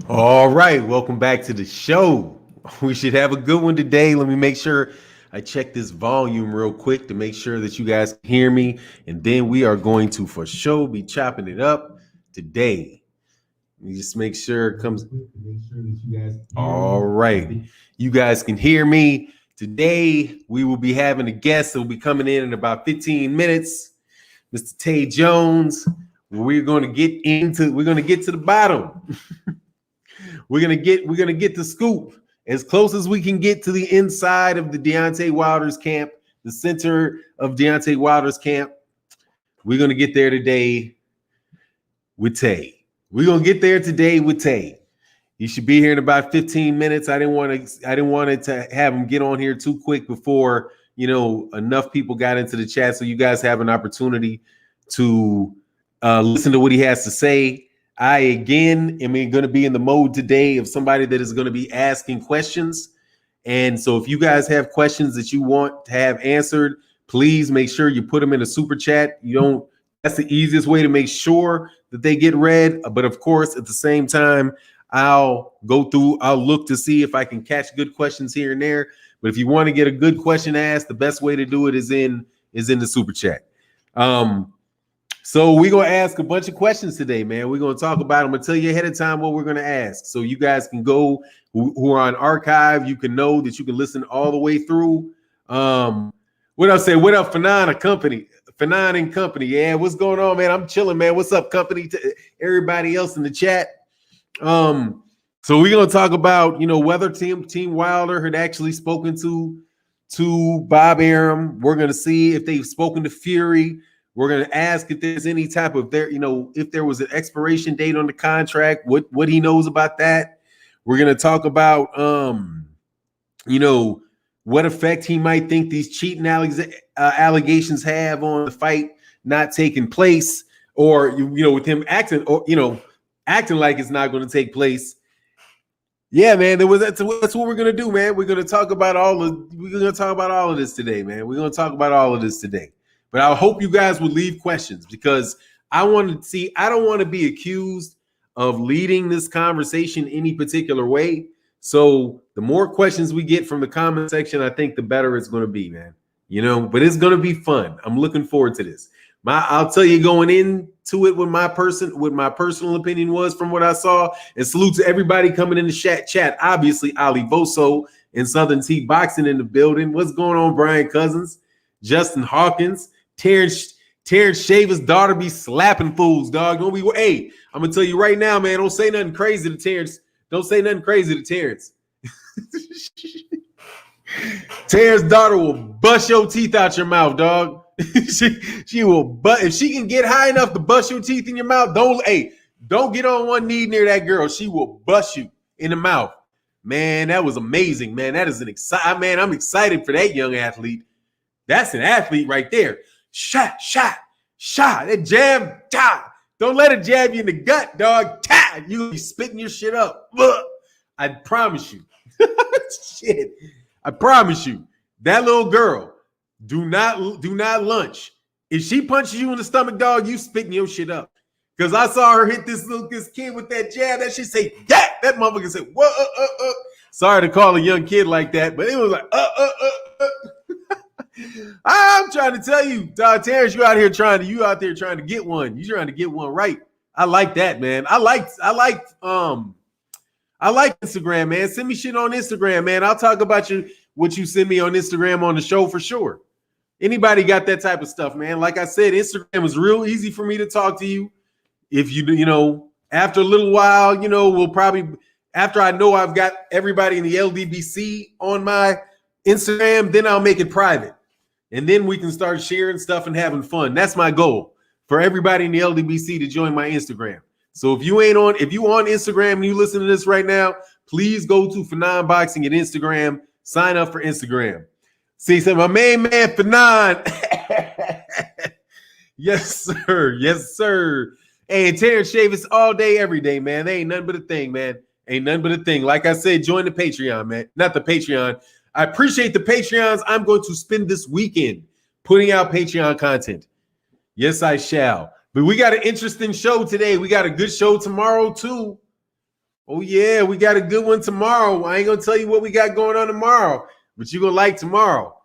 All right, welcome back to the show. We should have a good one today. Let me make sure I check this volume real quick to make sure that you guys can hear me. And then we are going to, for sure, be chopping it up today. Let me just make sure it comes. All right, you guys can hear me. Today, we will be having a guest that will be coming in about 15 minutes, Mr. Tay Jones. We're going to get to the bottom. We're gonna get the scoop as close as we can get to the inside of the Deontay Wilder's camp, the center of Deontay Wilder's camp. We're gonna get there today with Tay. We're gonna get there today with Tay. He should be here in about 15 minutes. I didn't want it to have him get on here too quick before enough people got into the chat, so you guys have an opportunity to listen to what he has to say. I, again, am going to be in the mode today of somebody that is going to be asking questions. And so if you guys have questions that you want to have answered, please make sure you put them in a super chat. That's the easiest way to make sure that they get read. But of course, at the same time, I'll look to see if I can catch good questions here and there. But if you want to get a good question asked, the best way to do it is in the super chat. So we're going to ask a bunch of questions today, man. We're going to talk about them. I'm going to tell you ahead of time what we're going to ask. So you guys can go, who are on archive, you can know that you can listen all the way through. What else say? What up, Fannon and company? Yeah, what's going on, man? I'm chilling, man. What's up, company? To everybody else in the chat. So we're going to talk about, whether Team Wilder had actually spoken to Bob Arum. We're going to see if they've spoken to Fury. We're going to ask if there's any type of if there was an expiration date on the contract, what he knows about that. We're going to talk about, what effect he might think these cheating allegations have on the fight not taking place, or, with him acting, or, acting like it's not going to take place. Yeah, man, that's what we're going to do, man. We're going to talk about all of this today, man. We're going to talk about all of this today. But I hope you guys would leave questions, because I don't want to be accused of leading this conversation any particular way. So the more questions we get from the comment section, I think the better it's going to be, man. But it's going to be fun. I'm looking forward to this. I'll tell you going into it what my personal opinion was from what I saw. And salute to everybody coming in the chat. Obviously, Ali Voso and Southern T Boxing in the building. What's going on, Brian Cousins? Justin Hawkins. Terrence Shaver's daughter be slapping fools, dog. Hey, I'm gonna tell you right now, man. Don't say nothing crazy to Terrence. Don't say nothing crazy to Terrence. Terrence's daughter will bust your teeth out your mouth, dog. she will, but if she can get high enough to bust your teeth in your mouth, don't get on one knee near that girl. She will bust you in the mouth. Man, that was amazing, man. That is man. I'm excited for that young athlete. That's an athlete right there. Shot. That jab, don't let it jab you in the gut, dog. You'll be spitting your shit up. I promise you. Shit. I promise you. That little girl, do not lunch. If she punches you in the stomach, dog, you spitting your shit up. Because I saw her hit this kid with that jab. That shit say, that motherfucker said, what? Sorry to call a young kid like that, but it was like, I'm trying to tell you, Terrence, you out there trying to get one. You're trying to get one right. I like that, man. I like Instagram, man. Send me shit on Instagram, man. I'll talk about what you send me on Instagram on the show for sure. Anybody got that type of stuff, man? Like I said, Instagram is real easy for me to talk to you. If after a little while, we'll probably, after I know I've got everybody in the LDBC on my Instagram, then I'll make it private. And then we can start sharing stuff and having fun. That's my goal, for everybody in the LDBC to join my Instagram. So if you on Instagram and you listen to this right now, please go to Fannon Boxing at Instagram. Sign up for Instagram. See, so my main man, Fannon. Yes, sir. Yes, sir. Hey, and Terrence Shavis all day, every day, man. They ain't nothing but a thing, man. Ain't nothing but a thing. Like I said, join the Patreon, man. Not the Patreon. I appreciate the Patreons. I'm going to spend this weekend putting out Patreon content. Yes, I shall. But we got an interesting show today. We got a good show tomorrow, too. Oh yeah, we got a good one tomorrow. I ain't gonna tell you what we got going on tomorrow, but you're gonna like tomorrow.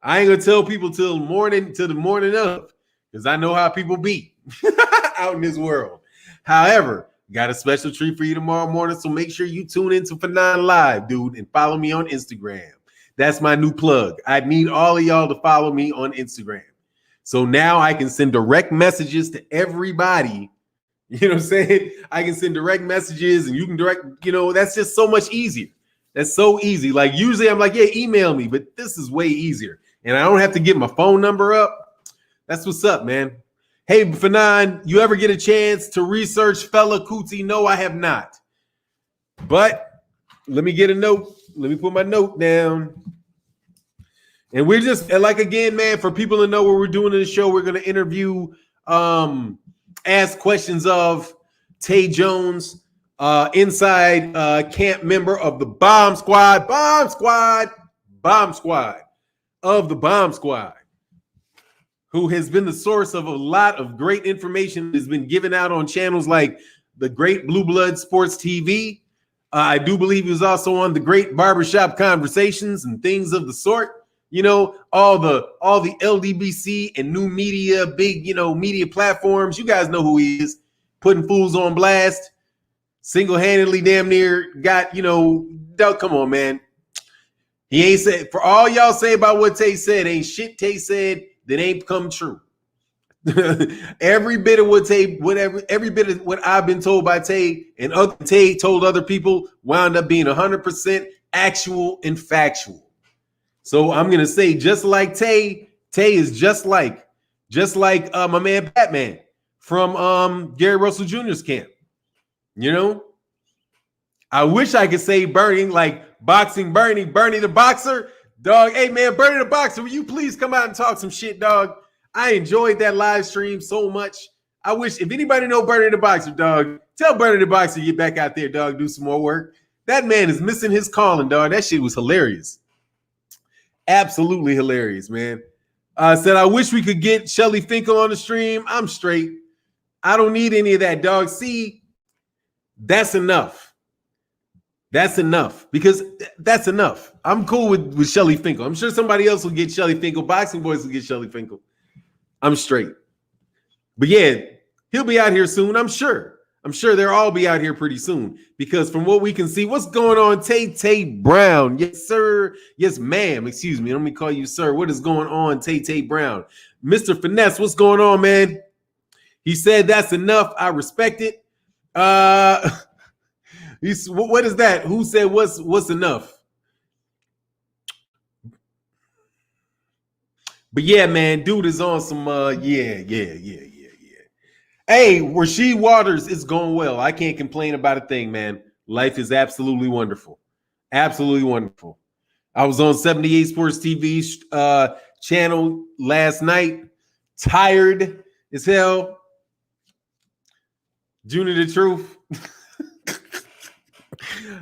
I ain't gonna tell people till the morning of, because I know how people be out in this world. However, got a special treat for you tomorrow morning, so make sure you tune into Fannon Live, dude, and follow me on Instagram. That's my new plug. I need all of y'all to follow me on Instagram. So now I can send direct messages to everybody. You know what I'm saying? I can send direct messages and you can direct, that's just so much easier. That's so easy. Like usually I'm like, yeah, email me, but this is way easier. And I don't have to get my phone number up. That's what's up, man. Hey, Fannon, you ever get a chance to research Fela Kuti? No, I have not. But let me get a note. Let me put my note down. And we're just like, again, man, for people to know what we're doing in the show, we're going to interview, ask questions of Tay Jones, inside camp member of the Bomb Squad of the Bomb Squad, who has been the source of a lot of great information that has been given out on channels like the Great Blue Blood Sports TV. I do believe he was also on the Great Barbershop Conversations and things of the sort. All the LDBC and new media, big, media platforms. You guys know who he is, putting fools on blast. Single-handedly damn near got, come on, man. He ain't said, for all y'all say about what Tay said, ain't shit Tay said that ain't come true. Every bit of what I've been told by Tay and Tay told other people wound up being 100% actual and factual. So I'm gonna say, just like Tay is just like my man Batman from Gary Russell Jr.'s camp. I wish I could say Bernie, like boxing Bernie the boxer, dog. Hey man, Bernie the boxer, will you please come out and talk some shit, dog? I enjoyed that live stream so much. I wish, if anybody know Bernie the boxer, dog, tell Bernie the boxer to get back out there, dog, do some more work. That man is missing his calling, dog. That shit was hilarious. Absolutely hilarious, man. Said, I wish we could get Shelly Finkel on the stream. I'm straight. I don't need any of that, dog. See, that's enough. That's enough, because that's enough. I'm cool with Shelly Finkel. I'm sure somebody else will get Shelly Finkel. Boxing Boys will get Shelly Finkel. I'm straight. But yeah, he'll be out here soon, I'm sure. I'm sure they'll all be out here pretty soon, because from what we can see, what's going on, Tay Brown? Yes, sir. Yes, ma'am. Excuse me. Let me call you sir. What is going on, Tay Brown? Mr. Finesse, what's going on, man? He said that's enough. I respect it. What is that? Who said what's enough? But yeah, man, dude is on some yeah. Hey, Rasheed Waters is going well. I can't complain about a thing, man. Life is absolutely wonderful. Absolutely wonderful. I was on 78 Sports TV channel last night. Tired as hell. Junior the Truth.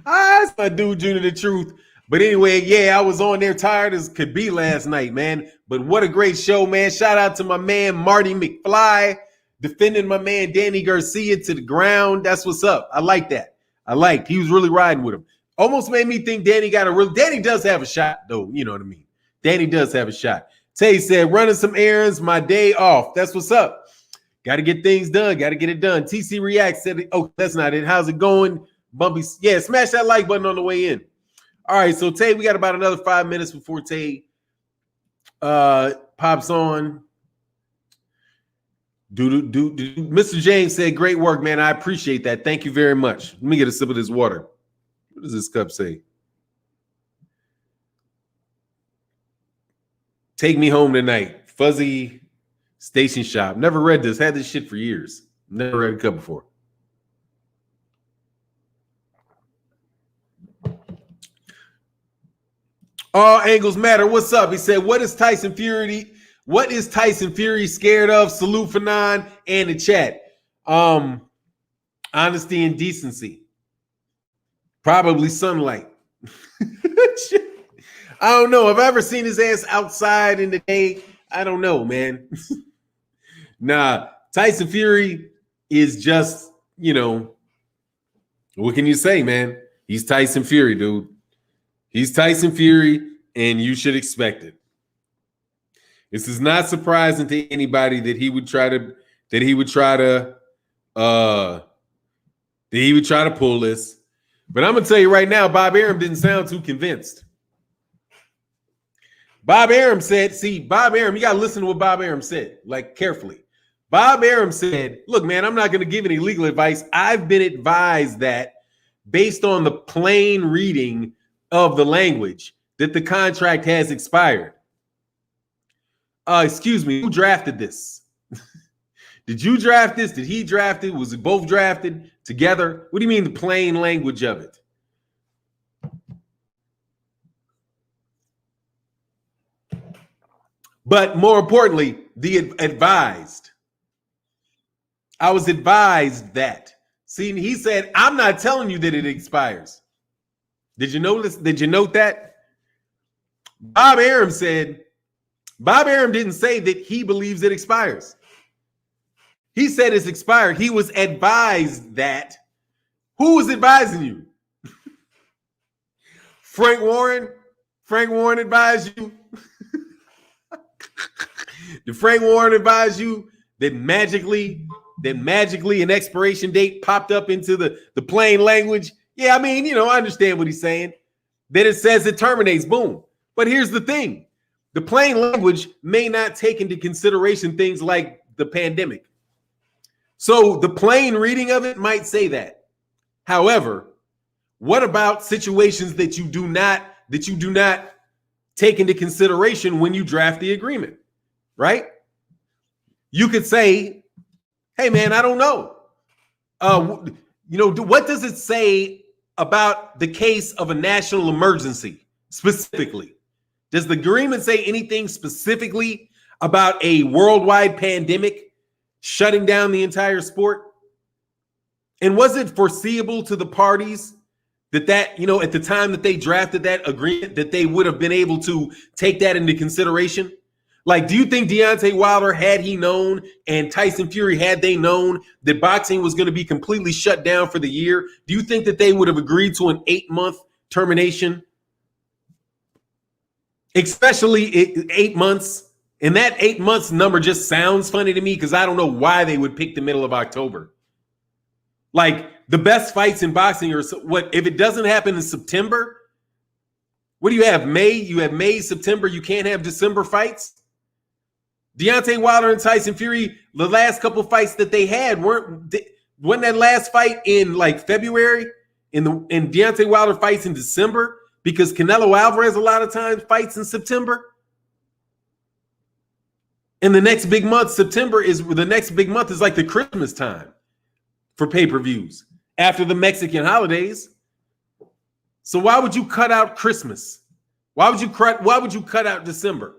That's my dude, Junior the Truth. But anyway, yeah, I was on there tired as could be last night, man. But what a great show, man. Shout out to my man, Marty McFly, defending my man Danny Garcia to the ground. That's what's up. I like that. He was really riding with him. Almost made me think Danny does have a shot, though. You know what I mean? Danny does have a shot. Tay said, running some errands, my day off. That's what's up. Got to get things done. Got to get it done. TC React said, oh, that's not it. How's it going? Bumpy. Yeah, smash that like button on the way in. All right, so Tay, we got about another 5 minutes before Tay pops on. Mr. James said, great work, man. I appreciate that. Thank you very much. Let me get a sip of this water. What does this cup say? Take me home tonight. Fuzzy Station Shop. Never read this. Had this shit for years. Never read a cup before. All angles matter. What's up? He said, what is Tyson Fury scared of? Salute for 9 and the chat. Honesty and decency. Probably sunlight. I don't know. Have I ever seen his ass outside in the day? I don't know, man. Nah, Tyson Fury is just, What can you say, man? He's Tyson Fury, dude. He's Tyson Fury, and you should expect it. This is not surprising to anybody that he would try to pull this. But I'm gonna tell you right now, Bob Arum didn't sound too convinced. Bob Arum said, Bob Arum, you gotta listen to what Bob Arum said, like carefully. Bob Arum said, look, man, I'm not gonna give any legal advice. I've been advised that based on the plain reading of the language that the contract has expired. Excuse me, who drafted this? Did you draft this? Did he draft it? Was it both drafted together? What do you mean the plain language of it? But more importantly, the advised. I was advised that. See, he said, I'm not telling you that it expires. Did you notice? Did you note that? Bob Arum said, Bob Arum didn't say that he believes it expires. He said it's expired. He was advised that. Who was advising you? Frank Warren? Frank Warren advised you? Did Frank Warren advise you that magically an expiration date popped up into the plain language? Yeah, I mean, I understand what he's saying. That it says it terminates, boom. But here's the thing. The plain language may not take into consideration things like the pandemic. So the plain reading of it might say that. However, what about situations that you do not take into consideration when you draft the agreement, right? You could say, hey, man, I don't know. What does it say about the case of a national emergency specifically? Does the agreement say anything specifically about a worldwide pandemic shutting down the entire sport? And was it foreseeable to the parties that at the time that they drafted that agreement, that they would have been able to take that into consideration? Like, do you think Deontay Wilder, had he known, and Tyson Fury, had they known that boxing was going to be completely shut down for the year, do you think that they would have agreed to an 8-month termination? Especially 8 months. And that 8 months number just sounds funny to me because I don't know why they would pick the middle of October. Like, the best fights in boxing are what if it doesn't happen in September? What do you have? May? You have May, September. You can't have December fights. Deontay Wilder and Tyson Fury, the last couple fights that they had wasn't that last fight in like February? And Deontay Wilder fights in December because Canelo Alvarez a lot of times fights in September. And the next big month, September is like the Christmas time for pay-per-views after the Mexican holidays. So why would you cut out Christmas? Why would you cut out December?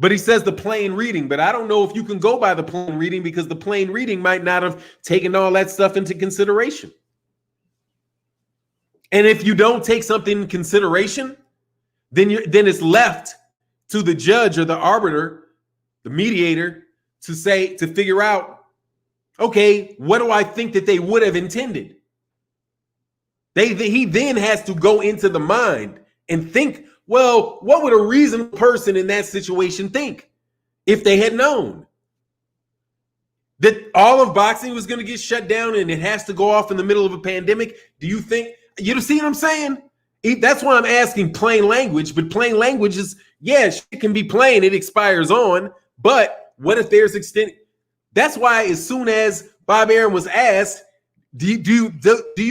But he says the plain reading, but I don't know if you can go by the plain reading because the plain reading might not have taken all that stuff into consideration. And if you don't take something in consideration, then it's left to the judge or the arbiter, the mediator, to figure out, okay, what do I think that they would have intended? He then has to go into the mind and think, well, what would a reasonable person in that situation think if they had known that all of boxing was going to get shut down and it has to go off in the middle of a pandemic? Do you think, you see what I'm saying? That's why I'm asking plain language, but plain language is, it can be plain, it expires on, but what if there's extended? That's why as soon as Bob Arum was asked, do you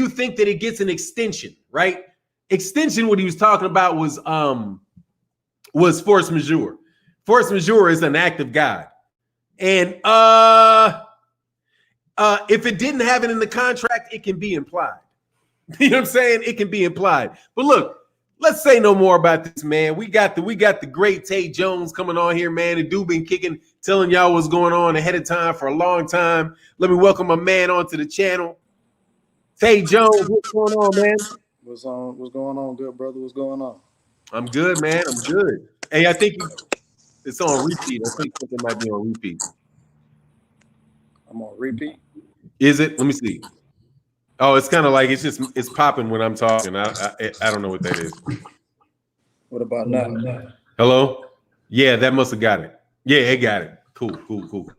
think that it gets an extension, right? Extension, what he was talking about was force majeure. Force majeure is an act of God. And if it didn't have it in the contract, it can be implied. You know what I'm saying? It can be implied. But look, let's say no more about this, man. We got the great Tay Jones coming on here, man. The dude been kicking, telling y'all what's going on ahead of time for a long time. Let me welcome my man onto the channel. Tay Jones, what's going on, man? What's going on, good brother? What's going on? I'm good, man. I'm good. Hey, I think it's on repeat. I think something might be on repeat. I'm on repeat? Is it? Let me see. Oh, it's kind of like it's popping when I'm talking. I don't know what that is. What about now? Hello? Yeah, that must have got it. Yeah, it got it. Cool. Okay.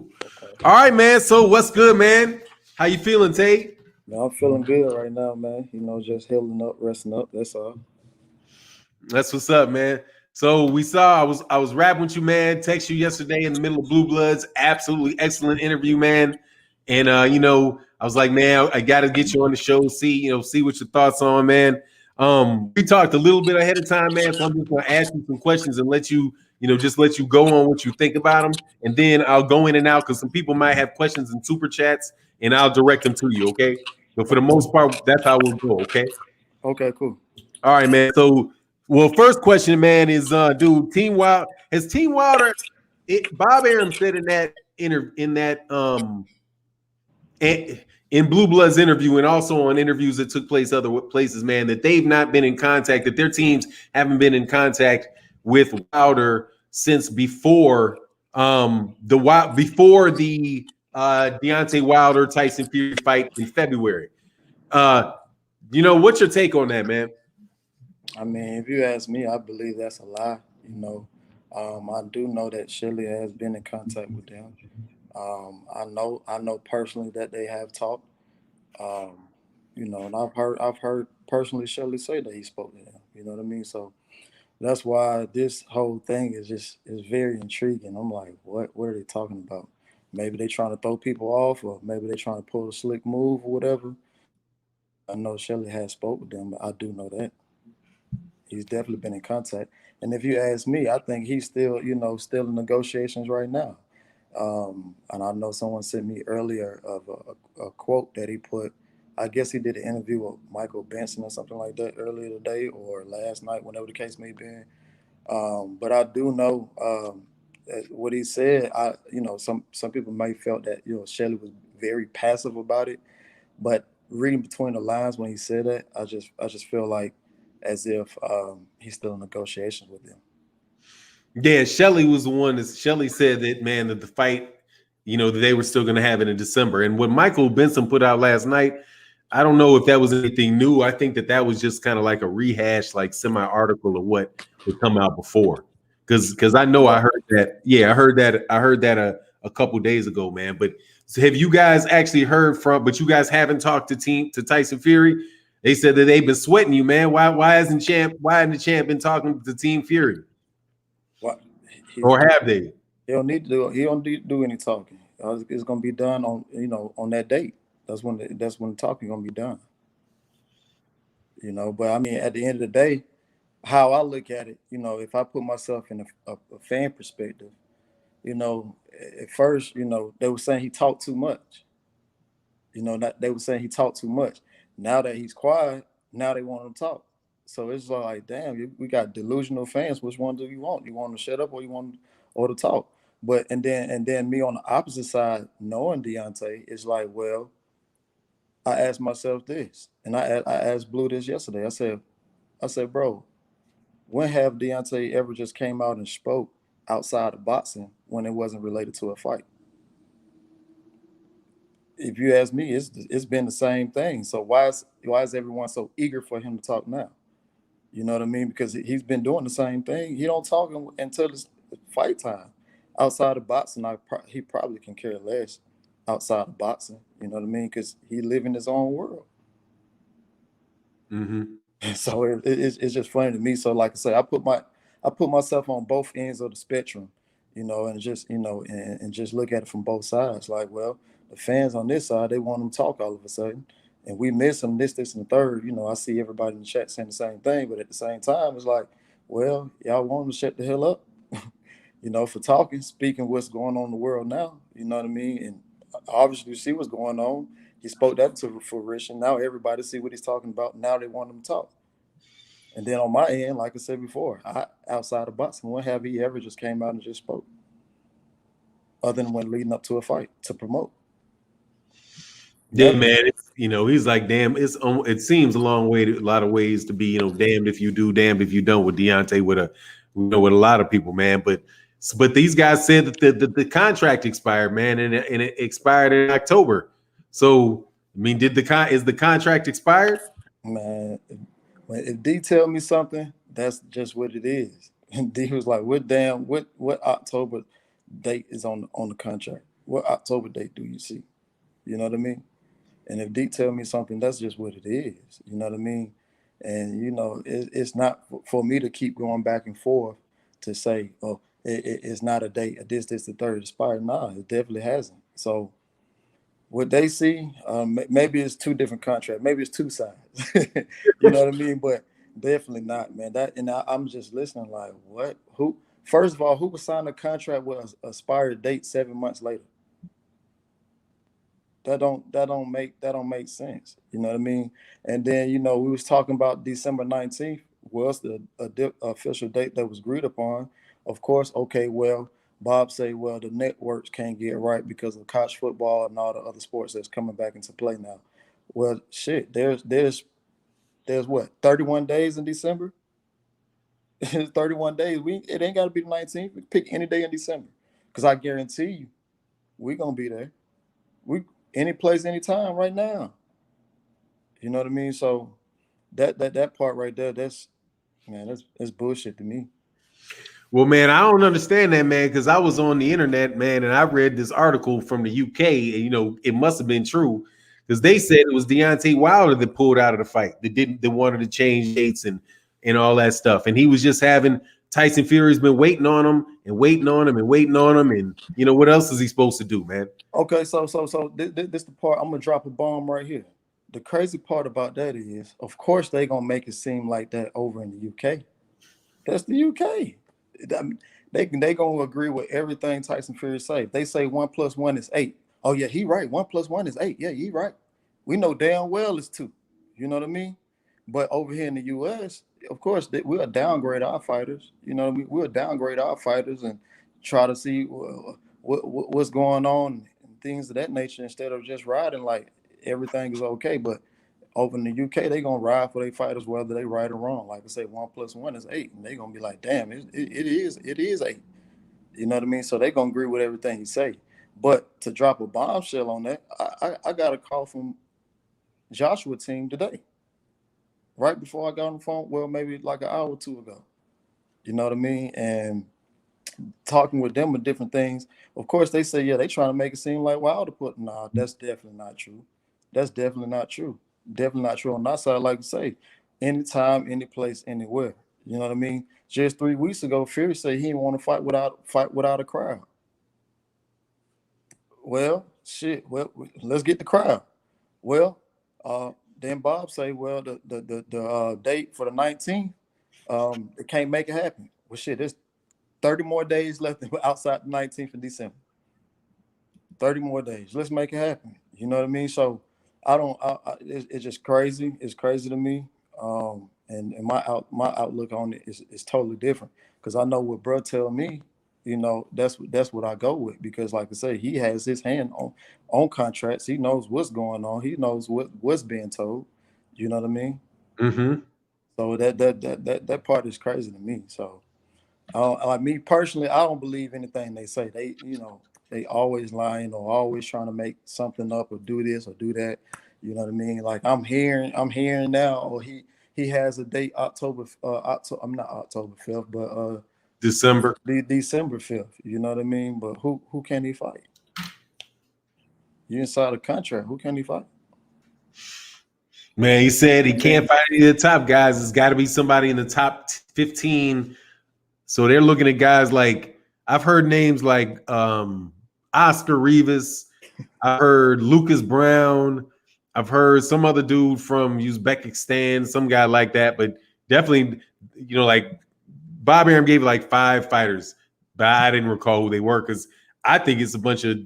All right, man. So what's good, man? How you feeling, Tay? Man, I'm feeling good right now, man. Just healing up, resting up. That's all. That's what's up, man. So we saw I was rapping with you, man. Text you yesterday in the middle of Blue Bloods. Absolutely excellent interview, man. And I was like, man, I got to get you on the show. See what your thoughts on, man. We talked a little bit ahead of time, man. So I'm just gonna ask you some questions and let you, just let you go on what you think about them, and then I'll go in and out because some people might have questions in super chats, and I'll direct them to you. Okay. But for the most part, that's how we'll go. Okay. Okay, cool. All right, man. So, well, first question, man, is dude, Team Wild has Team Wilder. Bob Arum said in Blue Bloods interview and also on interviews that took place other places, man, that they've not been in contact, that their teams haven't been in contact with Wilder since before the Deontay Wilder Tyson Fury fight in February. What's your take on that, man? I mean, if you ask me, I believe that's a lie. I do know that Shelley has been in contact with them. I know personally that they have talked. And I've heard personally Shelley say that he spoke to them. You know what I mean? So that's why this whole thing is very intriguing. I'm like, what are they talking about? Maybe they trying to throw people off, or maybe they trying to pull a slick move or whatever. I know Shelley has spoke with them, but I do know that he's definitely been in contact. And if you ask me, I think he's still, still in negotiations right now. And I know someone sent me earlier of a quote that he put. I guess he did an interview with Michael Benson or something like that earlier today or last night, whenever the case may be. But I do know what he said. Some people may felt that Shelley was very passive about it, but reading between the lines when he said that, I just feel like as if he's still in negotiations with them. Yeah, Shelley was the one that Shelley said that, man, that the fight, that they were still going to have it in December. And what Michael Benson put out last night, I don't know if that was anything new. I think that was just kind of like a rehash, like semi-article of what had come out before. Because I know I heard that. Yeah, I heard that a couple days ago, man. But so have you guys actually heard from? But you guys haven't talked to Tyson Fury. They said that they've been sweating you, man. Why hasn't the champ been talking to Team Fury? What? Or have they? He don't need to do any talking. It's gonna be done on that date. That's when the talking gonna be done. But I mean, at the end of the day, how I look at it, if I put myself in a fan perspective, at first, they were saying he talked too much. They were saying he talked too much. Now that he's quiet, now they want him to talk. So it's like, damn, we got delusional fans. Which one do you want? You want to shut up or you want to talk? But and then me on the opposite side, knowing Deontay, is like, well, I asked myself this, and I asked Blue this yesterday. I said, bro, when have Deontay ever just came out and spoke outside of boxing when it wasn't related to a fight? If you ask me, it's been the same thing. So why is everyone so eager for him to talk now? You know what I mean? Because he's been doing the same thing. He don't talk until it's fight time. Outside of boxing, he probably can care less outside of boxing. You know what I mean? Because he live in his own world. Mm-hmm. So it's just funny to me. So like I say, I put myself on both ends of the spectrum, and just look at it from both sides. Like, well, the fans on this side, they want him to talk all of a sudden, and we miss him this, and the third. I see everybody in the chat saying the same thing, but at the same time, it's like, well, y'all want him to shut the hell up, for speaking what's going on in the world now. You know what I mean? And obviously, you see what's going on. He spoke that to fruition. Now everybody see what he's talking about. Now they want him to talk. And then on my end, like I said before, outside of boxing, when have he ever just came out and just spoke? Other than when leading up to a fight to promote. Yeah, man. He's like, damn. It seems a lot of ways to be, damned if you do, damned if you don't. With Deontay, with a lot of people, man. But these guys said that the contract expired, man, and it expired in October. So, I mean, is the contract expired? Man, if D tell me something, that's just what it is. And D was like, what October date is on the contract? What October date do you see? You know what I mean? And if D tell me something, that's just what it is. You know what I mean? And it's not for me to keep going back and forth to say, oh, it's not a date. This, the third expired. Nah, it definitely hasn't. So what they see, maybe it's two different contracts. Maybe it's two sides. You know what I mean? But definitely not, man. I'm just listening. Like, what? Who? First of all, who would sign a contract with a expired date 7 months later? That don't make sense. You know what I mean? And then we was talking about December 19th was the official date that was agreed upon. Of course, okay, well, Bob say, well, the networks can't get right because of college football and all the other sports that's coming back into play now. Well, shit, there's what, 31 days in December? It's 31 days. It ain't got to be the 19th. We can pick any day in December, because I guarantee you, we gonna be there. We any place, anytime, right now. You know what I mean? So that part right there, that's bullshit to me. Well, man, I don't understand that, man, because I was on the internet, man, and I read this article from the UK, and it must have been true because they said it was Deontay Wilder that pulled out of the fight, that wanted to change dates and all that stuff, and he was just having Tyson Fury's been waiting on him and waiting on him and waiting on him, and what else is he supposed to do, man? Okay, so this the part I'm gonna drop a bomb right here. The crazy part about that is, of course, they gonna make it seem like that over in the UK. That's the UK. I mean, they gonna agree with everything Tyson Fury say. If they say 1+1 is 8. Oh yeah, he right. 1+1 is 8. Yeah, he right. We know damn well it's 2. You know what I mean? But over here in the US, of course, we'll downgrade our fighters. We'll downgrade our fighters and try to see what's going on and things of that nature, instead of just riding like everything is okay. But over in the UK, they gonna ride for their fighters whether they right or wrong. Like I say, 1+1 is 8, and they gonna be like, damn, it is 8. You know what I mean? So they gonna agree with everything he say. But to drop a bombshell on that, I got a call from Joshua team today, right before I got on the phone. Well, maybe like an hour or two ago. You know what I mean? And talking with them with different things. Of course, they say, yeah, they trying to make it seem like Wilder put. Nah, that's definitely not true. That's definitely not true. Definitely not true on that side. Like I say, anytime, any place, anywhere. You know what I mean? Just 3 weeks ago, Fury said he didn't want to fight without a crowd. Well, shit. Well, let's get the crowd. Well, then Bob say, well, the date for the 19th, it can't make it happen. Well, shit, there's 30 more days left outside the 19th of December. 30 more days. Let's make it happen. You know what I mean? So I don't. It's just crazy. It's crazy to me. And my outlook on it is totally different, because I know what bro tell me. That's what I go with, because like I say, he has his hand on contracts. He knows what's going on. He knows what's being told. You know what I mean? Mm-hmm. So that part is crazy to me. So like me personally, I don't believe anything they say. They always lying or always trying to make something up or do this or do that. You know what I mean? Like I'm hearing now, or he has a date I'm not October 5th, but December. the December 5th. You know what I mean? But who can he fight? You inside a contract. Who can he fight? Man, he said he can't fight any of the top guys. It's got to be somebody in the top 15. So they're looking at guys like, I've heard names like Oscar Rivas. I've heard Lucas Brown. I've heard some other dude from Uzbekistan, some guy like that. But definitely, like Bob Arum gave like 5 fighters, but I didn't recall who they were, because I think it's a bunch of. I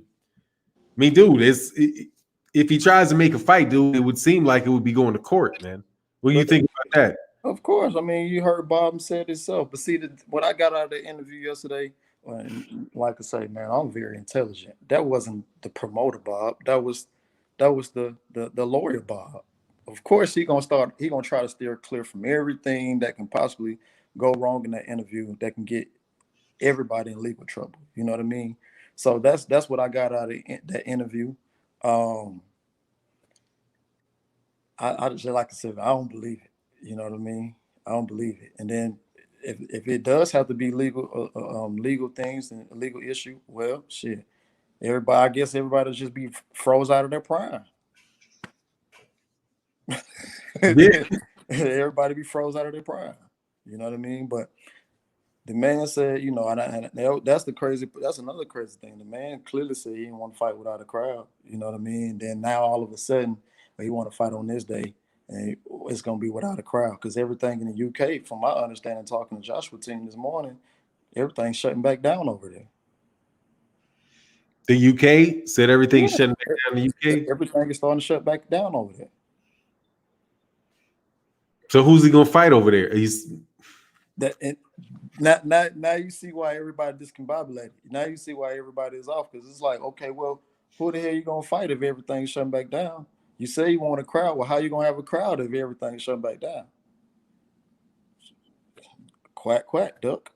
mean, dude, if he tries to make a fight, dude, it would seem like it would be going to court, man. What do you But think about that? of course, I mean, you heard Bob said himself. But see, what I got out of the interview yesterday, like I say, man, I'm very intelligent. That wasn't the promoter Bob. That was the lawyer Bob. Of course, he gonna try to steer clear from everything that can possibly go wrong in that interview, that can get everybody in legal trouble. You know what I mean? So that's what I got out of that interview. Um, I just like I said, I don't believe it. You know what I mean? I don't believe it. And then if it does have to be legal things and a legal issue, well, shit. Everybody, I guess everybody will just be froze out of their prime. Yeah. Everybody be froze out of their prime. You know what I mean? But the man said, you know, that's the crazy. That's another crazy thing. The man clearly said he didn't want to fight without a crowd. You know what I mean? Then now all of a sudden, he want to fight on this day, and it's gonna be without a crowd because everything in the UK, from my understanding, talking to Joshua team this morning, everything's shutting back down over there. The UK said everything's Yeah, shutting down in the UK. everything is starting to shut back down over there. So who's he gonna fight over there? He's That and now you see why everybody discombobulated. Now you see why everybody is off because it's like, okay, well, who the hell you gonna fight if everything's shutting back down? You say you want a crowd. Well, how you gonna have a crowd if everything's shutting back down? Quack quack duck.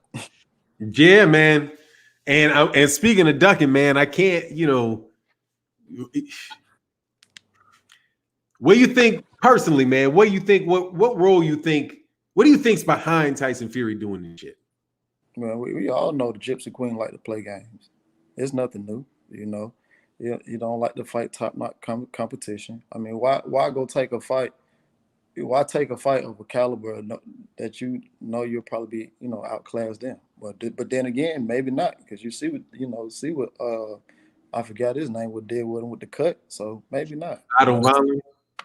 yeah, man. And speaking of ducking, man, I can't. You know, what do you think personally, man? What do you think? What role you think? What do you think's behind Tyson Fury doing this shit? Well, we all know the Gypsy Queen like to play games. It's nothing new, you know. You don't like to fight top notch competition. I mean, why go take a fight? Why take a fight of a caliber that you know you'll probably be outclass them? But then again, maybe not because you see what I forgot his name what did with him with the cut. So maybe not. I don't violence.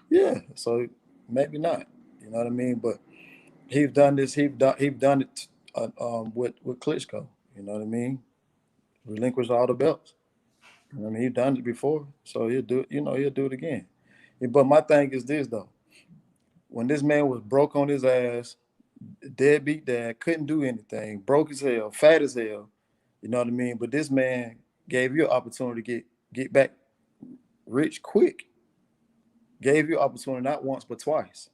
Yeah. So maybe not. You know what I mean? But he's done this. He done it with Klitschko. You know what I mean? Relinquished all the belts. I mean, he's done it before, so he'll do it. He'll do it again. But my thing is this though: when this man was broke on his ass, deadbeat dad, couldn't do anything, broke as hell, fat as hell. You know what I mean? But this man gave you an opportunity to get back rich quick. Gave you an opportunity not once but twice.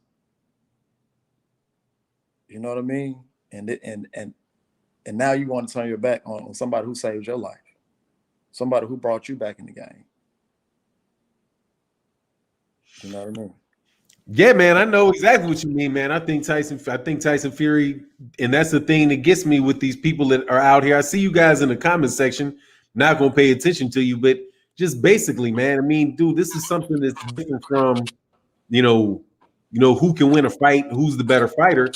You know what I mean? And now you want to turn your back on somebody who saved your life, somebody who brought you back in the game. You know what I mean? Yeah, man, I know exactly what you mean, man. I think Tyson Fury, and that's the thing that gets me with these people that are out here. I see you guys in the comment section, not gonna pay attention to you, but just basically, man. I mean, dude, this is something that's different from you know, who can win a fight, who's the better fighter,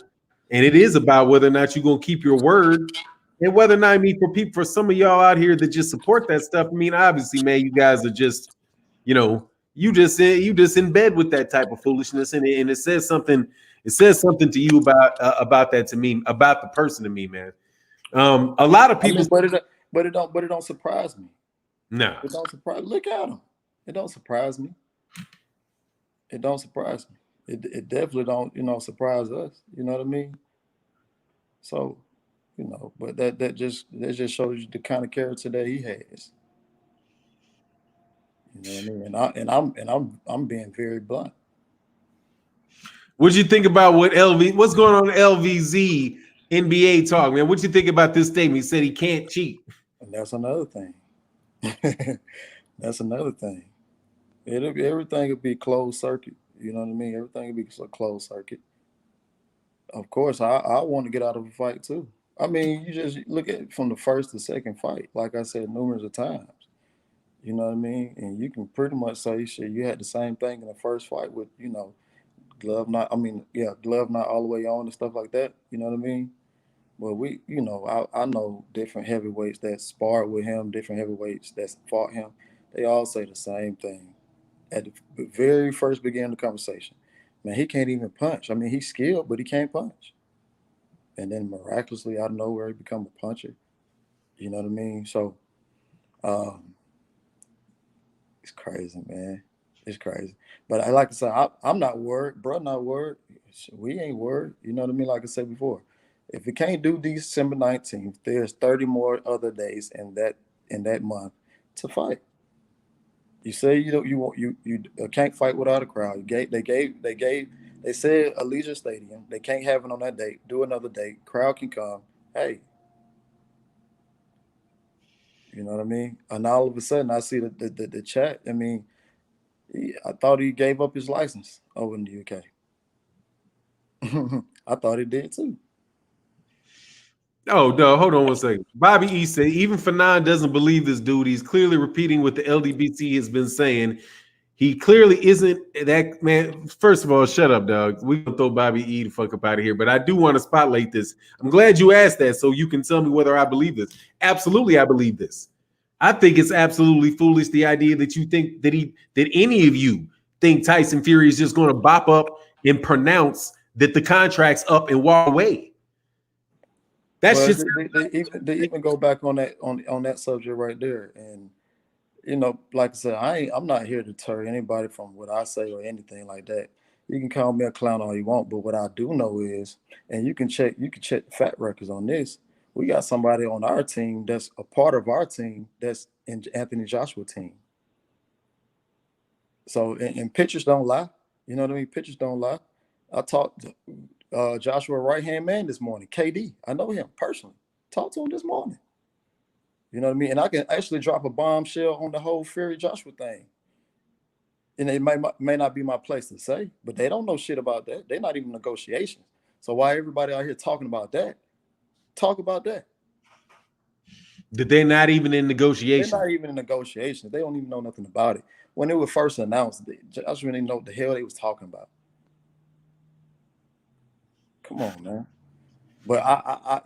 and it is about whether or not you're gonna keep your word, and whether or not I mean for some of y'all out here that just support that stuff. I mean, obviously, man, you guys are just you know you just in bed with that type of foolishness, and it says something. It says something to you about that to me, about the person to me, man. A lot of I people, mean, but it don't surprise me. nah. It don't surprise. Look at him. It don't surprise me. It don't surprise me. It definitely don't surprise us. You know what I mean? So but that just shows you the kind of character that he has. You know what I mean? And I'm being very blunt. What'd you think about what's going on in LVZ NBA talk, man? What'd you think about this statement? He said he can't cheat. And that's another thing. That's another thing. Everything would be closed circuit. You know what I mean? Everything would be a closed circuit. Of course, I want to get out of a fight too. I mean, you just look at it from the first to second fight. Like I said numerous of times. You know what I mean? And you can pretty much say shit. You had the same thing in the first fight with glove not. I mean, yeah, glove not all the way on and stuff like that. You know what I mean? Well, I know different heavyweights that sparred with him, different heavyweights that fought him. They all say the same thing at the very first beginning of the conversation. Man, he can't even punch. I mean, he's skilled, but he can't punch. And then miraculously out of nowhere, he become a puncher. You know what I mean? So um, it's crazy, man. It's crazy. But I like to say, I'm not worried, bro. Not worried. We ain't worried. You know what I mean? Like I said before, if we can't do December 19th, there's 30 more other days in that month to fight. You say you don't you want you can't fight without a crowd. They said Allegiant Stadium. They can't have it on that date. Do another date. Crowd can come. Hey, you know what I mean? And all of a sudden, I see the chat. I mean, I thought he gave up his license over in the UK. I thought he did too. Oh no, hold on one second. Bobby E said even Fannon doesn't believe this dude. He's clearly repeating what the LDBC has been saying. He clearly isn't that man. First of all, shut up, dog. We can throw Bobby E the fuck up out of here. But I do want to spotlight this. I'm glad you asked that so you can tell me whether I believe this. Absolutely, I believe this. I think it's absolutely foolish the idea that you think that any of you think Tyson Fury is just going to bop up and pronounce that the contract's up and walk away. That's Well, just they even go back on that subject right there, and like I said, I'm not here to deter anybody from what I say or anything like that. You can call me a clown all you want, but what I do know is, and you can check the fact records on this. We got somebody on our team that's a part of our team that's in Anthony Joshua's team. So, and pictures don't lie. You know what I mean? Pictures don't lie. I talked to Joshua right-hand man this morning, KD. I know him personally. Talked to him this morning. You know what I mean? And I can actually drop a bombshell on the whole Fury Joshua thing. And it may not be my place to say, but they don't know shit about that. They're not even negotiations. So why everybody out here talking about that? Talk about that. that they're not even in negotiation. They're not even in negotiations. They don't even know nothing about it. When it was first announced, I just didn't know what the hell they was talking about. Come on, man. But I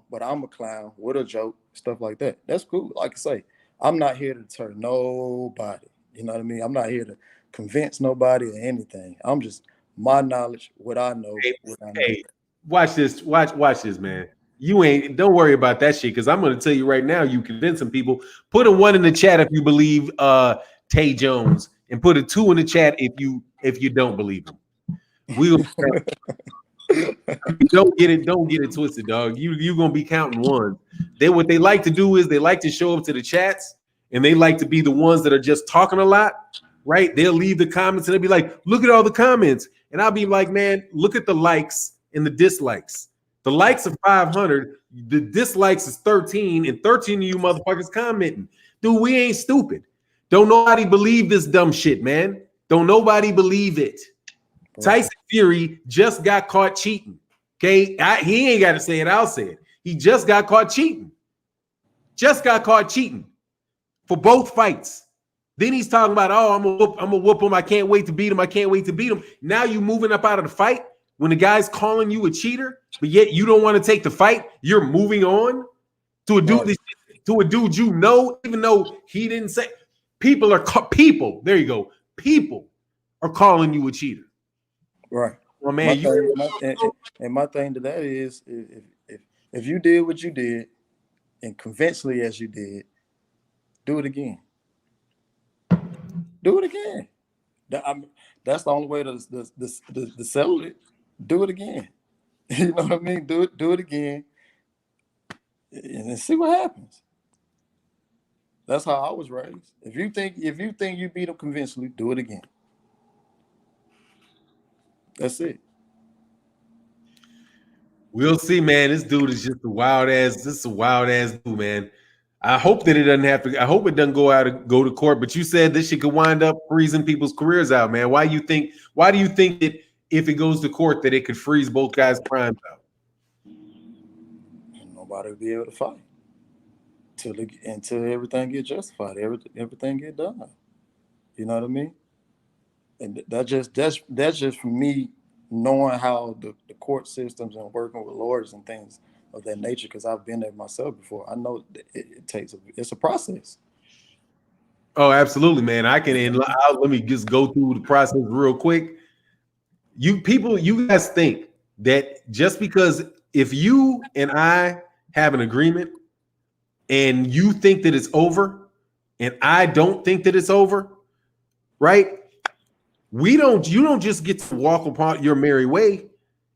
but I'm a clown with a joke, stuff like that. That's cool. Like I say, I'm not here to deter nobody. You know what I mean? I'm not here to convince nobody or anything. I'm just my knowledge, what I know. Hey, watch this. Watch this, man. Don't worry about that shit because I'm going to tell you right now. You convincing people. Put a 1 in the chat if you believe Tay Jones, and put a 2 in the chat if you don't believe him. We'll don't get it twisted, dog. You're gonna be counting ones. What they like to do is they like to show up to the chats and they like to be the ones that are just talking a lot, right? They'll leave the comments and they'll be like, look at all the comments. And I'll be like, man, look at the likes and the dislikes. The likes are 500, the dislikes is 13, and 13 of you motherfuckers commenting. Dude, we ain't stupid. Don't nobody believe this dumb shit, man. Don't nobody believe it. Tyson Fury just got caught cheating. Okay, he ain't got to say it. I'll say it. He just got caught cheating. Just got caught cheating for both fights. Then he's talking about, oh, I'm gonna whoop him. I can't wait to beat him. I can't wait to beat him. Now you moving up out of the fight when the guy's calling you a cheater, but yet you don't want to take the fight. You're moving on to a dude you know, even though he didn't say. People. There you go. People are calling you a cheater. Right. Well, man, my thing to that is if you did what you did and conventionally as you did, do it again. Do it again. That's the only way to settle it. Do it again. You know what I mean? Do it again, and see what happens. That's how I was raised. If you think you beat them conventionally, do it again. That's it. We'll see, man. This dude is just a wild ass. This is a wild ass dude, man. I hope that it doesn't have to. I hope it doesn't go to court. But you said this shit could wind up freezing people's careers out, man. Why do you think that if it goes to court that it could freeze both guys' primes out? Nobody will be able to fight until everything get justified. Everything get done. You know what I mean? And that's just for me knowing how the court systems and working with lawyers and things of that nature, because I've been there myself before. I know it's a process. Oh, absolutely, man. Let me just go through the process real quick. You guys think that just because if you and I have an agreement and you think that it's over and I don't think that it's over, right? You don't just get to walk upon your merry way.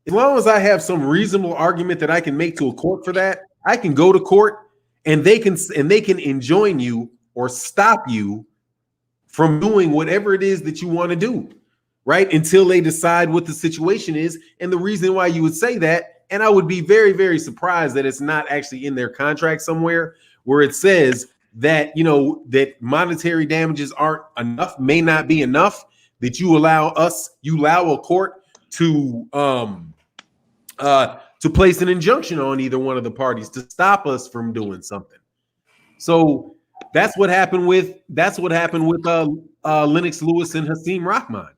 As long as I have some reasonable argument that I can make to a court for that, I can go to court and they can enjoin you or stop you from doing whatever it is that you want to do, right? Until they decide what the situation is and the reason why you would say that. And I would be very, very surprised that it's not actually in their contract somewhere where it says that, you know, that monetary damages aren't enough, may not be enough, that you allow a court to place an injunction on either one of the parties to stop us from doing something. So that's what happened with Lennox Lewis and Hasim Rahman.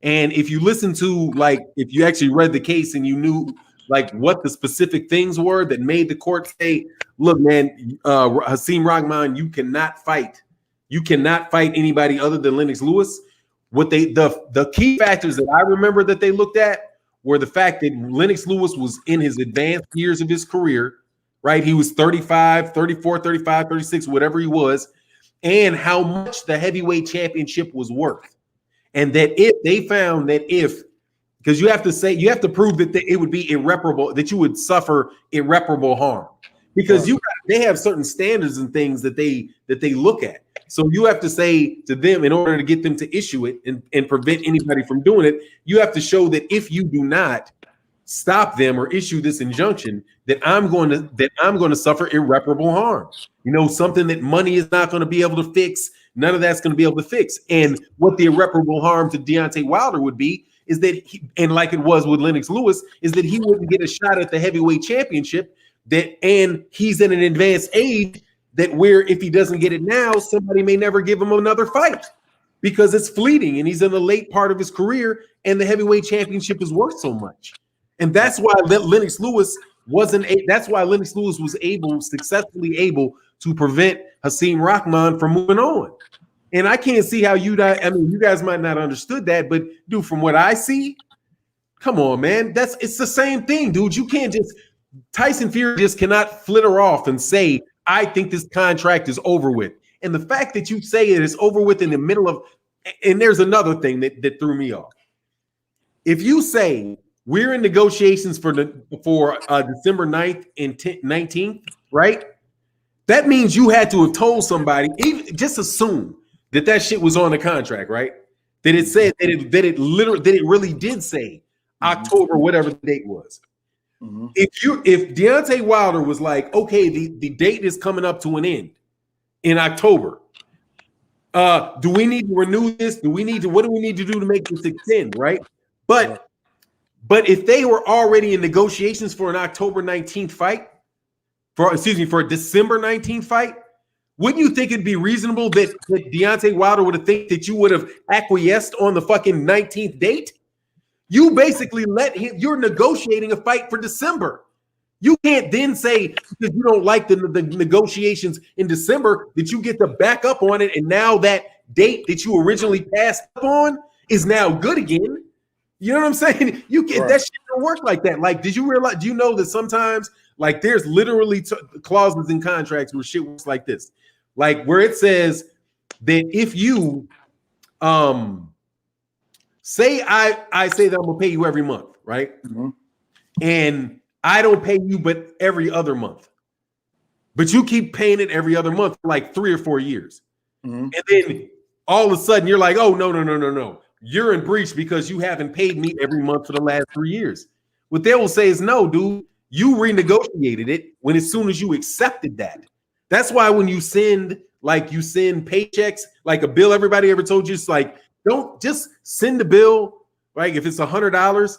And if you listen to, like, if you actually read the case and you knew like what the specific things were that made the court say, look, man, Hasim Rahman, you cannot fight anybody other than Lennox Lewis. What the key factors that I remember that they looked at were the fact that Lennox Lewis was in his advanced years of his career, right? He was 35, 34, 35, 36, whatever he was, and how much the heavyweight championship was worth. And that if they found that because you have to prove that it would be irreparable, that you would suffer irreparable harm, because they have certain standards and things that they look at. So you have to say to them, in order to get them to issue it and prevent anybody from doing it, you have to show that if you do not stop them or issue this injunction, that I'm going to suffer irreparable harm. You know, something that money is not going to be able to fix. None of that's going to be able to fix. And what the irreparable harm to Deontay Wilder would be is that, and like it was with Lennox Lewis, is that he wouldn't get a shot at the heavyweight championship. And he's in an advanced age that where if he doesn't get it now, somebody may never give him another fight because it's fleeting and he's in the late part of his career and the heavyweight championship is worth so much. And that's why Lennox Lewis was successfully able to prevent Hasim Rahman from moving on. And I can't see how you guys might not understood that, but dude, from what I see, come on, man, it's the same thing, dude. You can't Tyson Fury just cannot flitter off and say, I think this contract is over with. And the fact that you say it is over with in the middle of, and there's another thing that threw me off. If you say we're in negotiations for December 9th and 19th, right? That means you had to have told somebody, even just assume that shit was on the contract, right? That it said that it really did say October, whatever the date was. Mm-hmm. If Deontay Wilder was like, okay, the date is coming up to an end in October. Do we need to renew this? What do we need to do to make this extend, right? But if they were already in negotiations for an October 19th fight, for a December 19th fight, wouldn't you think it'd be reasonable that Deontay Wilder would have think that you would have acquiesced on the fucking 19th date? You basically you're negotiating a fight for December. You can't then say, because you don't like the negotiations in December, that you get to back up on it. And now that date that you originally passed up on is now good again. You know what I'm saying? You can't, that shit don't work like that. Like, do you know that sometimes, like, there's literally clauses in contracts where shit works like this, like where it says that if you, say I say that I'm gonna pay you every month, right? Mm-hmm. And I don't pay you but every other month, but you keep paying it every other month for like 3 or 4 years, mm-hmm. And then all of a sudden you're like, oh no. You're in breach because you haven't paid me every month for the last 3 years. What they will say is, no, dude, you renegotiated it as soon as you accepted that. That's why when you send paychecks, like a bill, everybody ever told you, it's like, don't just send the bill, right? If it's $100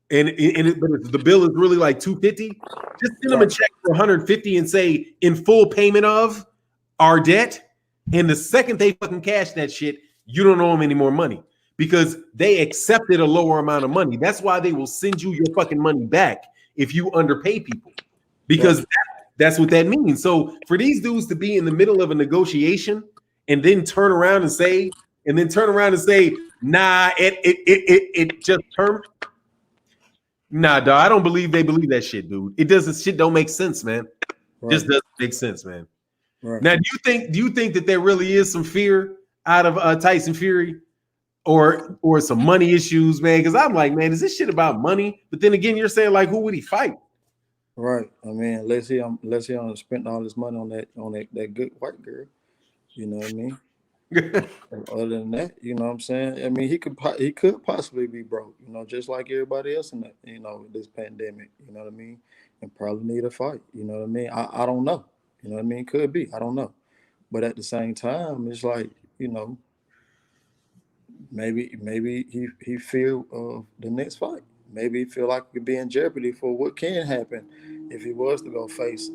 but if the bill is really like $250, just send them a check for $150 and say, in full payment of our debt. And the second they fucking cash that shit, you don't owe them any more money, because they accepted a lower amount of money. That's why they will send you your fucking money back if you underpay people, because that's what that means. So for these dudes to be in the middle of a negotiation and then turn around and say, nah, it just turned. Nah, dog, I don't believe they believe that shit, dude. Shit don't make sense, man. Right. Just doesn't make sense, man. Right. Now, do you think that there really is some fear out of Tyson Fury? Or some money issues, man? Because I'm like, man, is this shit about money? But then again, you're saying, like, who would he fight? Right. I mean, let's say I'm spending all this money on that good white girl. You know what I mean? Other than that, you know what I'm saying? I mean, he could possibly be broke, you know, just like everybody else in that, you know, this pandemic. You know what I mean? And probably need a fight. You know what I mean? I don't know. You know what I mean? Could be. I don't know. But at the same time, it's like, you know, maybe he feel the next fight. Maybe he feel like he could be in jeopardy for what can happen if he was to go face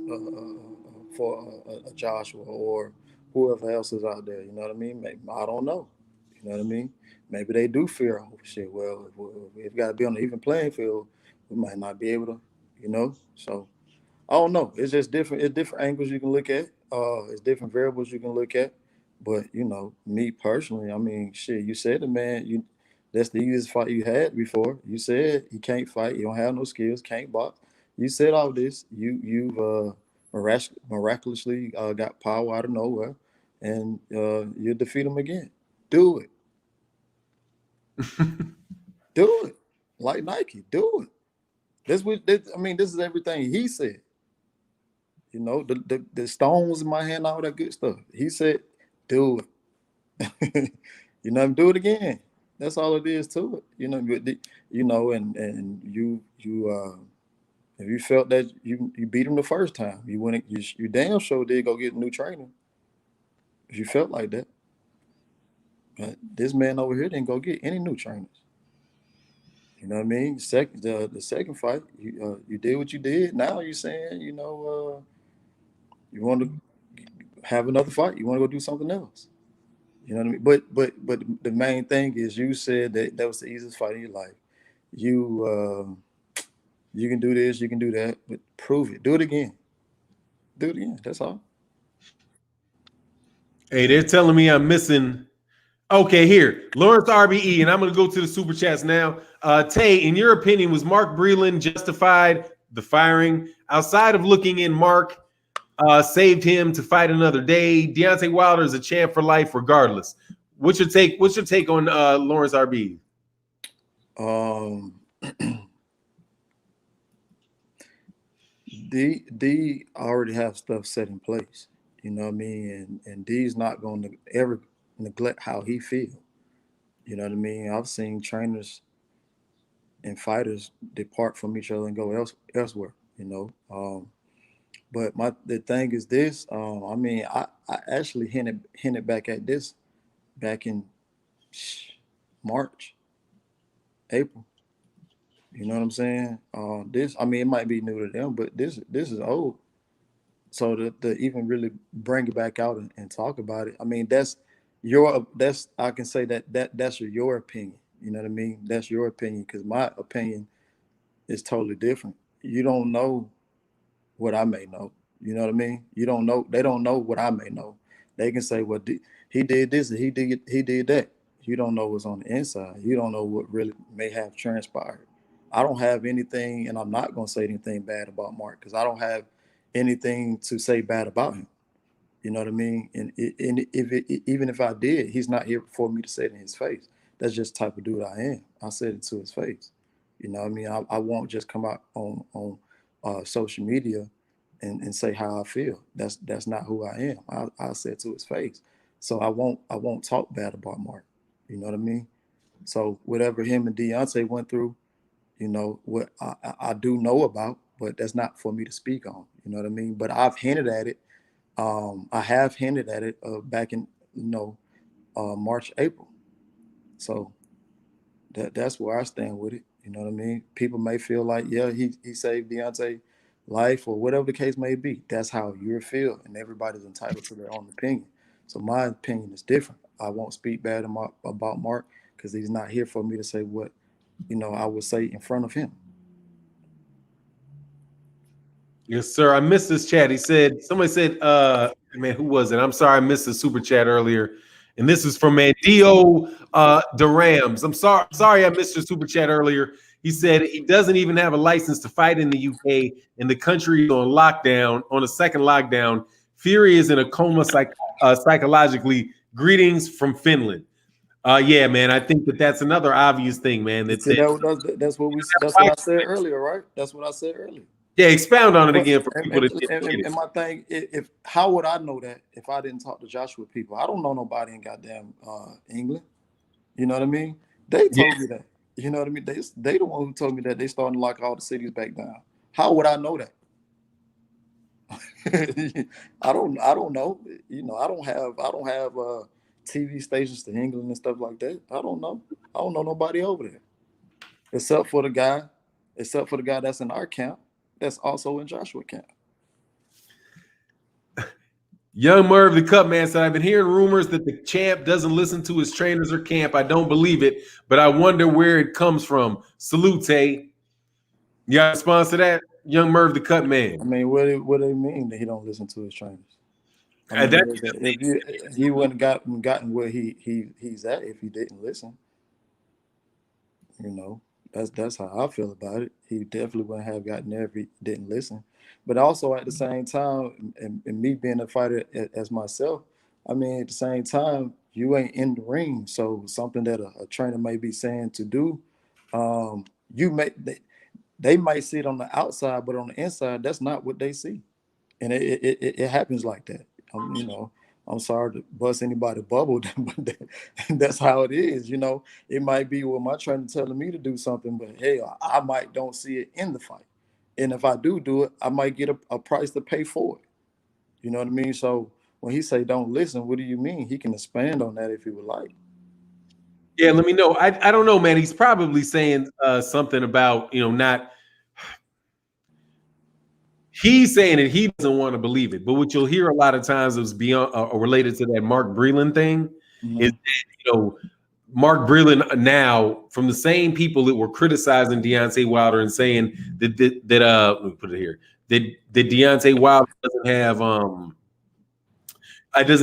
for a Joshua or whoever else is out there. You know what I mean? Maybe, I don't know. You know what I mean? Maybe they do fear. Oh shit! Well, if we've got to be on the even playing field, we might not be able to. You know, so I don't know. It's just different. It's different angles you can look at. It's different variables you can look at. But you know, me personally, I mean, shit. You said the man. That's the easiest fight you had before. You said he can't fight. You don't have no skills. Can't box. You said all this. You've miraculously got power out of nowhere, and you defeat him again. Do it. Do it. Like Nike. Do it. I mean, this is everything he said. You know, the stones in my hand, all that good stuff. He said, do it. You know, do it again. That's all it is to it. You know, and if you felt that you beat him the first time, you damn sure did go get a new trainer. If you felt like that, but this man over here didn't go get any new trainers. You know what I mean? The second fight, you did what you did. Now you're saying, you want to have another fight. You want to go do something else. You know what I mean? But the main thing is you said that was the easiest fight in your life. You can do this, you can do that, but prove it. Do it again. Do it again. That's all. Hey, they're telling me I'm missing. Okay, here, Lawrence RBE, and I'm going to go to the super chats now. Tay, in your opinion, was Mark Breland justified the firing? Outside of looking in, Mark saved him to fight another day. Deontay Wilder is a champ for life, regardless. What's your take? What's your take on Lawrence RBE? Um, D already have stuff set in place. You know what I mean? And D's not going to ever neglect how he feel. You know what I mean? I've seen trainers and fighters depart from each other and go elsewhere. But the thing is this. I mean, I actually hinted back at this back in March, April. You know what I'm saying? This, I mean, it might be new to them, but this is old. So to even really bring it back out and talk about it, I mean, that's I can say that's your opinion. You know what I mean? That's your opinion because my opinion is totally different. You don't know what I may know. You know what I mean? You don't know. They don't know what I may know. They can say, "Well, he did this and he did that." You don't know what's on the inside. You don't know what really may have transpired. I don't have anything, and I'm not going to say anything bad about Mark because I don't have anything to say bad about him. You know what I mean? And even if I did, he's not here for me to say it in his face. That's just the type of dude I am. I said it to his face. You know what I mean? I won't just come out on social media and say how I feel. That's not who I am. I say it to his face. So I won't talk bad about Mark. You know what I mean? So whatever him and Deontay went through, what I do know about, but that's not for me to speak on. You know what I mean? But I've hinted at it. I have hinted at it back in March, April. So that's where I stand with it. You know what I mean? People may feel like, yeah, he saved Deontay life or whatever the case may be. That's how you feel, and everybody's entitled to their own opinion. So my opinion is different. I won't speak bad about Mark because he's not here for me to say what I would say in front of him. Yes, sir. I missed this chat. Somebody said, man, who was it? I'm sorry, I missed the super chat earlier. And this is from Dio Durams. Sorry I missed your super chat earlier. He said he doesn't even have a license to fight in the UK, and the country is on lockdown, on a second lockdown. Fury is in a coma psychologically. Greetings from Finland. Yeah, man. I think that's another obvious thing, man. See, that's what I said earlier, right? That's what I said earlier. Yeah, expound on it But again for people that didn't get and it. my thing, if how would I know that if I didn't talk to Joshua people? I don't know nobody in goddamn England. You know what I mean? They Yeah. told me that. You know what I mean? They the one who told me that they starting to lock all the cities back down. How would I know that? I don't know. You know, I don't have TV stations to England and stuff like that. I don't know. I don't know nobody over there except for the guy, except for the guy that's in our camp, that's also in Joshua camp. Young Merv, the Cup Man, said, I've been hearing rumors that the champ doesn't listen to his trainers or camp. I don't believe it, but I wonder where it comes from. Salute, Tay. You got a response to that? Young Merv, the Cup I Man. mean, what do they mean that he don't listen to his trainers? I mean, That, if you he wouldn't gotten where he's at if he didn't listen. You know, that's how I feel about it. He definitely wouldn't have gotten there if he didn't listen. But also at the same time, and me being a fighter as myself, I mean, at the same time, you ain't in the ring, so something that a trainer may be saying to do, you may they might see it on the outside, but on the inside, that's not what they see, and it happens like that. You know, I'm sorry to bust anybody bubble, but that's how it is. You know, it might be what my trainer telling me to do something, but hey, I might don't see it in the fight, and if I do it, I might get a price to pay for it. You know what I mean? So when he say don't listen, what do you mean? He can expand on that if he would like. yeah, let me know. I don't know, man. He's probably saying something about, not. He's saying it. He doesn't want to believe it. But what you'll hear a lot of times is beyond related to that Mark Breland thing is Mm-hmm. that, Mark Breland now from the same people that were criticizing Deontay Wilder and saying that let me put it here that Deontay Wilder doesn't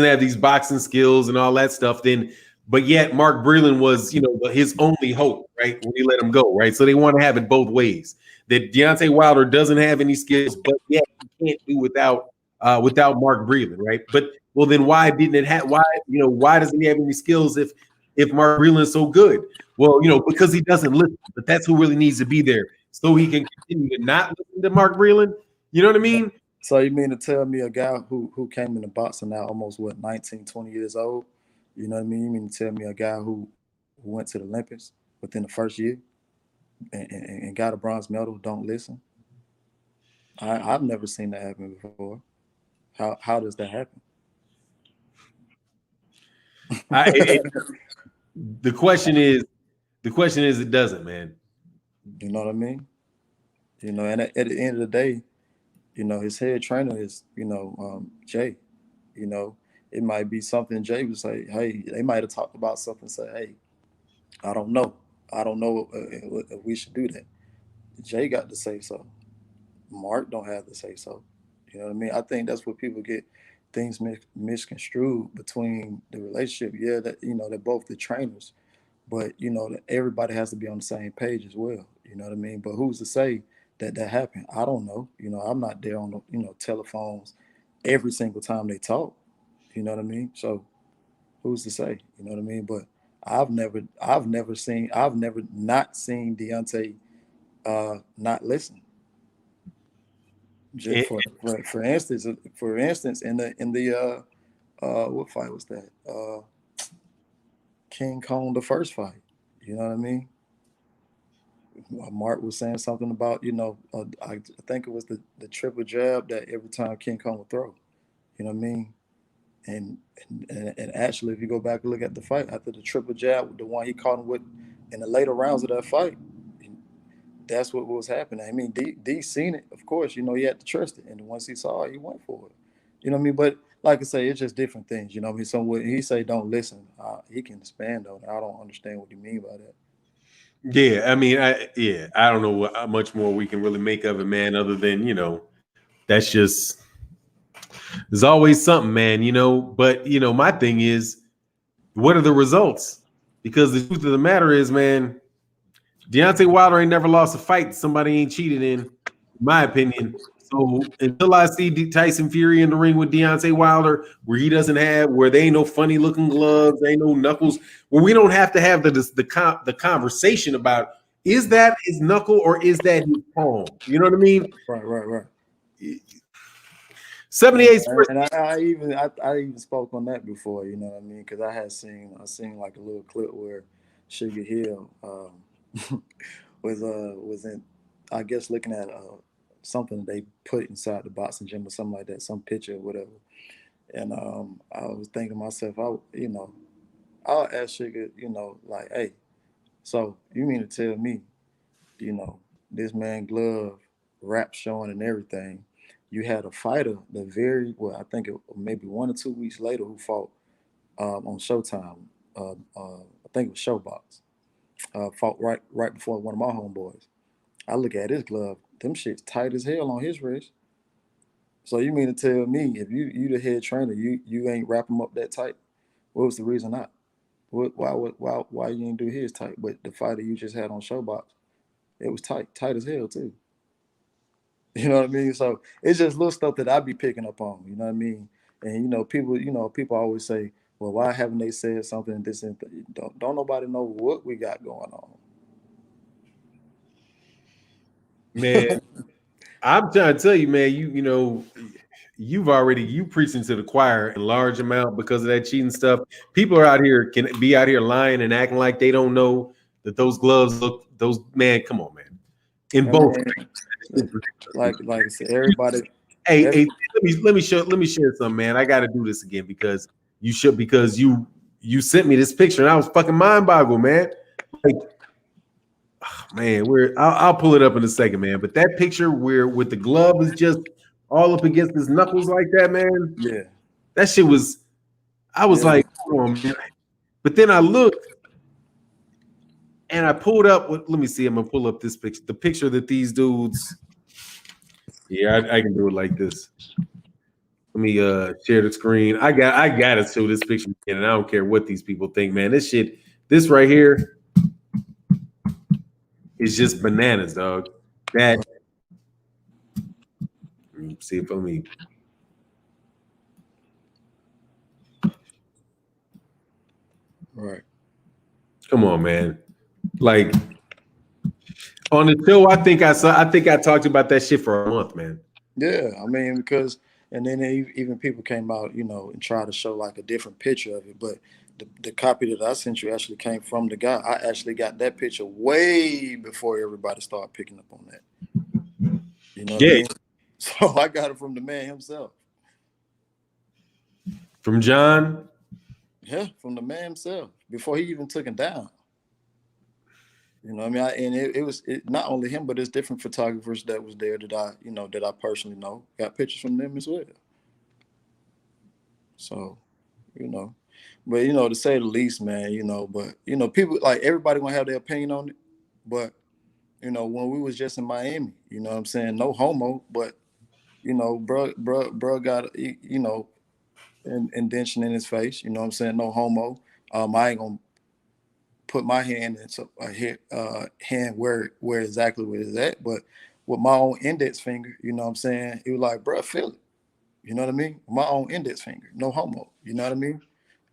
have these boxing skills and all that stuff. Then, but yet Mark Breland was, his only hope, right? When he let him go, right? So they want to have it both ways. That Deontay Wilder doesn't have any skills, but yet he can't do without Mark Breland, right? But well, then why didn't it have? Why doesn't he have any skills if Mark Breland's so good? Well, because he doesn't listen. But that's who really needs to be there, so he can continue to not listen to Mark Breland. You know what I mean? So you mean to tell me a guy who came into boxing now almost what 19, 20 years old? You know what I mean? You mean to tell me a guy who went to the Olympics within the first year and got a bronze medal don't listen? I've never seen that happen before. How does that happen? I, it, the question is, it doesn't, man. You know what I mean? You know, and at the end of the day, you know, his head trainer is, Jay. You know, it might be something Jay would say, hey, they might have talked about something, say, hey, I don't know. I don't know if we should do that. Jay got to say so. Mark don't have to say so. You know what I mean? I think that's where people get things misconstrued between the relationship. Yeah, that they're both the trainers, but that everybody has to be on the same page as well. You know what I mean? But who's to say that that happened? I don't know. I'm not there on the telephones every single time they talk. You know what I mean? So who's to say? You know what I mean? But I've never not seen Deontay not listen. Just It, for instance, in the what fight was that? King Kong, the first fight. You know what I mean? Mark was saying something about I think it was the triple jab that every time King Kong would throw. You know what I mean? And actually, if you go back and look at the fight after the triple jab, the one he caught him with in the later rounds of that fight, that's what was happening. I mean, D seen it, of course. He had to trust it, and once he saw it, he went for it. You know what I mean? But like I say, it's just different things. You know what I mean? So when he say don't listen, he can expand on it. I don't understand what you mean by that. yeah, I mean, I don't know how much more we can really make of it, man. Other than that's just there's always something, man. But my thing is, what are the results? Because the truth of the matter is, man, Deontay Wilder ain't never lost a fight somebody ain't cheated in my opinion. So until I see Tyson Fury in the ring with Deontay Wilder, where they ain't no funny looking gloves, ain't no knuckles, where we don't have to have the conversation about is that his knuckle or is that his palm? You know what I mean? Right, right, right. 78 And I even spoke on that before. You know what I mean? Because I seen like a little clip where Sugar Hill was in, I guess, looking at something they put inside the boxing gym or something like that, some picture or whatever. And I was thinking to myself, I'll ask Sugar, like, hey, so you mean to tell me, you know, this man glove, rap showing and everything, you had a fighter the very well, I think it maybe 1 or 2 weeks later who fought on Showtime. I think it was Showbox. Fought right before one of my homeboys. I look at his glove, them shit's tight as hell on his wrist. So you mean to tell me if you the head trainer, you ain't wrap him up that tight? What was the reason not? Why you didn't do his tight? But the fighter you just had on Showbox, it was tight as hell too. You know what I mean? So it's just little stuff that I be picking up on. You know what I mean? And people always say, "Well, why haven't they said something?" And this and don't nobody know what we got going on. Man, I'm trying to tell you, man, you preaching to the choir in large amount because of that cheating stuff. People are out here can be out here lying and acting like they don't know that those gloves look those man, come on, man. In I both. mean, like I said, everybody. Hey, let me share something, man. I gotta do this again because you sent me this picture and I was fucking mind boggled, man. Like, man, I'll pull it up in a second, man. But that picture where with the glove is just all up against his knuckles like that, man. Yeah. That shit was. I was like, come on, man. But then I looked and I pulled up. Let me see. I'm gonna pull up this picture. The picture that these dudes. Yeah, I can do it like this. Let me share the screen. I got to show this picture again, and I don't care what these people think, man. This right here is just bananas, dog. That. Let me see if let me. Right. Come on, man. Like on the show, I think I talked about that shit for a month, man. Yeah, I mean because and then even people came out, and tried to show like a different picture of it, but the copy that I sent you actually came from the guy. I actually got that picture way before everybody started picking up on that. You know what I mean? So I got it from the man himself. From John? Yeah, from the man himself before he even took him down. You know what I mean? And it was not only him, but there's different photographers that was there that I personally know. Got pictures from them as well. So, but to say the least, man, but people like everybody gonna have their opinion on it. But when we was just in Miami, you know what I'm saying? No homo, but bro got indention in his face, you know what I'm saying? No homo. I ain't gonna put my hand into a hand where exactly where it's at, but with my own index finger, you know what I'm saying? It was like, bro, feel it. You know what I mean? My own index finger, no homo. You know what I mean?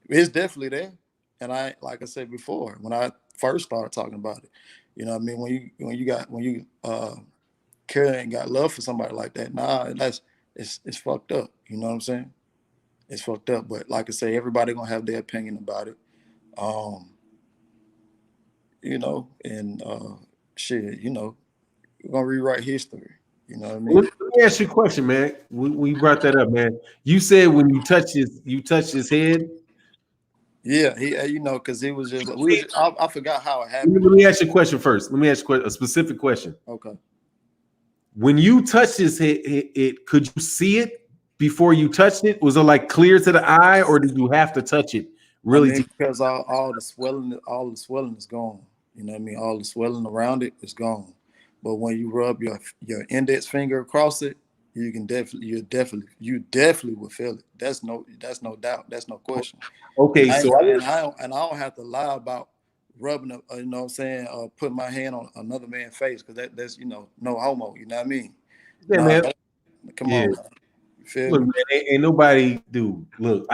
It's definitely there. And like I said before, when I first started talking about it, you know what I mean? When you care and got love for somebody like that, it's fucked up. You know what I'm saying? It's fucked up. But like I say, everybody gonna have their opinion about it. And shit, we're gonna rewrite history. You know what I mean? Let me ask you a question, man. We brought that up, man. You said when you touched his head. Yeah, he, because it was just I forgot how it happened. Let me ask you a question first. Let me ask you a specific question. Okay. When you touched his head, could you see it before you touched it? Was it like clear to the eye, or did you have to touch it really? Because all the swelling is gone. You know what I mean? All the swelling around it is gone. But when you rub your index finger across it, you definitely will feel it. That's no doubt. That's no question. Okay, I don't have to lie about rubbing, you know what I'm saying, putting my hand on another man's face because that's no homo. You know what I mean? Yeah, man. Come on, man. You feel Look, me? man, ain't nobody do. Look,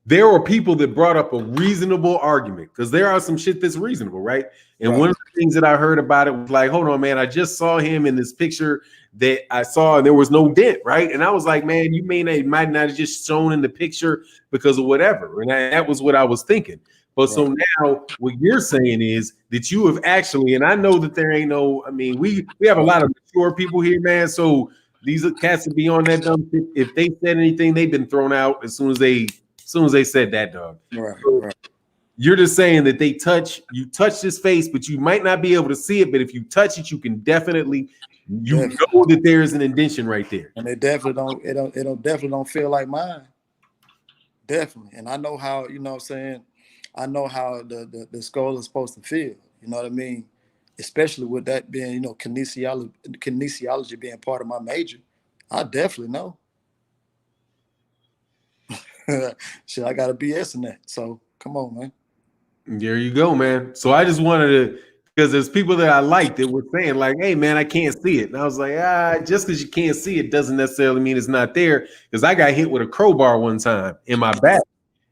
there were people that brought up a reasonable argument because there are some shit that's reasonable, right? And one of the things that I heard about it was like, hold on, man, I just saw him in this picture that I saw, and there was no dent, right? And I was like, man, you might not have just shown in the picture because of whatever. And that was what I was thinking. But Right. so now what you're saying is that you have actually, and I know that there ain't no, I mean, we have a Right. lot of mature people here, man. So these cats would be on that dumb shit. If they said anything, they've been thrown out as soon as they said that, dog. Right. So Right. you're just saying that you touch his face, but you might not be able to see it. But if you touch it, you can definitely, you Definitely. know that there is an indention right there. And it definitely don't. It don't definitely don't feel like mine. Definitely. And I know how. You know what I'm saying. I know how the skull is supposed to feel. You know what I mean. Especially with that being, kinesiology being part of my major. I definitely know. Shit, I got a BS in that. So come on, man. There you go, man. So I just wanted to, because there's people that I like that were saying like, "Hey, man, I can't see it," and I was like, just because you can't see it doesn't necessarily mean it's not there. Because I got hit with a crowbar one time in my back,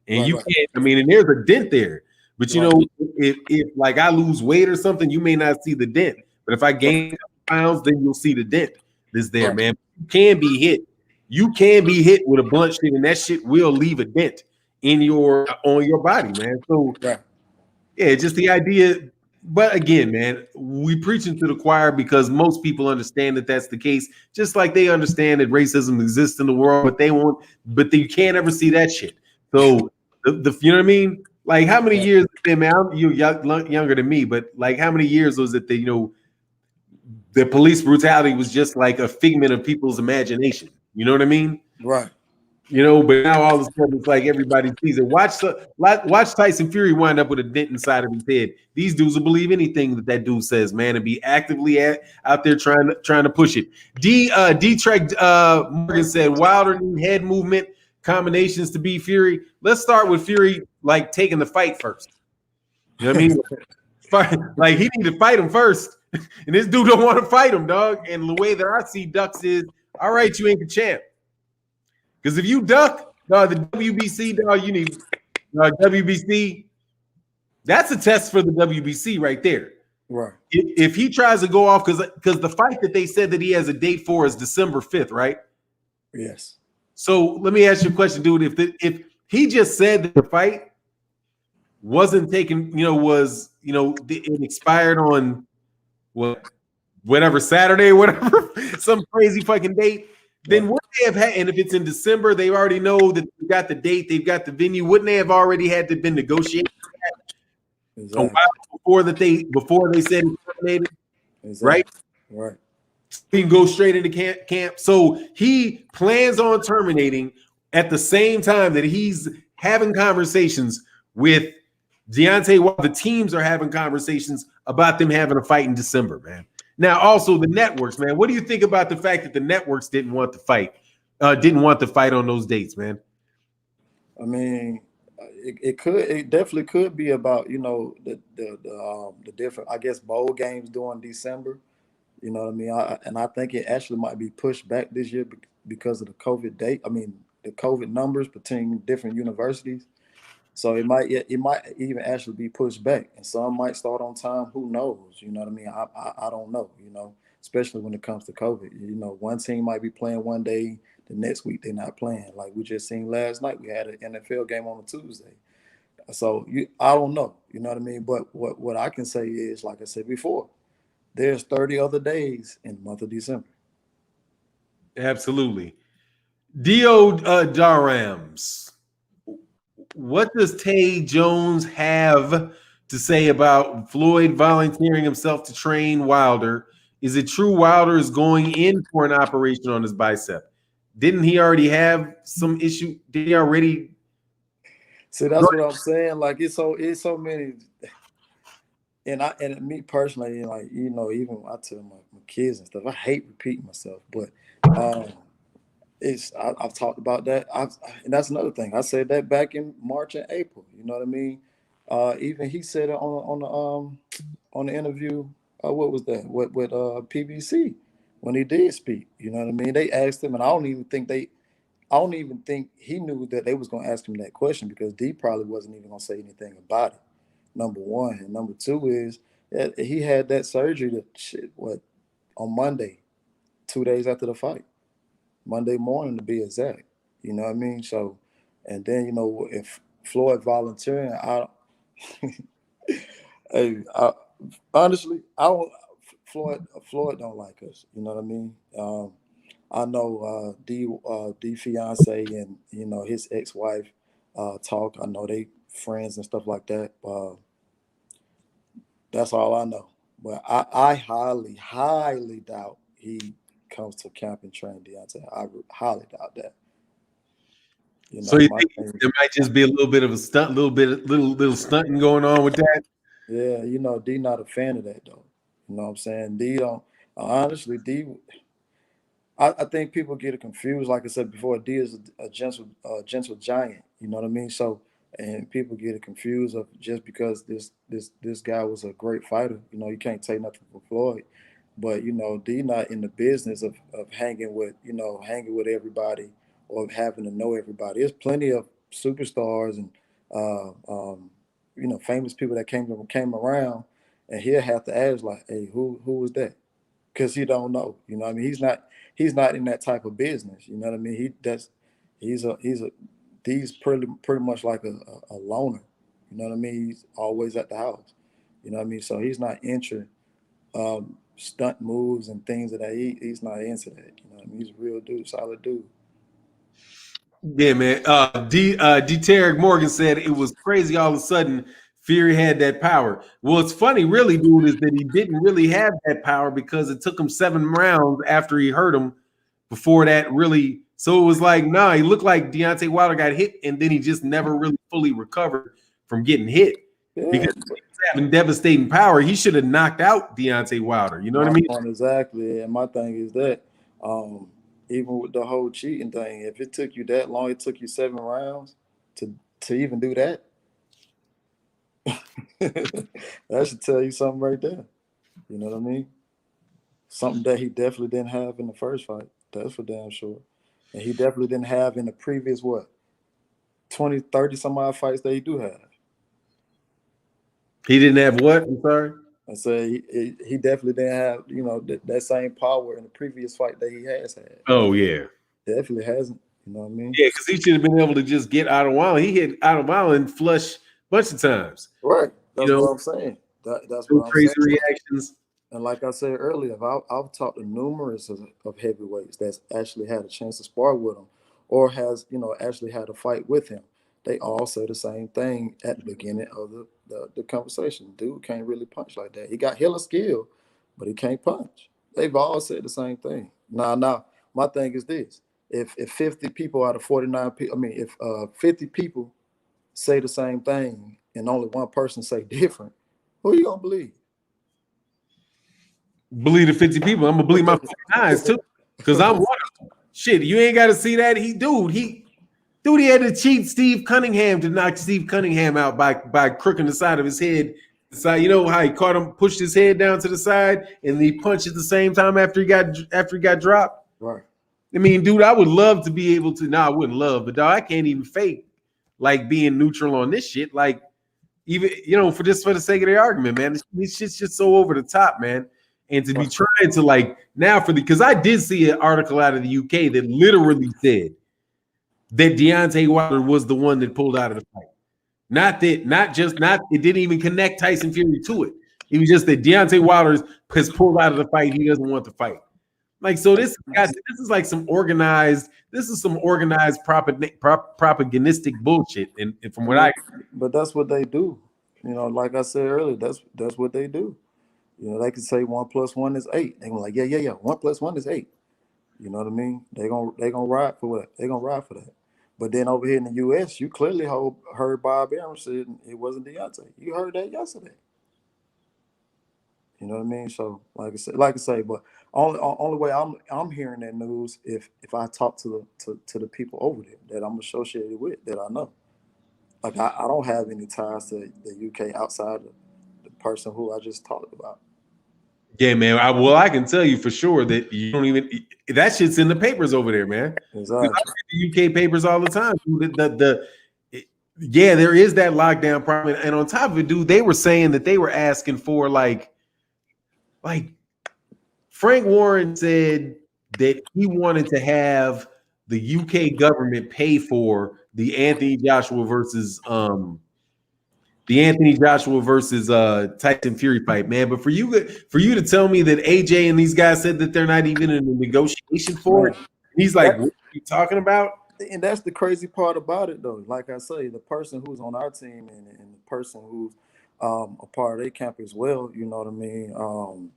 and Right. you Right. can't. I mean, and there's a dent there, but Right. if like I lose weight or something, you may not see the dent. But if I Right. gain pounds, then you'll see the dent that's there, Right. man. You can be hit. You can be hit with a blunt shit, and that shit will leave a dent in your on your body, man. So Right. yeah, just the idea. But again, man, we preaching to the choir because most people understand that that's the case. Just like they understand that racism exists in the world, but they won't. But you can't ever see that shit. So the you know what I mean? Like how many Right. years? Man, you're younger than me, but like how many years was it that the police brutality was just like a figment of people's imagination? You know what I mean? Right. But now all of a sudden it's like everybody sees it. Watch Tyson Fury wind up with a dent inside of his head. These dudes will believe anything that dude says, man, and be actively out there trying to push it. D Trek Morgan said Wilder need head movement combinations to beat Fury. Let's start with Fury like taking the fight first. You know what I mean? Like he need to fight him first, and this dude don't want to fight him, dog. And the way that I see Ducks is, all right, you ain't the champ. Because if you duck, the WBC, you need WBC. That's a test for the WBC right there. Right. If he tries to go off, because the fight that they said that he has a date for is December 5th, right? Yes. So let me ask you a question, dude. If he just said that the fight wasn't taken, it expired on whatever Saturday, whatever, some crazy fucking date. Then Right. would they have had? And if it's in December, they already know that they got the date, they've got the venue. Wouldn't they have already had to been negotiated a Exactly. while before they said it's terminated, right? Exactly. Right. He can go straight into camp. So he plans on terminating at the same time that he's having conversations with Deontay while the teams are having conversations about them having a fight in December, man. Now, also the networks, man. What do you think about the fact that the networks didn't want the fight? Didn't want the fight on those dates, man. I mean, it definitely could be about the different, I guess, bowl games during December. You know what I mean? I think it actually might be pushed back this year because of the COVID date. I mean, the COVID numbers between different universities. So it might even actually be pushed back, and some might start on time. Who knows? You know what I mean? I don't know. Especially when it comes to COVID. One team might be playing one day, the next week they're not playing. Like we just seen last night, we had an NFL game on a Tuesday. So I don't know. You know what I mean? But what I can say is, like I said before, there's 30 other days in the month of December. Absolutely. Dio Darams. What does Tay Jones have to say about Floyd volunteering himself to train Wilder? Is it true Wilder is going in for an operation on his bicep? Didn't he already have some issue? Did he already? See, that's what I'm saying. Like it's so many. And me personally, like even I tell my kids and stuff, I hate repeating myself, but um, I've talked about that. And that's another thing. I said that back in March and April. You know what I mean? Even he said it on the interview. What was that? With PBC when he did speak. You know what I mean? They asked him, and I don't even think he knew that they was going to ask him that question because D probably wasn't even going to say anything about it. Number one, and number two is that he had that surgery on Monday, 2 days after the fight. Monday morning to be exact. You know what I mean? So, and then if Floyd volunteering, Hey, honestly, I don't. Floyd don't like us. You know what I mean? I know D fiance and his ex wife talk. I know they friends and stuff like that. That's all I know. But I highly doubt he comes to camp and train Deontay. Highly doubt that. You So know, you my think thing. there might just be a little bit of a stunt, little stunting going on with that? Yeah, D not a fan of that though. You know what I'm saying? D don't honestly D. I think people get it confused. Like I said before, D is a gentle giant. You know what I mean? So, and people get it confused of just because this guy was a great fighter. You can't take nothing from Floyd, but D not in the business of hanging with everybody or having to know everybody. There's plenty of superstars and famous people that came around, and he'll have to ask like, hey, who was that? Because he don't know. I mean, he's not in that type of business. You know what I mean? He's pretty much like a loner. You know what I mean? He's always at the house. You know what I mean? So he's not into stunt moves and things of that. He's not into that. You know what I mean? He's a real dude, solid dude. Yeah, man. D. Tarek Morgan said it was crazy. All of a sudden, Fury had that power. Well, it's funny, really, dude, is that he didn't really have that power because it took him 7 rounds after he hurt him before that really. So it was like, nah, he looked like Deontay Wilder got hit, and then he just never really fully recovered from getting hit Yeah, because he was having devastating power. He should have knocked out Deontay Wilder. You know what I my mean? point exactly. And my thing is that um, even with the whole cheating thing, if it took you that long, it took you 7 rounds to even do that. That should tell you something right there. You know what I mean? Something that he definitely didn't have in the first fight. That's for damn sure. And he definitely didn't have in the previous, 20, 30 some odd fights that he do have. He didn't have what? I'm sorry. I say he definitely didn't have, that same power in the previous fight that he has had. Oh yeah. Definitely hasn't. You know what I mean? Yeah, because he should have been able to just get out of Wild. He hit out of Wild and flush a bunch of times. Right. You That's know, what I'm saying. That's no what I'm crazy saying. reactions. And like I said earlier, I've talked to numerous of heavyweights that's actually had a chance to spar with him, or has actually had a fight with him. They all say the same thing at the beginning of the conversation. Dude can't really punch like that. He got hella skill, but he can't punch. They've all said the same thing. Now, my thing is this: if 50 people out of 49 people, I mean, if 50 people say the same thing and only one person say different, who you gonna believe? Believe the 50 people. I'm gonna believe my fucking eyes too. Because I'm one of them. Shit, you ain't gotta see that. He had to cheat Steve Cunningham to knock Steve Cunningham out by crooking the side of his head. So you know how he caught him, pushed his head down to the side, and he punched at the same time after he got dropped. Right. I mean, dude, I would love to be able to. No, I wouldn't love, but dog, I can't even fake like being neutral on this shit. Like, even for the sake of the argument, man, this shit's just so over the top, man. And to be Right. trying to like now because I did see an article out of the UK that literally said that Deontay Wilder was the one that pulled out of the fight. It didn't even connect Tyson Fury to it. It was just that Deontay Wilder has pulled out of the fight. He doesn't want to fight. Like, so this is some organized propagandistic bullshit. And from what I But that's what they do. Like I said earlier, that's what they do. They can say 1+1 is 8. They gonna like, yeah, yeah, yeah. 1+1 is 8. You know what I mean? They gonna ride for what? They gonna ride for that. But then over here in the US, you clearly heard Bob Arum said it wasn't Deontay. You heard that yesterday. You know what I mean? So like I say, but only way I'm hearing that news if I talk to the people over there that I'm associated with that I know. Like I don't have any ties to the UK outside of the person who I just talked about. Yeah, man. I can tell you for sure that you don't even that shit's in the papers over there, man. I Exactly. read the UK papers all the time. Yeah, there is that lockdown problem, and on top of it, dude, they were saying that they were asking for like Frank Warren said that he wanted to have the UK government pay for the Anthony Joshua versus the Anthony Joshua versus Tyson Fury fight, man. But for you to tell me that AJ and these guys said that they're not even in a negotiation for it, Man, he's like, that what are you talking about? and that's the crazy part about it, though. Like I say, the person who's on our team and the person who's a part of their camp as well. You know what I mean?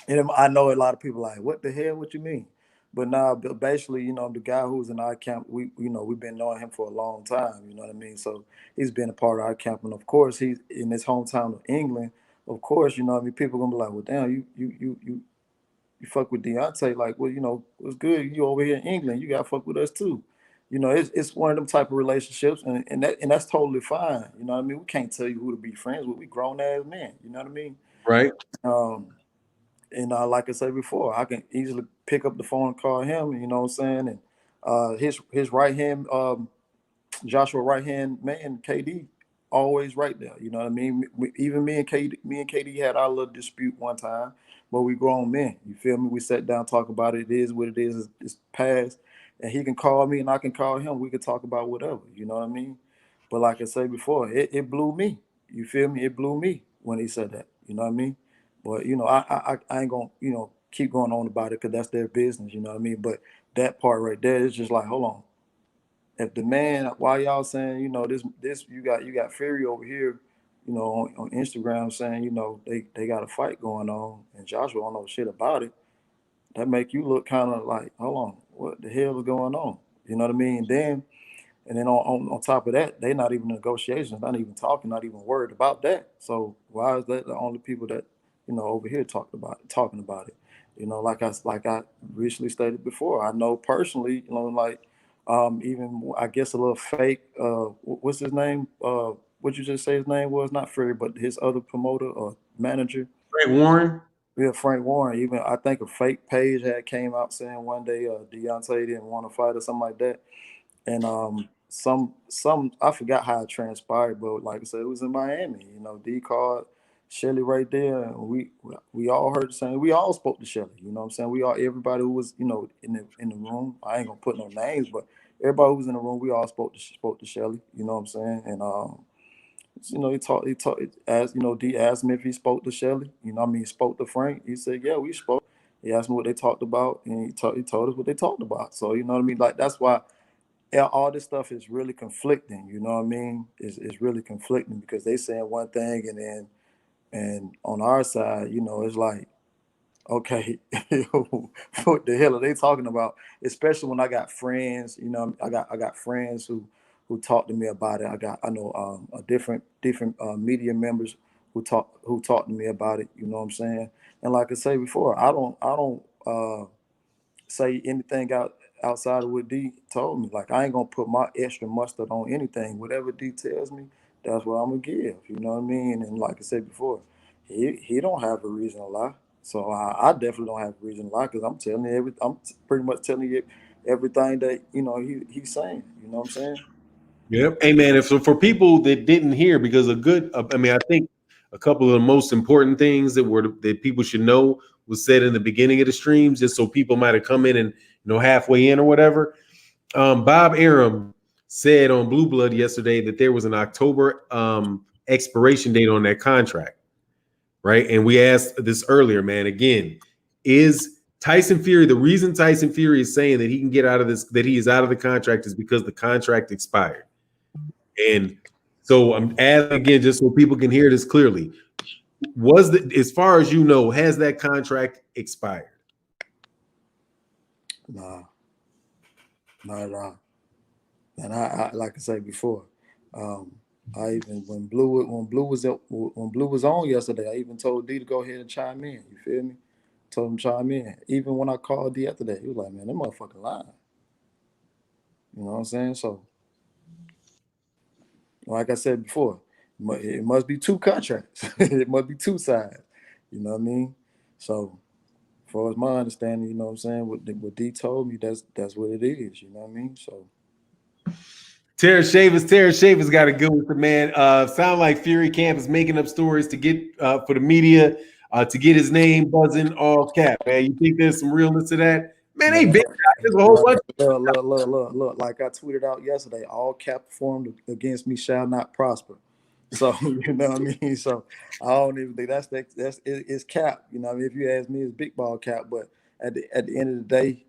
And I know a lot of people like, what the hell? What you mean? But now, basically, you know, the guy who's in our camp, we've been knowing him for a long time. You know what I mean? So he's been a part of our camp, and of course, he's in his hometown of England. Of course, you know what I mean. People gonna be like, well, damn, you fuck with Deontay, like, well, you know, what's good? You over here in England, you gotta fuck with us too. You know, it's one of them type of relationships, and that's totally fine. You know what I mean? We can't tell you who to be friends with. We grown ass men. You know what I mean? Right. Um, and like I said before, I can easily pick up the phone and call him. You know what I'm saying? And his right hand, Joshua right hand man, KD, always right there. You know what I mean? Even me and KD had our little dispute one time, but we grown men. You feel me? We sat down, talk about it. It is what it is. It's past, and he can call me, and I can call him. We can talk about whatever. You know what I mean? But like I said before, it blew me. You feel me? It blew me when he said that. You know what I mean? But you know, I ain't gonna keep going on about it because that's their business. You know what I mean? But that part right there is just like, hold on, if the man, why y'all saying, this you got Fury over here, on Instagram saying, they got a fight going on and Joshua don't know shit about it, that make you look kind of like, hold on, what the hell is going on? You know what I mean? And then on top of that, they not even negotiations, not even talking, not even worried about that. So why is that the only people that over here talking about it? Like I recently stated before, I know personally, like even I guess a little fake. What's his name? What you just say his name was not Fury, but his other promoter or manager. Frank Warren. Yeah, Frank Warren. Even I think a fake page had came out saying one day Deontay didn't want to fight or something like that, and some I forgot how it transpired, but like I said, it was in Miami. D card Shelly right there, and we all heard the same. We all spoke to Shelly. You know what I'm saying? We all everybody who was in the room. I ain't gonna put no names, but everybody who was in the room, we all spoke to Shelly. You know what I'm saying? And he talked. Asked D asked me if he spoke to Shelly. You know what I mean? He spoke to Frank. He said, yeah, we spoke. He asked me what they talked about, and he told us what they talked about. So you know what I mean? Like that's why all this stuff is really conflicting. You know what I mean? It's really conflicting because they saying one thing and on our side, it's like, okay, what the hell are they talking about? Especially when I got friends, I got friends who talk to me about it. I know a different media members who talk to me about it. You know what I'm saying? And like I say before, I don't say anything outside of what D told me. Like I ain't gonna put my extra mustard on anything. Whatever D tells me, that's what I'm gonna give. You know what I mean? And like I said before, he don't have a reason to lie. So I definitely don't have a reason to lie because I'm telling you I'm pretty much telling you everything that he's saying. You know what I'm saying? Yep. Hey man, if so for people that didn't hear, because I mean, I think a couple of the most important things that people should know was said in the beginning of the streams, just so people might have come in and halfway in or whatever. Bob Arum said on Blue Blood yesterday that there was an October expiration date on that contract, right? And we asked this earlier, man. Again, is Tyson Fury the reason Tyson Fury is saying that he can get out of this, that he is out of the contract, is because the contract expired? And so I'm asking again, just so people can hear this clearly. As far as you know, has that contract expired? Nah, not at all. And I like I said before, um, I even when Blue was on yesterday, I even told D to go ahead and chime in. You feel me? Told him to chime in. Even when I called D after that, he was like, "Man, that motherfucker lying." You know what I'm saying? So, like I said before, it must be two contracts. It must be two sides. You know what I mean? So, as far as my understanding, you know what I'm saying, what D told me, that's what it is. You know what I mean? So, Tara Shavers got a good with the man. Sound like Fury Camp is making up stories to get for the media to get his name buzzing all cap, man. You think there's some realness to that? Man, they man, big. There's a whole bunch. look. Like I tweeted out yesterday, all cap formed against me shall not prosper. So you know what I mean. So I don't even think it's cap. You know what I mean. If you ask me, it's big ball cap. But at the end of the day,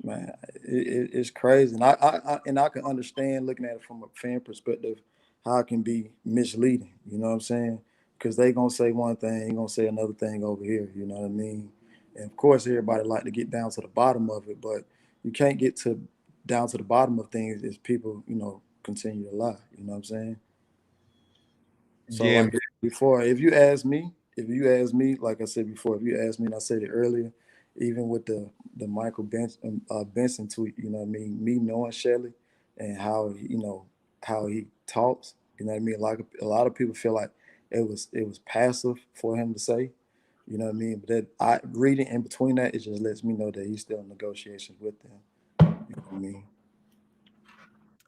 man, it's crazy, and I can understand looking at it from a fan perspective how it can be misleading. You know what I'm saying? Because they gonna say one thing, gonna say another thing over here. You know what I mean? And of course, everybody like to get down to the bottom of it, but you can't get to down to the bottom of things if people, continue to lie. You know what I'm saying? So Yeah, like before, if you ask me, like I said before, if you ask me, and I said it earlier, even with the Michael Benson tweet, you know what I mean, me knowing Shelly and how he talks, you know what I mean. Like a lot of people feel like it was passive for him to say, you know what I mean. But that I reading in between that, it just lets me know that he's still in negotiations with them. You know what I mean?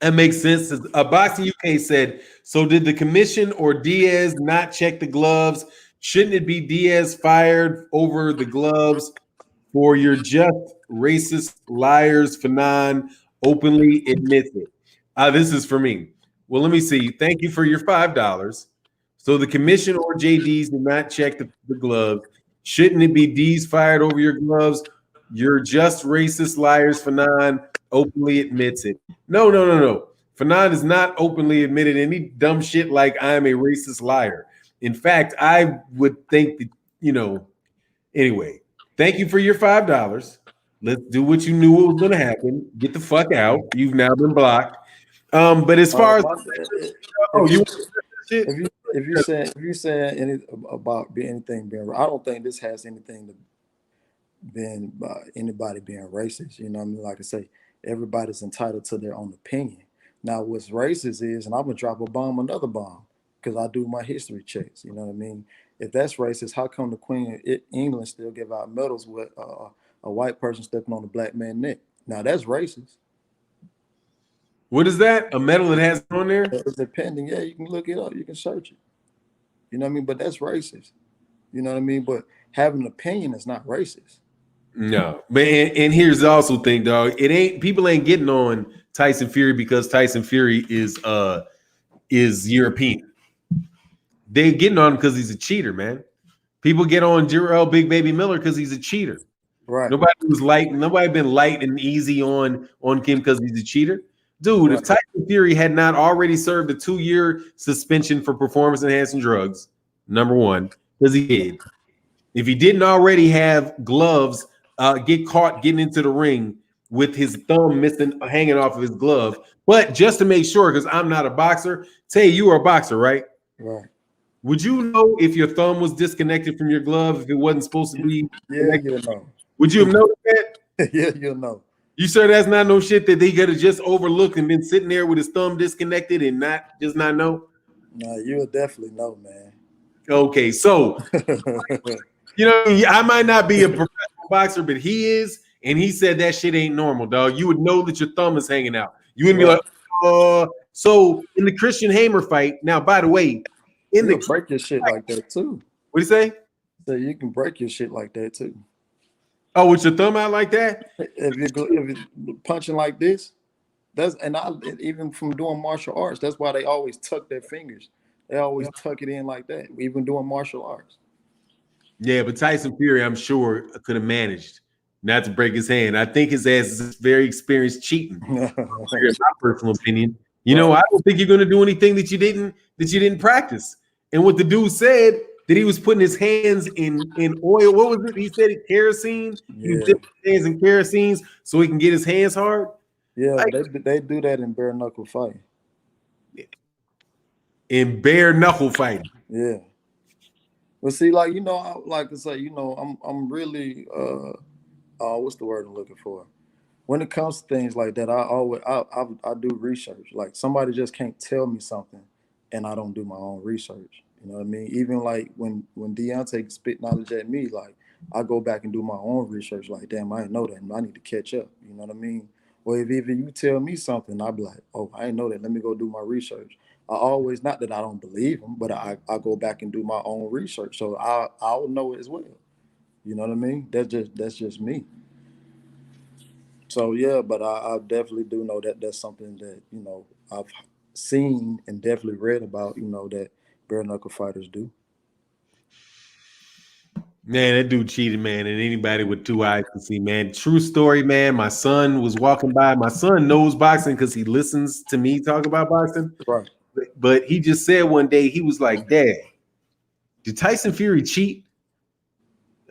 that makes sense. Boxing UK said, so did the commission or Diaz not check the gloves? Shouldn't it be Diaz fired over the gloves for your just racist liars? Fanon openly admits it. This is for me. Well, let me see. Thank you for your $5. So the commission or JD's did not check the gloves. Shouldn't it be D's fired over your gloves? You're just racist liars. Fanon openly admits it. No, no, no, no. Fanon has not openly admitted any dumb shit like I'm a racist liar. In fact, I would think that, you know, anyway, thank you for your $5. Let's do what you knew was going to happen. Get the fuck out. You've now been blocked. But as far as If you you shit, if you say any about anything being, I don't think this has anything to being anybody being racist. You know what I mean? Like I say, everybody's entitled to their own opinion. Now, what's racist is, and I'm gonna drop a bomb, another bomb, because I do my history checks. You know what I mean? If that's racist, how come the Queen of England still give out medals with a white person stepping on a black man's neck? Now that's racist. what is that? A medal that has on there? It's depending. Yeah, you can look it up. You can search it. You know what I mean? But that's racist. You know what I mean? But having an opinion is not racist. No, but and here's the also thing, dog. It ain't people ain't getting on Tyson Fury because Tyson Fury is European. They getting on him because he's a cheater, man. People get on Jarrell Big Baby Miller because he's a cheater. Right. Nobody was light. Nobody been light and easy on Kim because he's a cheater. Dude, if Right. Tyson Fury had not already served a 2-year suspension for performance enhancing drugs, number one, because he did. If he didn't already have gloves, get caught getting into the ring with his thumb missing, hanging off of his glove. But just to make sure, because I'm not a boxer, Tay, you are a boxer, right? Right. Would you know if your thumb was disconnected from your glove if it wasn't supposed to be Yeah, connected? you'll know. Would you have noticed that? Yeah, you'll know. You sure that's not no shit that they could have just overlooked and been sitting there with his thumb disconnected and not know? Nah, you'll definitely know, man. Okay, so I might not be a professional boxer, but he is, and he said that shit ain't normal, dog. You would know that your thumb is hanging out. You wouldn't be Right. like, so in the Christian Hamer fight, now by the way, in the You'll break your shit like that too. what do you say? So you can break your shit like that too. Oh, with your thumb out like that? If you're punching like this, even from doing martial arts, that's why they always tuck their fingers. They always tuck it in like that. Even doing martial arts. Yeah, but Tyson Fury, I'm sure, could have managed not to break his hand. I think his ass is very experienced cheating. In my personal opinion, Right. I don't think you're going to do anything that you didn't practice. And what the dude said that he was putting his hands in oil. What was it? He said kerosene. He was Yeah. dipping his hands in kerosenes so he can get his hands hard. Yeah, Like they do that in bare knuckle fighting. in bare knuckle fighting. Yeah. But see, like I like to say, I'm really what's the word I'm looking for? When it comes to things like that, I do research. Like somebody just can't tell me something, and I don't do my own research. You know what I mean? Even like when Deontay spit knowledge at me, like I go back and do my own research. Like, damn, I didn't know that. And I need to catch up. You know what I mean? Or if even you tell me something, I'll be like, oh, I didn't know that. Let me go do my research. I always, not that I don't believe them, but I go back and do my own research, so I'll know it as well. You know what I mean? That's just me. So yeah, but I definitely do know that that's something that I've seen and definitely read about, that bare knuckle fighters do. Man, that dude cheated, man, and anybody with two eyes can see, man. True story, man. My son was walking by. My son knows boxing because he listens to me talk about boxing. Right. But he just said one day, he was like, Dad, did Tyson Fury cheat?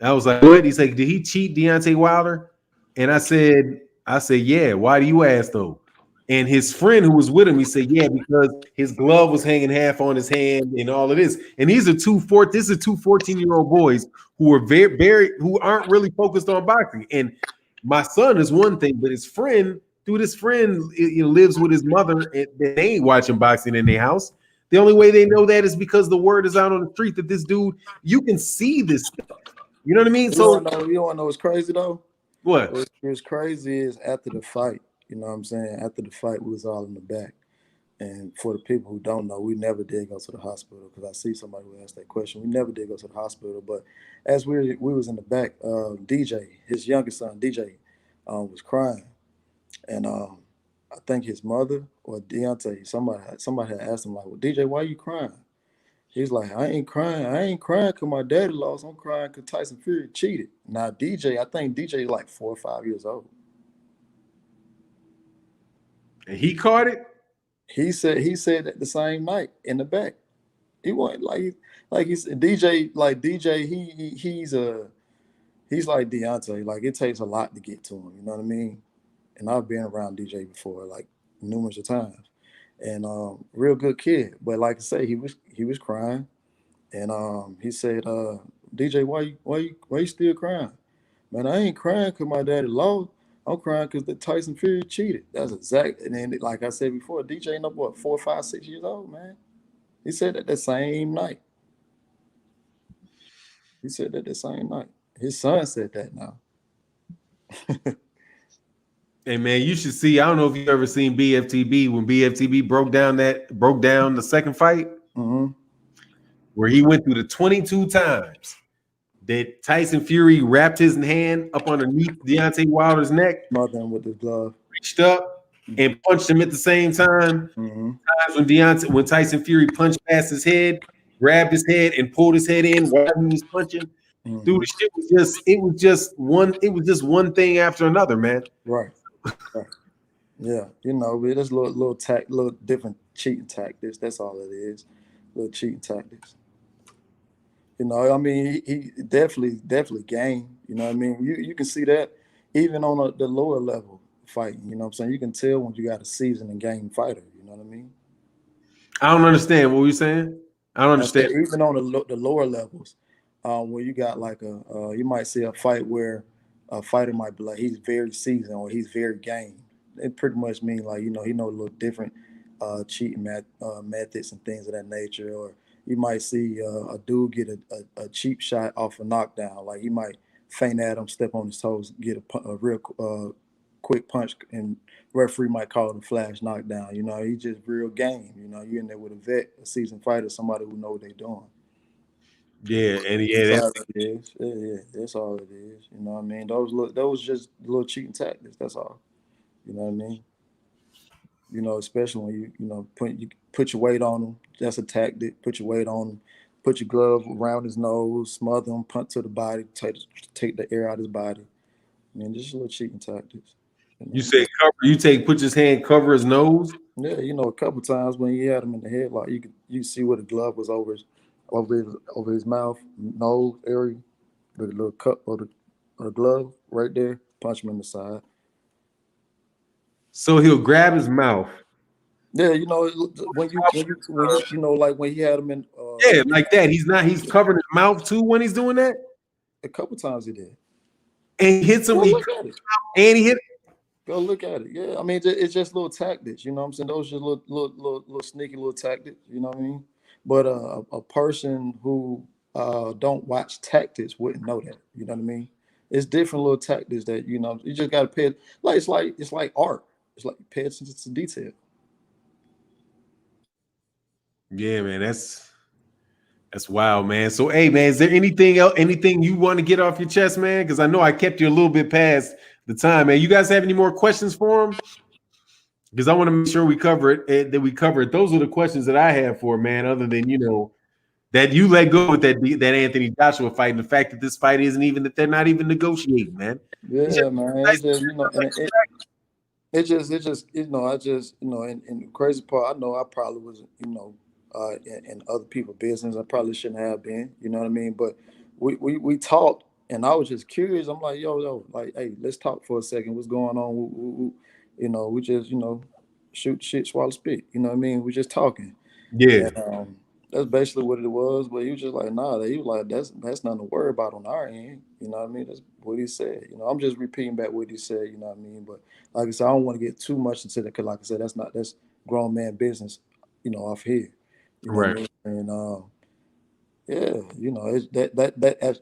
I was like, what? He's like, did he cheat Deontay Wilder? And I said, yeah. Why do you ask though? And his friend who was with him, he said, yeah, because his glove was hanging half on his hand and all of this. And these are two 14-year-old boys who are who aren't really focused on boxing. And my son is one thing, but his friend, dude, his friend lives with his mother and they ain't watching boxing in their house. The only way they know that is because the word is out on the street that this dude, you can see this stuff. You know what I mean? You don't know what's crazy though? What? What's crazy is after the fight, you know what I'm saying? After the fight, we was all in the back. And for the people who don't know, we never did go to the hospital because I see somebody who asked that question. We never did go to the hospital, but as we was in the back, DJ, his youngest son, DJ, was crying, and I think his mother or Deontay, somebody had asked him like, "Well, DJ, why are you crying?" He's like, I ain't crying. I ain't crying because my daddy lost. I'm crying because Tyson Fury cheated. Now, DJ, I think DJ is like 4 or 5 years old. And he caught it? He said that the same night in the back. He wasn't like he said DJ, he's like Deontay. Like it takes a lot to get to him, you know what I mean? And I've been around DJ before, like numerous of times. And real good kid. But like I say, he was crying. And he said, DJ, why you still crying? Man, I ain't crying because my daddy lost. I'm crying because the Tyson Fury cheated. That's exact. And then, like I said before, DJ ain't up what 4, 5, 6 years old, man. He said that the same night. He said that the same night. His son said that now. Hey man, you should see. I don't know if you've ever seen BFTB when BFTB broke down the second fight, where he went through the 22 times that Tyson Fury wrapped his hand up underneath Deontay Wilder's neck, Smothered him with his glove, reached up and punched him at the same time. Times when Tyson Fury punched past his head, grabbed his head and pulled his head in while he was punching. Dude, the shit was just one thing after another, man. Right. Yeah, but it's little different cheating tactics. That's all it is. Little cheating tactics. I mean, he definitely game. You know what I mean? You can see that even on the lower level fighting. You know what I'm saying? You can tell when you got a seasoned and game fighter. You know what I mean? I don't understand. What were you saying? I don't understand. Even on the lower levels, where you got like you might see a fight where a fighter might be like he's very seasoned or he's very game. It pretty much means like he know a little different cheating methods and things of that nature. Or you might see a dude get a cheap shot off a knockdown. Like he might feint at him, step on his toes, get a real quick punch, and referee might call it a flash knockdown. He's just real game. You in there with a vet, a seasoned fighter, somebody who know what they're doing. Yeah, and that's all it is. Yeah, that's all it is. You know what I mean? Those just little cheating tactics. That's all. You know what I mean? Especially when you put your weight on him. That's a tactic. Put your weight on him. Put your glove around his nose, smother him, punch to the body, take the air out of his body. I mean, just little cheating tactics. You say cover. Put his hand cover his nose. Yeah, a couple times when you had him in the headlock, you see where the glove was over his mouth, nose area, with a little cup or the glove right there. Punch him in the side. So he'll grab his mouth. Yeah, when he had him in. Yeah, like that. He's covering his mouth too when he's doing that. A couple times he did. And he hits him. And he hit. Go look at it. Yeah, I mean it's just little tactics. You know what I'm saying? Those are just little sneaky little tactics. You know what I mean? But a person who don't watch tactics wouldn't know that. You know what I mean? It's different little tactics that you just got to pay. It's like art. It's like pay attention to detail. Yeah, man, that's wild, man. So, hey, man, is there anything you want to get off your chest, man? Because I know I kept you a little bit past the time, man. You guys have any more questions for him? because I want to make sure we cover it, that we cover it. Those are the questions that I have for man. Other than that you let go with that Anthony Joshua fight, and the fact that this fight isn't even that they're not even negotiating, man. It's Yeah, just man. It's just and I just and the crazy part, I know I probably was in other people's business. I probably shouldn't have been, you know what I mean? But we talked, and I was just curious. I'm like, yo, like, hey, let's talk for a second. What's going on? We just shoot shit, swallow spit. You know what I mean? We just talking, yeah, and that's basically what it was. But he was just like, nah. He was like, that's nothing to worry about on our end. You know what I mean? That's what he said. I'm just repeating back what he said. You know what I mean? But like I said, I don't want to get too much into that because, like I said, that's grown man business. Off here. You know what I right. mean? And yeah, it's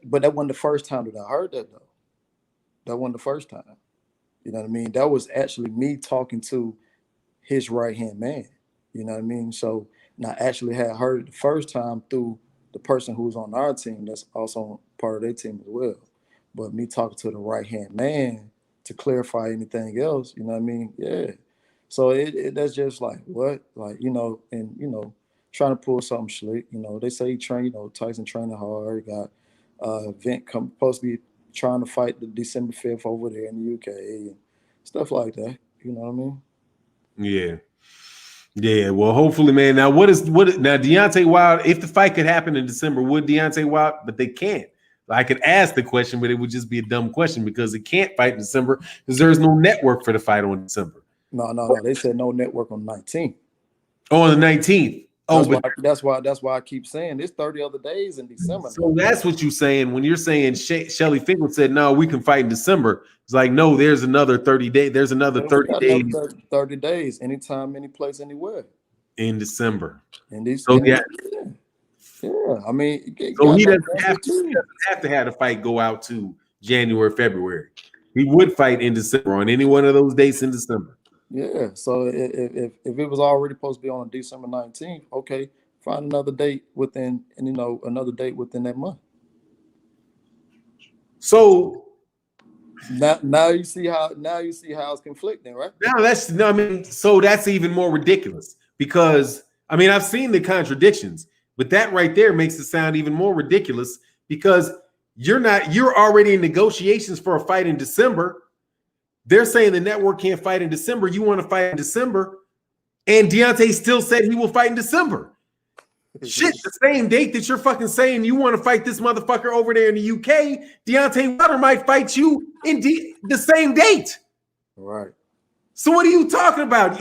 but that wasn't the first time that I heard that though. That wasn't the first time. You know what I mean? That was actually me talking to his right hand man. You know what I mean? So, and I actually had heard it the first time through the person who was on our team that's also part of their team as well. But me talking to the right hand man to clarify anything else, you know what I mean? Yeah. So that's just like what? Like, and trying to pull something slick. They say he trained, Tyson training hard, got event supposed to be trying to fight the December 5th over there in the UK and stuff like that. You know what I mean? Yeah. Yeah, well, hopefully, man. Now, now Deontay Wilder? If the fight could happen in December, would Deontay Wilder? But they can't. I could ask the question, but it would just be a dumb question because it can't fight in December because there's no network for the fight on December. No. They said no network on 19th. Oh, on the 19th. Oh, That's why I keep saying there's 30 other days in December. So that's what you're saying when you're saying Shelly Finkel said no, we can fight in December. It's like no, there's another 30 days. There's another 30 days. 30 days, anytime, any place, anywhere in December. In these, so yeah. I mean, so he doesn't have to have the fight go out to January, February. He would fight in December on any one of those dates in December. Yeah. So if it was already supposed to be on December 19th, okay, find another date within, another date within that month. So now you see how it's conflicting, right? So that's even more ridiculous because I've seen the contradictions, but that right there makes it sound even more ridiculous because you're already in negotiations for a fight in December. They're saying the network can't fight in December. You want to fight in December, and Deontay still said he will fight in December. Shit, the same date that you're fucking saying you want to fight this motherfucker over there in the UK, Deontay Wilder might fight you in the same date. Right. So what are you talking about?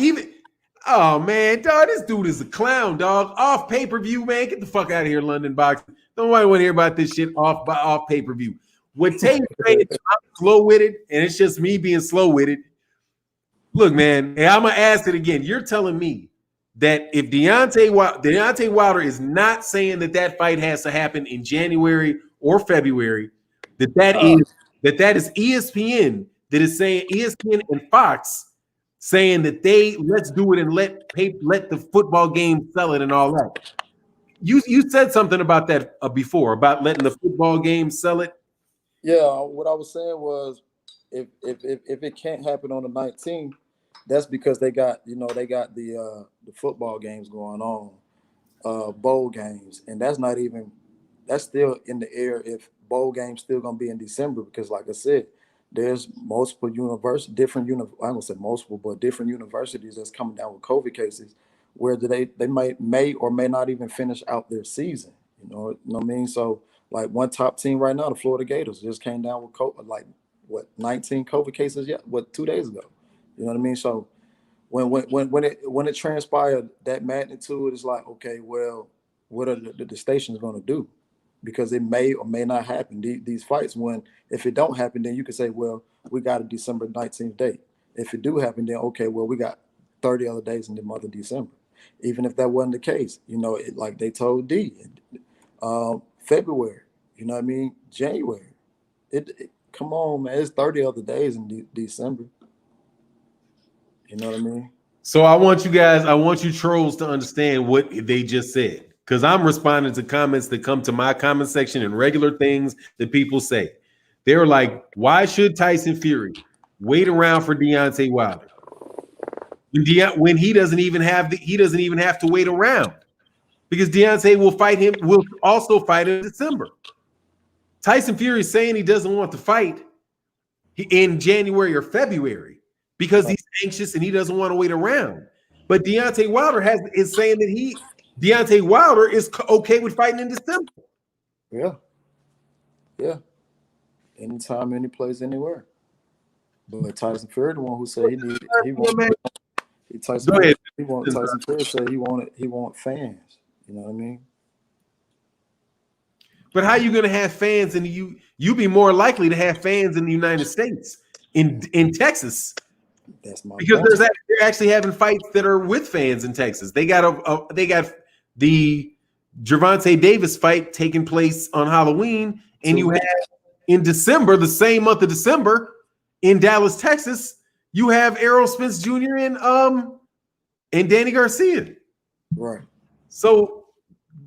Oh man, dog, this dude is a clown, dog. Off pay-per-view, man. Get the fuck out of here, London Boxing. Nobody want to hear about this shit off pay-per-view. What Tay saying, I'm slow-witted, and it's just me being slow-witted. Look, man, and I'm gonna ask it again. You're telling me that if Deontay Wilder is not saying that fight has to happen in January or February, that is ESPN that is saying, ESPN and Fox saying that let's do it and let the football game sell it and all that. You said something about that before about letting the football game sell it. Yeah, what I was saying was if it can't happen on the 19th, that's because they got the football games going on, bowl games, and that's still in the air if bowl games still gonna be in December because like I said, there's multiple universities, I don't gonna say multiple, but different universities that's coming down with COVID cases where they may or may not even finish out their season. You know what I mean? So like one top team right now, the Florida Gators, just came down with COVID, like 19 COVID cases 2 days ago. You know what I mean? So when it transpired that magnitude, it's like, okay, well, what are the stations going to do? Because it may or may not happen. These fights, if it don't happen, then you can say, well, we got a December 19th date. If it do happen, then okay, well, we got 30 other days in the month of December. Even if that wasn't the case, like they told D, February, you know what I mean? January. Come on, man, it's 30 other days in December. You know what I mean? So I want you trolls to understand what they just said. Because I'm responding to comments that come to my comment section and regular things that people say. They're like, why should Tyson Fury wait around for Deontay Wilder? when he doesn't even have to wait around because Deontay will also fight in December. Tyson Fury is saying he doesn't want to fight in January or February because he's anxious and he doesn't want to wait around. But Deontay Wilder is saying that Deontay Wilder is okay with fighting in December. Yeah. Anytime, any place, anywhere. But Tyson Fury, the one who said Tyson Fury said he wanted fans. You know what I mean? But how are you going to have fans and you be more likely to have fans in the United States in Texas? That's my because point. they're actually having fights that are with fans in Texas. They got the Gervonta Davis fight taking place on Halloween, and you have in December, the same month of December, in Dallas, Texas, you have Errol Spence Jr. and Danny Garcia. Right. So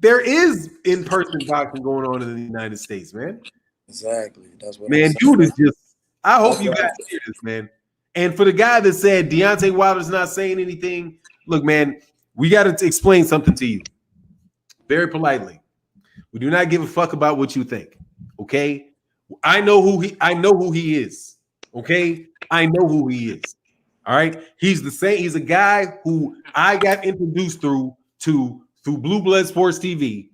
there is in-person boxing going on in the United States, man. Exactly. That's what man, dude is just I hope you guys hear this, man. And for the guy that said Deontay Wilder's not saying anything, look, man, we got to explain something to you very politely. We do not give a fuck about what you think. Okay. I know who he is. Okay. I know who he is. All right. He's the same. He's a guy who I got introduced through Blue Blood Sports TV.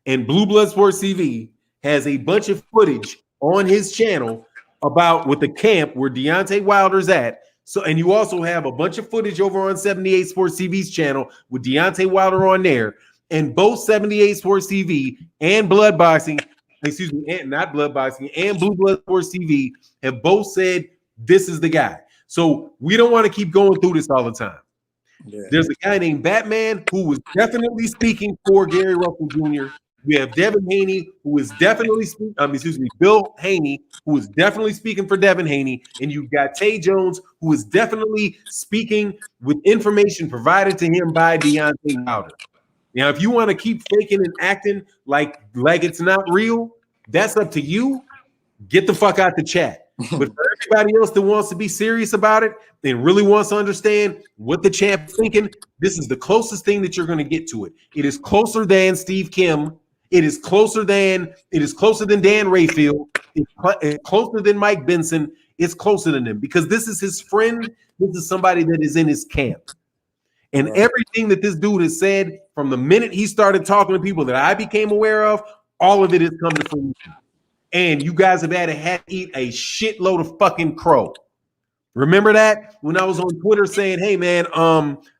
And Blue Blood Sports TV has a bunch of footage on his channel about with the camp where Deontay Wilder's at. So, and you also have a bunch of footage over on 78 Sports TV's channel with Deontay Wilder on there. And both 78 Sports TV and Blood Boxing, and not Blood Boxing, and Blue Blood Sports TV have both said this is the guy. So we don't want to keep going through this all the time. Yeah. There's a guy named Batman who was definitely speaking for Gary Russell Jr. We have Devin Haney, who is definitely Bill Haney, who is definitely speaking for Devin Haney, and you've got Tay Jones, who is definitely speaking with information provided to him by Deontay Wilder. Now, if you want to keep faking and acting like it's not real, that's up to you. Get the fuck out the chat. But for everybody else that wants to be serious about it and really wants to understand what the champ is thinking, this is the closest thing that you're going to get to it. It is closer than Steve Kim. It is closer than Dan Rayfield. It's closer than Mike Benson. It's closer than them because this is his friend. This is somebody that is in his camp. And everything that this dude has said from the minute he started talking to people that I became aware of, all of it is coming from you. And you guys have had to eat a shitload of fucking crow. Remember that when I was on Twitter saying, "Hey man,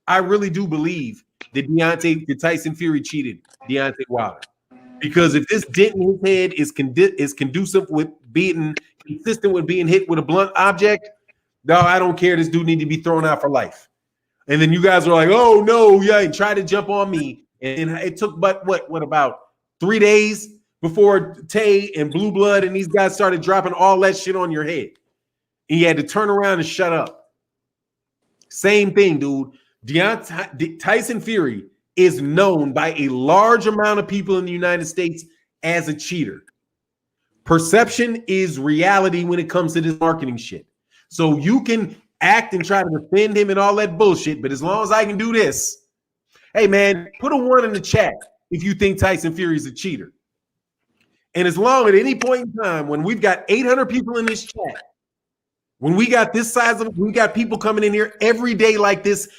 I really do believe that Tyson Fury cheated Deontay Wilder because if this dent in his head is conducive with being consistent with being hit with a blunt object, no, I don't care. This dude need to be thrown out for life." And then you guys were like, "Oh no, yeah," and tried to jump on me, and it took but what about 3 days before Tay and Blue Blood and these guys started dropping all that shit on your head. And you had to turn around and shut up. Same thing, dude. Tyson Fury is known by a large amount of people in the United States as a cheater. Perception is reality when it comes to this marketing shit. So you can act and try to defend him and all that bullshit, but as long as I can do this, hey man, put a 1 in the chat if you think Tyson Fury is a cheater. And as long at any point in time, when we've got 800 people in this chat, when we got this size of, we got people coming in here every day like this,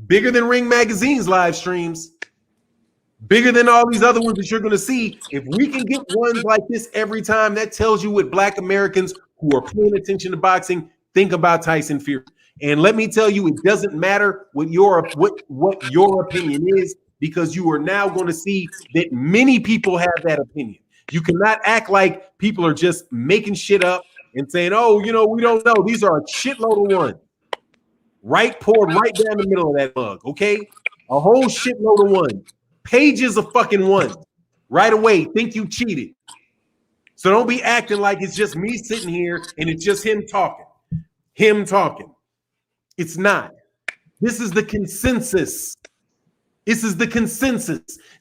bigger than Ring Magazine's live streams, bigger than all these other ones that you're going to see. If we can get ones like this every time, that tells you what Black Americans who are paying attention to boxing think about Tyson Fury. And let me tell you, it doesn't matter what your opinion is, because you are now going to see that many people have that opinion. You cannot act like people are just making shit up and saying, "Oh, we don't know." These are a shitload of ones. Poured right down the middle of that mug, okay? A whole shitload of ones. Pages of fucking ones. Right away, think you cheated. So don't be acting like it's just me sitting here and it's just him talking. It's not. This is the consensus.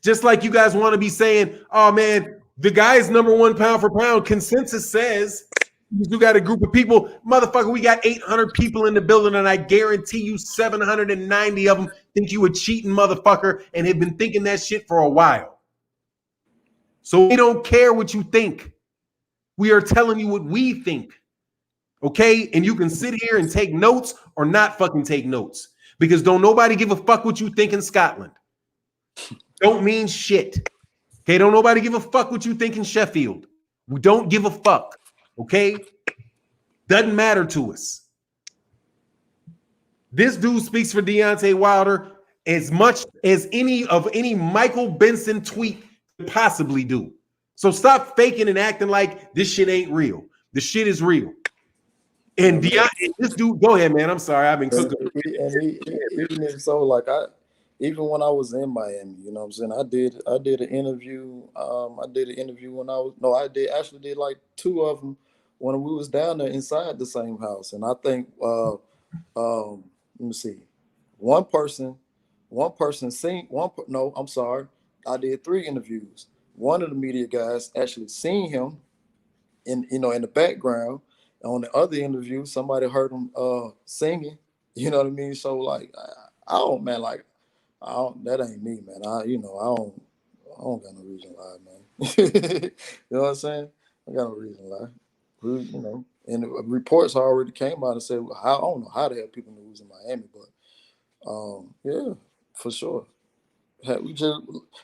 Just like you guys want to be saying, "Oh man, the guy is number 1 pound for pound." Consensus says You got a group of people, motherfucker. We got 800 people in the building, and I guarantee you 790 of them think you a cheating motherfucker and have been thinking that shit for a while. So we don't care what you think. We are telling you what we think. Okay? And you can sit here and take notes or not fucking take notes. Because don't nobody give a fuck what you think in Scotland. Don't mean shit. Okay? Don't nobody give a fuck what you think in Sheffield. We don't give a fuck. Okay? Doesn't matter to us. This dude speaks for Deontay Wilder as much as any Michael Benson tweet could possibly do. So stop faking and acting like this shit ain't real. The shit is real. And Deontay, this dude, go ahead, man. I'm sorry, I've been cooking. Even if so, like even when I was in Miami, you know what I'm saying, I did an interview. I did an interview when I did like two of them when we was down there inside the same house. And I think let me see, one person seen one. No, I'm sorry, I did three interviews. One of the media guys actually seen him in in the background. On the other interview, somebody heard him singing. You know what I mean? So like, I don't, man. Like, I don't. That ain't me, man. I don't got no reason to lie, man. You know what I'm saying? I got no reason to lie. And the reports already came out and said, well, I don't know how the hell people knew he was in Miami, but yeah, for sure. We just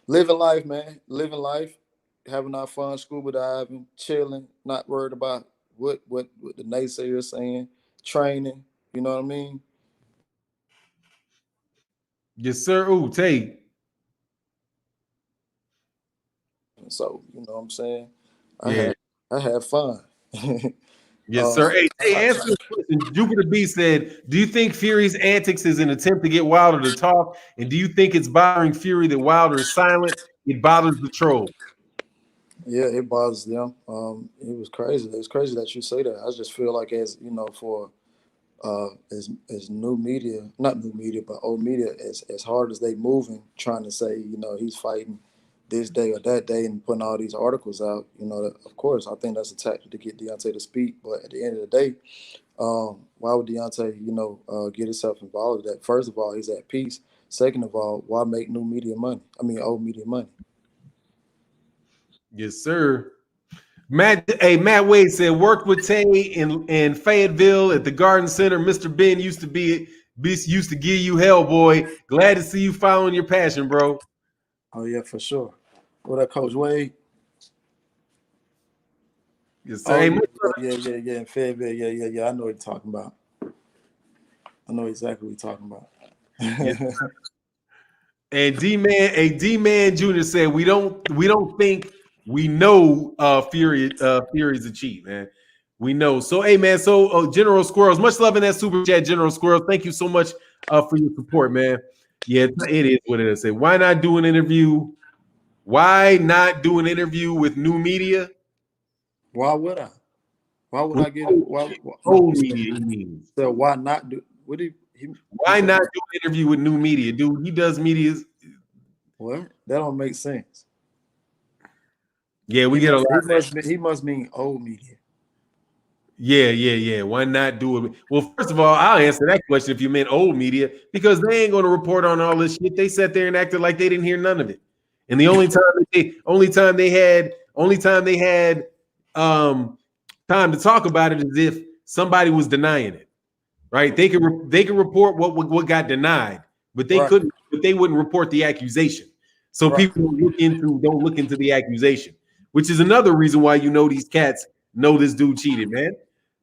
living life, man. Living life, having our fun, scuba diving, chilling, not worried about what the naysayers saying, training. You know what I mean? Yes, sir. Ooh, Tay. So you know what I'm saying. Yeah. I had fun. Yes, sir. Hey, I answer this question. Jupiter B said, do you think Fury's antics is an attempt to get Wilder to talk? And do you think it's bothering Fury that Wilder is silent? It bothers the troll. Yeah, it bothers them. It was crazy. It's crazy that you say that. I just feel like as for as new media, not new media, but old media, as hard as they moving, trying to say, he's fighting this day or that day and putting all these articles out, of course, I think that's a tactic to get Deontay to speak. But at the end of the day, why would Deontay, get himself involved with that? First of all, he's at peace. Second of all, why make new media money? I mean, old media money. Yes, sir. Matt Wade said, worked with Tay in Fayetteville at the Garden Center. Mr. Ben used to give you hell, boy. Glad to see you following your passion, bro. Oh yeah, for sure. What up, Coach Wade? Yes, sir. Oh Hey, yeah. In Fayetteville, yeah. I know what you're talking about. I know exactly what you're talking about. yes, and D-Man Jr. said, we don't think we know Fury's a cheat, man. We know. So, hey, man. So, General Squirrels, much love in that super chat, General Squirrels. Thank you so much for your support, man. Yeah, it is what it is. Say, why not do an interview? Why not do an interview with new media? Why would I? Why would I get it? Why no, Old media, he means. so why not do? What did he Why said? not do an interview with new media, dude? He does media. What? That don't make sense. Yeah, we get a lot. He must mean old media. Yeah. Why not do it? Well, first of all, I'll answer that question if you meant old media, because they ain't going to report on all this shit. They sat there and acted like they didn't hear none of it. And the only time they had time to talk about it is if somebody was denying it, right? They could report what got denied, but they Right. couldn't. But they wouldn't report the accusation. So Right. people don't look into the accusation, which is another reason why these cats know this dude cheated, man.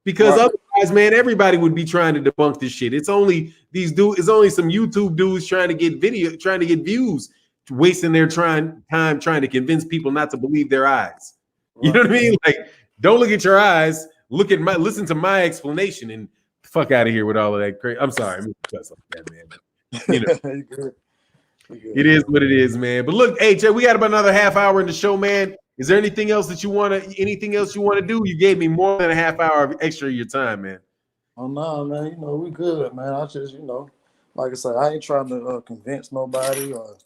Because Right. otherwise, man, everybody would be trying to debunk this shit. It's only it's only some YouTube dudes trying to get views, wasting their time trying to convince people not to believe their eyes. You know what I mean? Like, don't look at your eyes, listen to my explanation and fuck out of here with all of that crazy. I'm sorry, that, man. You know, it is what it is, man. But look, hey Jay, we got about another half hour in the show, man. Is there anything else you want to do? You gave me more than a half hour of extra of your time, man. Oh no, man. We good, man. I just, like I said, I ain't trying to convince nobody or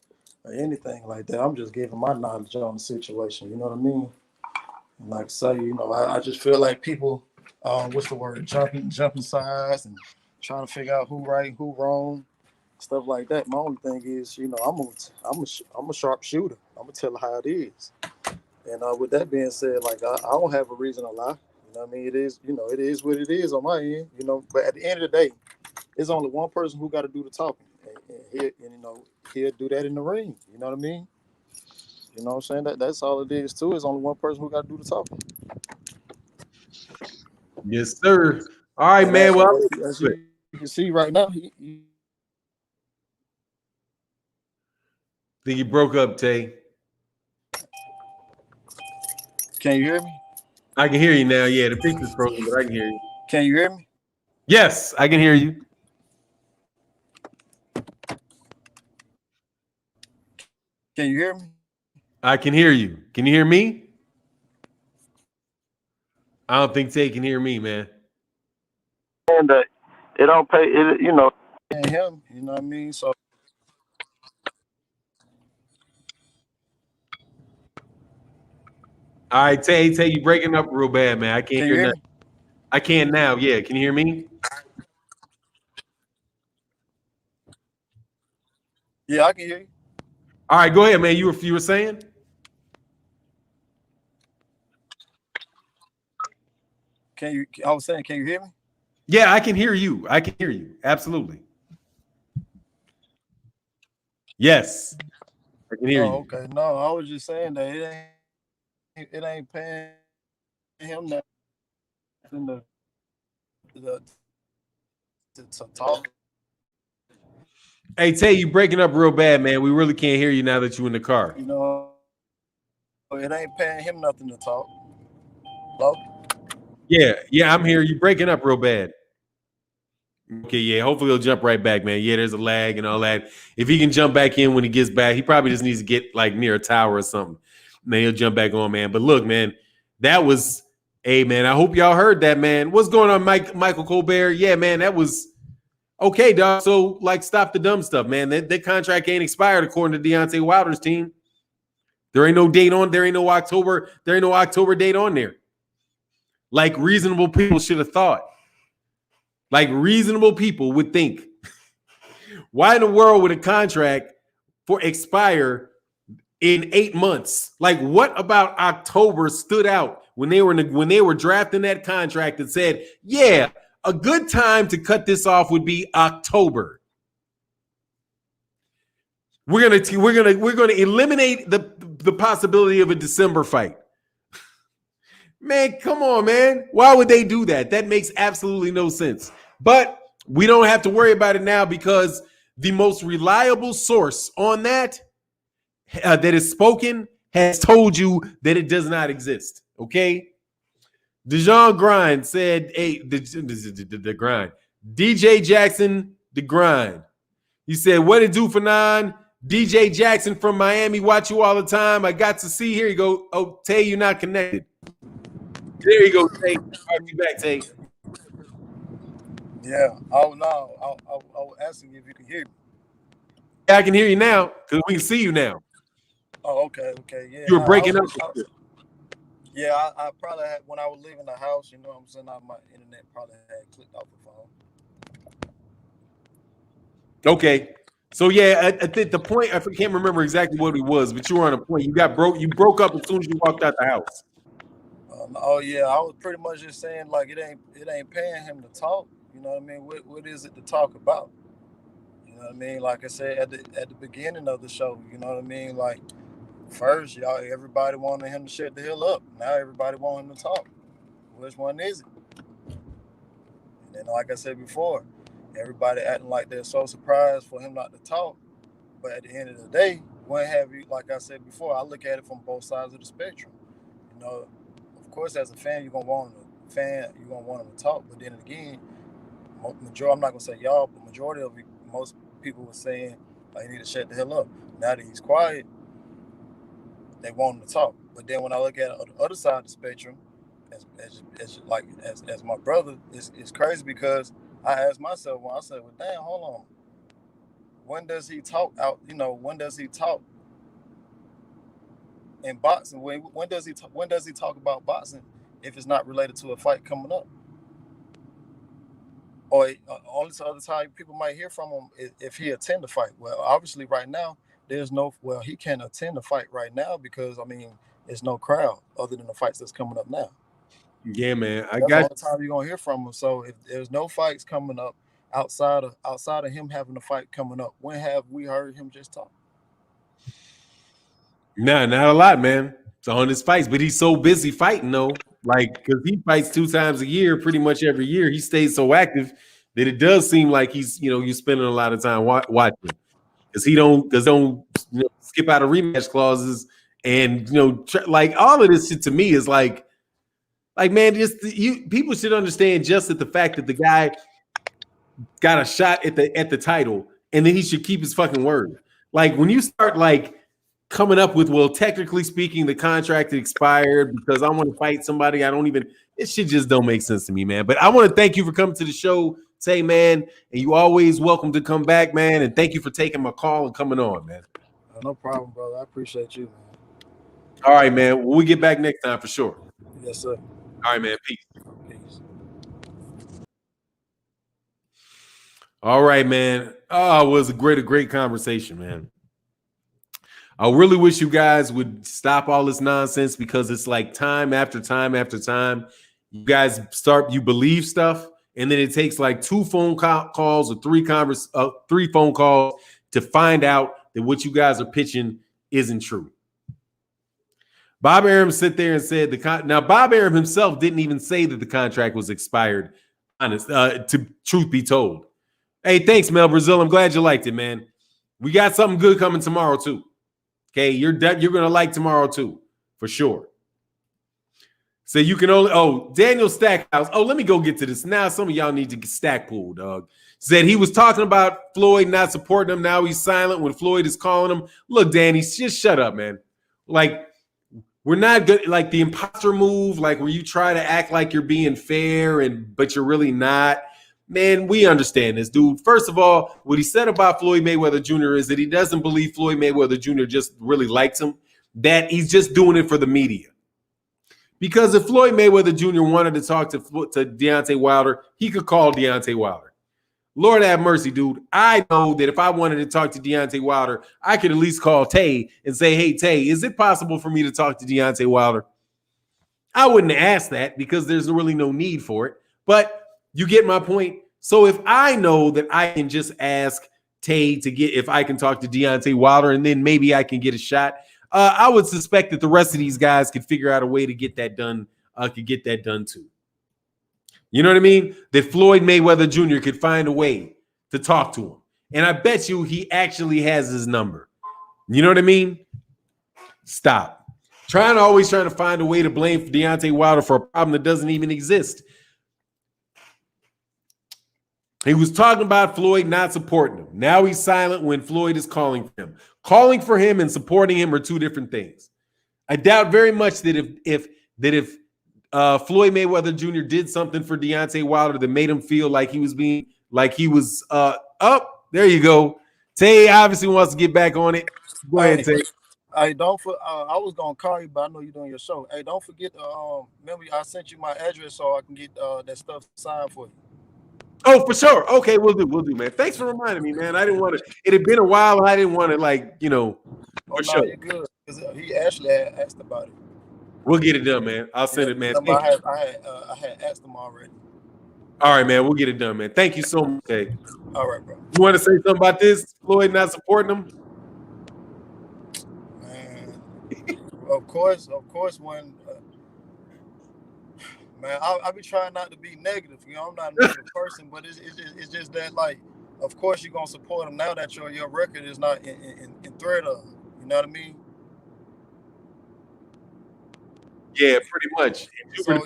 anything like that. I'm just giving my knowledge on the situation. You know what I mean? And like I say, I just feel like people what's the word? Jumping sides and trying to figure out who right, who wrong, stuff like that. My only thing is, I'm a sharp shooter. I'm gonna tell her how it is. And with that being said, like I don't have a reason to lie. You know what I mean? It is, it is what it is on my end. But at the end of the day, there's only one person who got to do the talking, he'll do that in the ring. You know what I mean? You know what I'm saying? That's all it is too. Is only one person who got to do the talking. Yes, sir. All right, And man. Well, as you can see right now, think you broke up, Tay. can you hear me? I can hear you now. Yeah, the picture's frozen, but I can hear you. Can you hear me? Yes, I can hear you. Can you hear me? I can hear you. Can you hear me? I don't think Tay can hear me, man. And it don't pay it, and him, you know what I mean? So All right, Tay, you breaking up real bad, man. I can't can you hear hear nothing. me? I can now. Yeah, can you hear me? Yeah, I can hear you. All right, go ahead, man. You were saying? I was saying, can you hear me? Yeah, I can hear you. I can hear you. Absolutely. Yes, I can hear Oh, you. okay. No, I was just saying that it ain't paying him nothing to, to talk. Hey, Tay, you breaking up real bad, man. We really can't hear you now that you're in the car. It ain't paying him nothing to talk. Hello? Yeah, I'm here. You breaking up real bad. Okay, yeah. Hopefully he'll jump right back, man. Yeah, there's a lag and all that. If he can jump back in when he gets back, he probably just needs to get like near a tower or something. Then he'll jump back on, man. But look, man, that was, hey, man. I hope y'all heard that, man. What's going on, Michael Colbert? Yeah, man, that was okay, dog. So like, stop the dumb stuff, man. That contract ain't expired according to Deontay Wilder's team. There ain't no date on. There ain't no October. There ain't no October date on there. Like reasonable people should have thought. Like reasonable people would think. Why in the world would a contract for expire in 8 months? Like what about October stood out when they were drafting that contract and said, yeah, a good time to cut this off would be October. We're gonna eliminate the possibility of a December fight. Man, come on, man. Why would they do that? That makes absolutely no sense. But we don't have to worry about it now because the most reliable source on that that is spoken has told you that it does not exist. Okay. Dejon Grind said, hey, the grind. DJ Jackson, the grind. He said, what it do for nine? DJ Jackson from Miami, watch you all the time. I got to see. Here you go. Oh, Tay, you're not connected. There you go, Tay. I'll be back, Tay. Yeah. Oh no. I was asking you if you can hear me. Yeah, I can hear you now because we can see you now. Oh, okay, okay. Yeah. You were No, I breaking was up. just yeah, I probably had when I was leaving the house, you know what I'm saying, my internet probably had clicked off the phone. Okay. So yeah, I think the point I can't remember exactly what it was, but you were on a point. You broke up as soon as you walked out the house. Oh yeah, I was pretty much just saying like it ain't paying him to talk. You know what I mean? What is it to talk about? You know what I mean? Like I said at the beginning of the show, you know what I mean? Like first, y'all everybody wanted him to shut the hell up. Now everybody want him to talk. Which one is it? And then like I said before, everybody acting like they're so surprised for him not to talk. But at the end of the day, when have you like I said before, I look at it from both sides of the spectrum. You know, of course as a fan you're gonna want him to talk, but then again, majority I'm not gonna say y'all, but majority of most people were saying like he need to shut the hell up. Now that he's quiet, they want him to talk. But then when I look at the other side of the spectrum, as my brother, it's crazy because I asked myself when I said, well, damn, hold on. When does he talk out? When does he talk in boxing? When does he talk about boxing if it's not related to a fight coming up? or only other time people might hear from him if he attend the fight. Well, obviously, right now there's no. Well, he can't attend the fight right now because I mean, there's no crowd other than the fights that's coming up now. Yeah, man. I That's the got only time you're gonna hear from him. So if there's no fights coming up outside of him having a fight coming up, when have we heard him just talk? nah, not a lot, man. It's on his fights, but he's so busy fighting though. Like, because he fights 2 times a year, pretty much every year. He stays so active that it does seem like he's, you're spending a lot of time watching. Because he don't skip out of rematch clauses, and like all of this shit to me is like man, just people should understand just that the fact that the guy got a shot at the title, and then he should keep his fucking word. Like when you start like coming up with, well, technically speaking, the contract expired because I want to fight somebody. I don't even. It shit just don't make sense to me, man. But I want to thank you for coming to the show, Tay, man, and you always welcome to come back, man. And thank you for taking my call and coming on, man. No problem, brother. I appreciate you, man. All right, man. We'll get back next time for sure. Yes, sir. All right, man. Peace. Peace. All right, man. Oh, it was a great conversation, man. I really wish you guys would stop all this nonsense because it's like time after time after time. You guys you believe stuff, and then it takes like 2 phone calls or 3 phone calls to find out that what you guys are pitching isn't true. Bob Arum sit there and said now Bob Arum himself didn't even say that the contract was expired. To truth be told. Hey, thanks, Mel Brazil. I'm glad you liked it, man. We got something good coming tomorrow too. Okay, you're gonna like tomorrow too, for sure. So you can only Daniel Stackhouse. Oh, let me go get to this. Now some of y'all need to get Stackpool, dog. Said he was talking about Floyd not supporting him. Now he's silent when Floyd is calling him. Look, Danny, just shut up, man. Like, we're not good. Like the imposter move, like where you try to act like you're being fair but you're really not. Man, we understand this, dude. First of all, what he said about Floyd Mayweather Jr. is that he doesn't believe Floyd Mayweather Jr. just really likes him, that he's just doing it for the media. Because if Floyd Mayweather Jr. wanted to talk to Deontay Wilder, he could call Deontay Wilder. Lord have mercy, dude. I know that if I wanted to talk to Deontay Wilder, I could at least call Tay and say, hey, Tay, is it possible for me to talk to Deontay Wilder? I wouldn't ask that because there's really no need for it. But you get my point. So if I know that I can just ask Tay to get if I can talk to Deontay Wilder and then maybe I can get a shot, I would suspect that the rest of these guys could figure out a way to get that done. Could get that done too. You know what I mean? That Floyd Mayweather Jr. could find a way to talk to him, and I bet you he actually has his number. You know what I mean? Stop. Always trying to find a way to blame Deontay Wilder for a problem that doesn't even exist. He was talking about Floyd not supporting him. Now he's silent when Floyd is calling for him. Calling for him and supporting him are 2 different things. I doubt very much that if Floyd Mayweather Jr. did something for Deontay Wilder that made him feel like he was up. There you go. Tay obviously wants to get back on it. Go ahead, Tay. Hey, don't for I was gonna call you, but I know you're doing your show. Hey, don't forget to remember I sent you my address so I can get that stuff signed for you. Oh, for sure. Okay, we'll do, man. Thanks for reminding me, man. I didn't want to. It had been a while, and I didn't want to, for sure. You're good. Because he actually had asked about it. We'll get it done, man. I'll send it, man. I had asked him already. All right, man. We'll get it done, man. Thank you so much, Tay. All right, bro. You want to say something about this? Floyd not supporting him? Man, of course, when. Man, I be trying not to be negative. I'm not a negative person, but it's just that, like, of course you're gonna support him now that your record is not in threat of. You know what I mean? Yeah, pretty much. So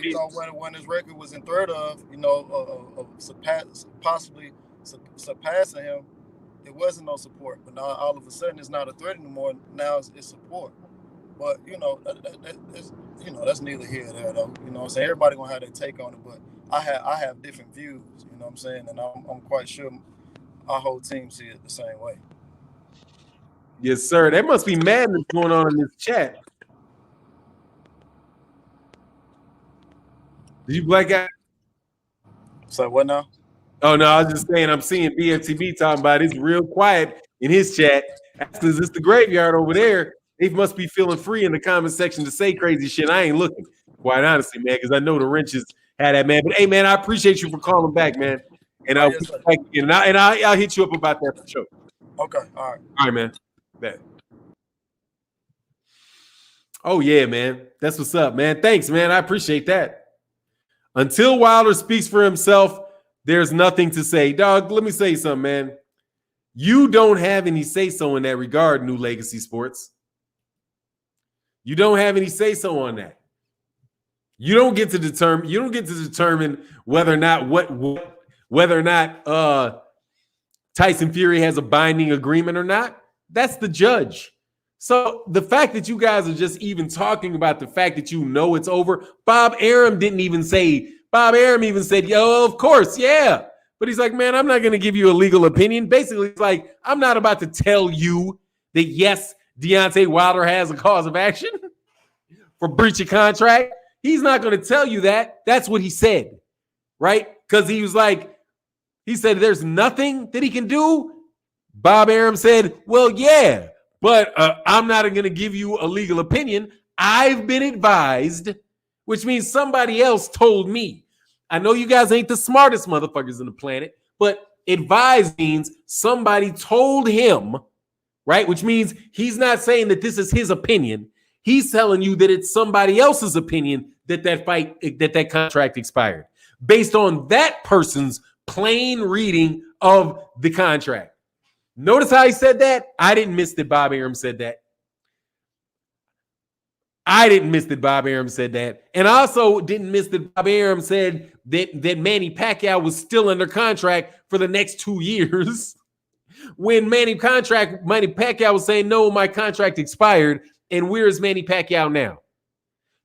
when his record was in threat of, possibly surpassing him, it wasn't no support. But now all of a sudden it's not a threat anymore. Now it's support. But that's neither here nor there, though. You know what I'm saying? Everybody gonna have their take on it, but I have different views. You know what I'm saying? And I'm quite sure our whole team see it the same way. Yes, sir. There must be madness going on in this chat. Did you black out? So what now? Oh no, I was just saying I'm seeing BFTB talking about it's real quiet in his chat. Because it's the graveyard over there. They must be feeling free in the comment section to say crazy shit. I ain't looking, quite honestly, man, because I know the wrenches had that, man. But hey, man, I appreciate you for calling back, man. And I'll yes, back again. And I'll hit you up about that for sure. Okay, all right. All right, man. Bet. Oh, yeah, man. That's what's up, man. Thanks, man. I appreciate that. Until Wilder speaks for himself, there's nothing to say. Dog, let me say something, man. You don't have any say-so in that regard, New Legacy Sports. You don't have any say-so on that. You don't get to determine whether or not Tyson Fury has a binding agreement or not. That's the judge. So the fact that you guys are just even talking about the fact that you know it's over, Bob Arum even said, yo, of course, yeah. But he's like, man, I'm not going to give you a legal opinion. Basically, it's like, I'm not about to tell you that, yes, Deontay Wilder has a cause of action for breach of contract. He's not going to tell you that. That's what he said, right? Because he said there's nothing that he can do. Bob Arum said, well, yeah, but I'm not going to give you a legal opinion. I've been advised, which means somebody else told me. I know you guys ain't the smartest motherfuckers on the planet, but advised means somebody told him, right? Which means he's not saying that this is his opinion. He's telling you that it's somebody else's opinion that contract expired based on that person's plain reading of the contract. Notice how he said that? I didn't miss that Bob Arum said that. And I also didn't miss that Bob Arum said that Manny Pacquiao was still under contract for the next 2 years. When Manny Pacquiao was saying, no, my contract expired. And where is Manny Pacquiao now?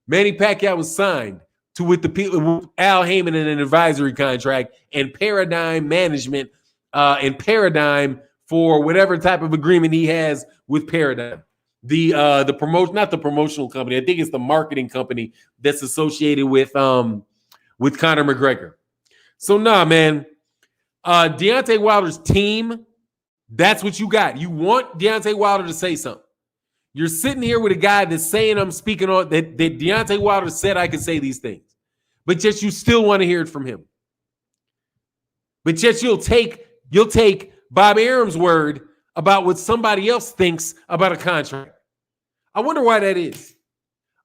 Manny Pacquiao was signed with Al Heyman in an advisory contract and Paradigm Management and Paradigm for whatever type of agreement he has with Paradigm. The promotion, not the promotional company. I think it's the marketing company that's associated with Conor McGregor. So nah, man. Deontay Wilder's team, that's what you got. You want Deontay Wilder to say something. You're sitting here with a guy that's saying I'm speaking on that Deontay Wilder said I could say these things. But yet you still want to hear it from him. But yet you'll take Bob Arum's word about what somebody else thinks about a contract. I wonder why that is.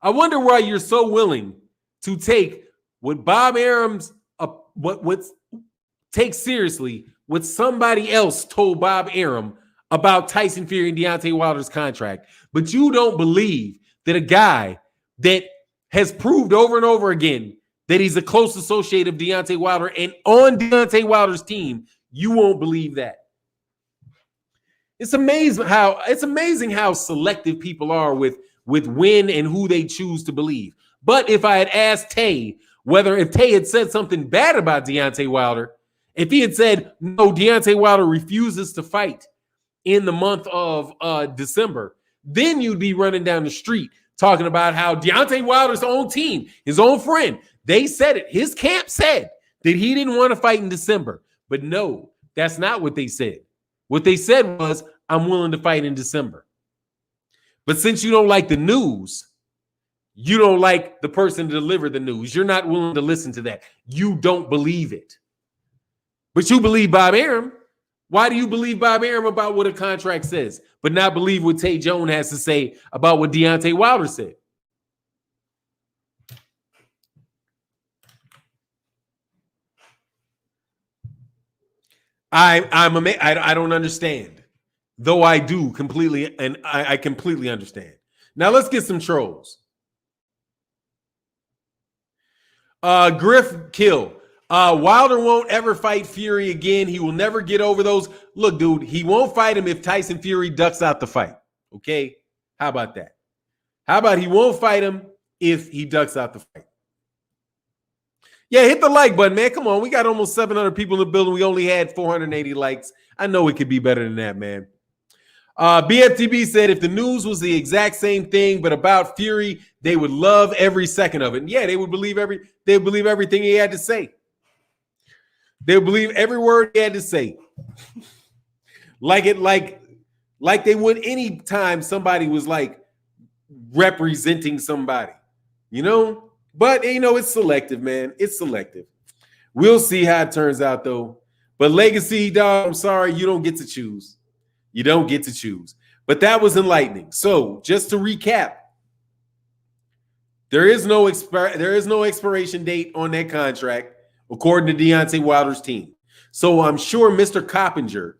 I wonder why you're so willing to take what Bob Arum's take seriously what somebody else told Bob Arum about Tyson Fury and Deontay Wilder's contract, but you don't believe that a guy that has proved over and over again that he's a close associate of Deontay Wilder and on Deontay Wilder's team, you won't believe that. It's amazing how selective people are with when and who they choose to believe. But if I had asked Tay if Tay had said something bad about Deontay Wilder, if he had said, no, Deontay Wilder refuses to fight in the month of December, then you'd be running down the street talking about how Deontay Wilder's own team, his own friend, they said it. His camp said that he didn't want to fight in December. But no, that's not what they said. What they said was, I'm willing to fight in December. But since you don't like the news, you don't like the person to deliver the news. You're not willing to listen to that. You don't believe it. But you believe Bob Arum. Why do you believe Bob Arum about what a contract says, but not believe what Tay Jones has to say about what Deontay Wilder said? I don't understand, though I do completely, and I completely understand. Now let's get some trolls. Griff Kill. Wilder won't ever fight Fury again. He will never get over those. Look, dude, he won't fight him if Tyson Fury ducks out the fight. Okay? How about that? How about he won't fight him if he ducks out the fight? Yeah, hit the like button, man. Come on. We got almost 700 people in the building. We only had 480 likes. I know it could be better than that, man. BFTB said if the news was the exact same thing, but about Fury, they would love every second of it. And yeah, they would believe everything he had to say. They'll believe every word he had to say. like they would any time somebody was like representing somebody, you know? But you know, it's selective, man. It's selective. We'll see how it turns out though. But legacy, dog, I'm sorry, you don't get to choose. You don't get to choose. But that was enlightening. So just to recap, there is no expiration date on that contract, according to Deontay Wilder's team. So I'm sure, Mr. Coppinger,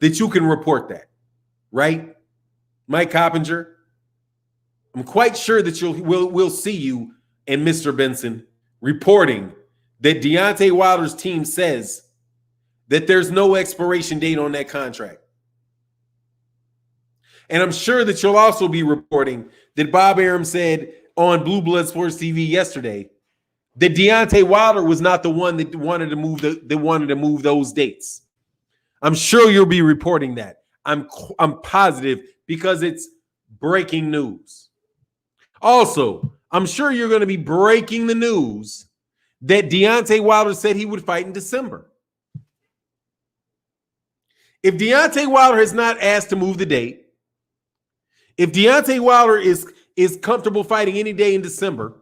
that you can report that, right? Mike Coppinger, I'm quite sure that we'll see you and Mr. Benson reporting that Deontay Wilder's team says that there's no expiration date on that contract. And I'm sure that you'll also be reporting that Bob Arum said on Blue Blood Sports TV yesterday that Deontay Wilder was not the one that wanted to move those dates. I'm sure you'll be reporting that. I'm positive, because it's breaking news. Also, I'm sure you're going to be breaking the news that Deontay Wilder said he would fight in December. If Deontay Wilder has not asked to move the date, if Deontay Wilder is comfortable fighting any day in December,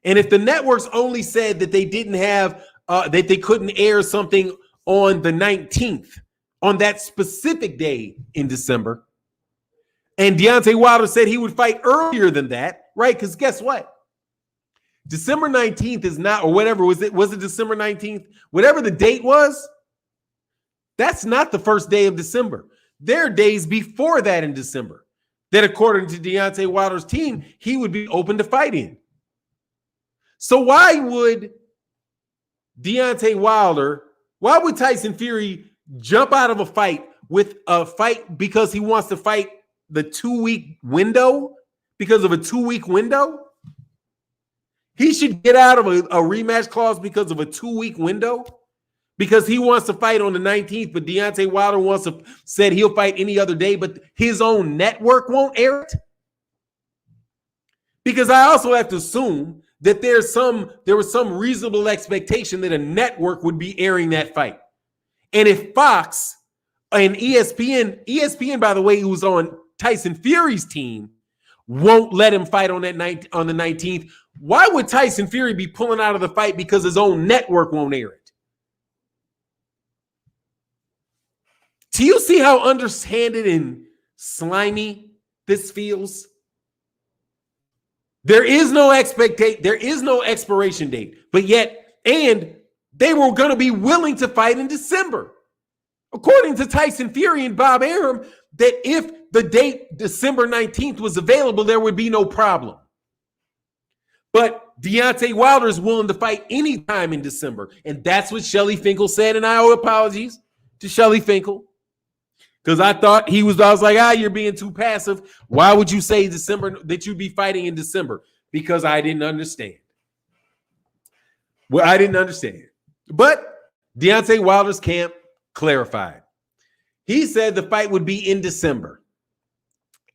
and if the networks only said that they didn't have that they couldn't air something on the 19th, on that specific day in December, and Deontay Wilder said he would fight earlier than that, right? Because guess what? December 19th is not, or whatever was it December 19th? Whatever the date was, that's not the first day of December. There are days before that in December that, according to Deontay Wilder's team, he would be open to fight in. So why would Tyson Fury jump out of a fight with a fight because he wants to fight the 2-week window, because of a 2-week window? He should get out of a rematch clause because of a 2-week window, because he wants to fight on the 19th, but Deontay Wilder said he'll fight any other day, but his own network won't air it. Because I also have to assume that there was some reasonable expectation that a network would be airing that fight. And if Fox and ESPN, by the way, who was on Tyson Fury's team, won't let him fight on the 19th, why would Tyson Fury be pulling out of the fight because his own network won't air it? Do you see how underhanded and slimy this feels? There is no expiration date, but yet, and they were going to be willing to fight in December. According to Tyson Fury and Bob Arum, that if the date December 19th was available, there would be no problem. But Deontay Wilder is willing to fight anytime in December. And that's what Shelly Finkel said, and I owe apologies to Shelly Finkel. Because I was like, you're being too passive. Why would you say December, that you'd be fighting in December? Because I didn't understand. Well, I didn't understand. But Deontay Wilder's camp clarified. He said the fight would be in December.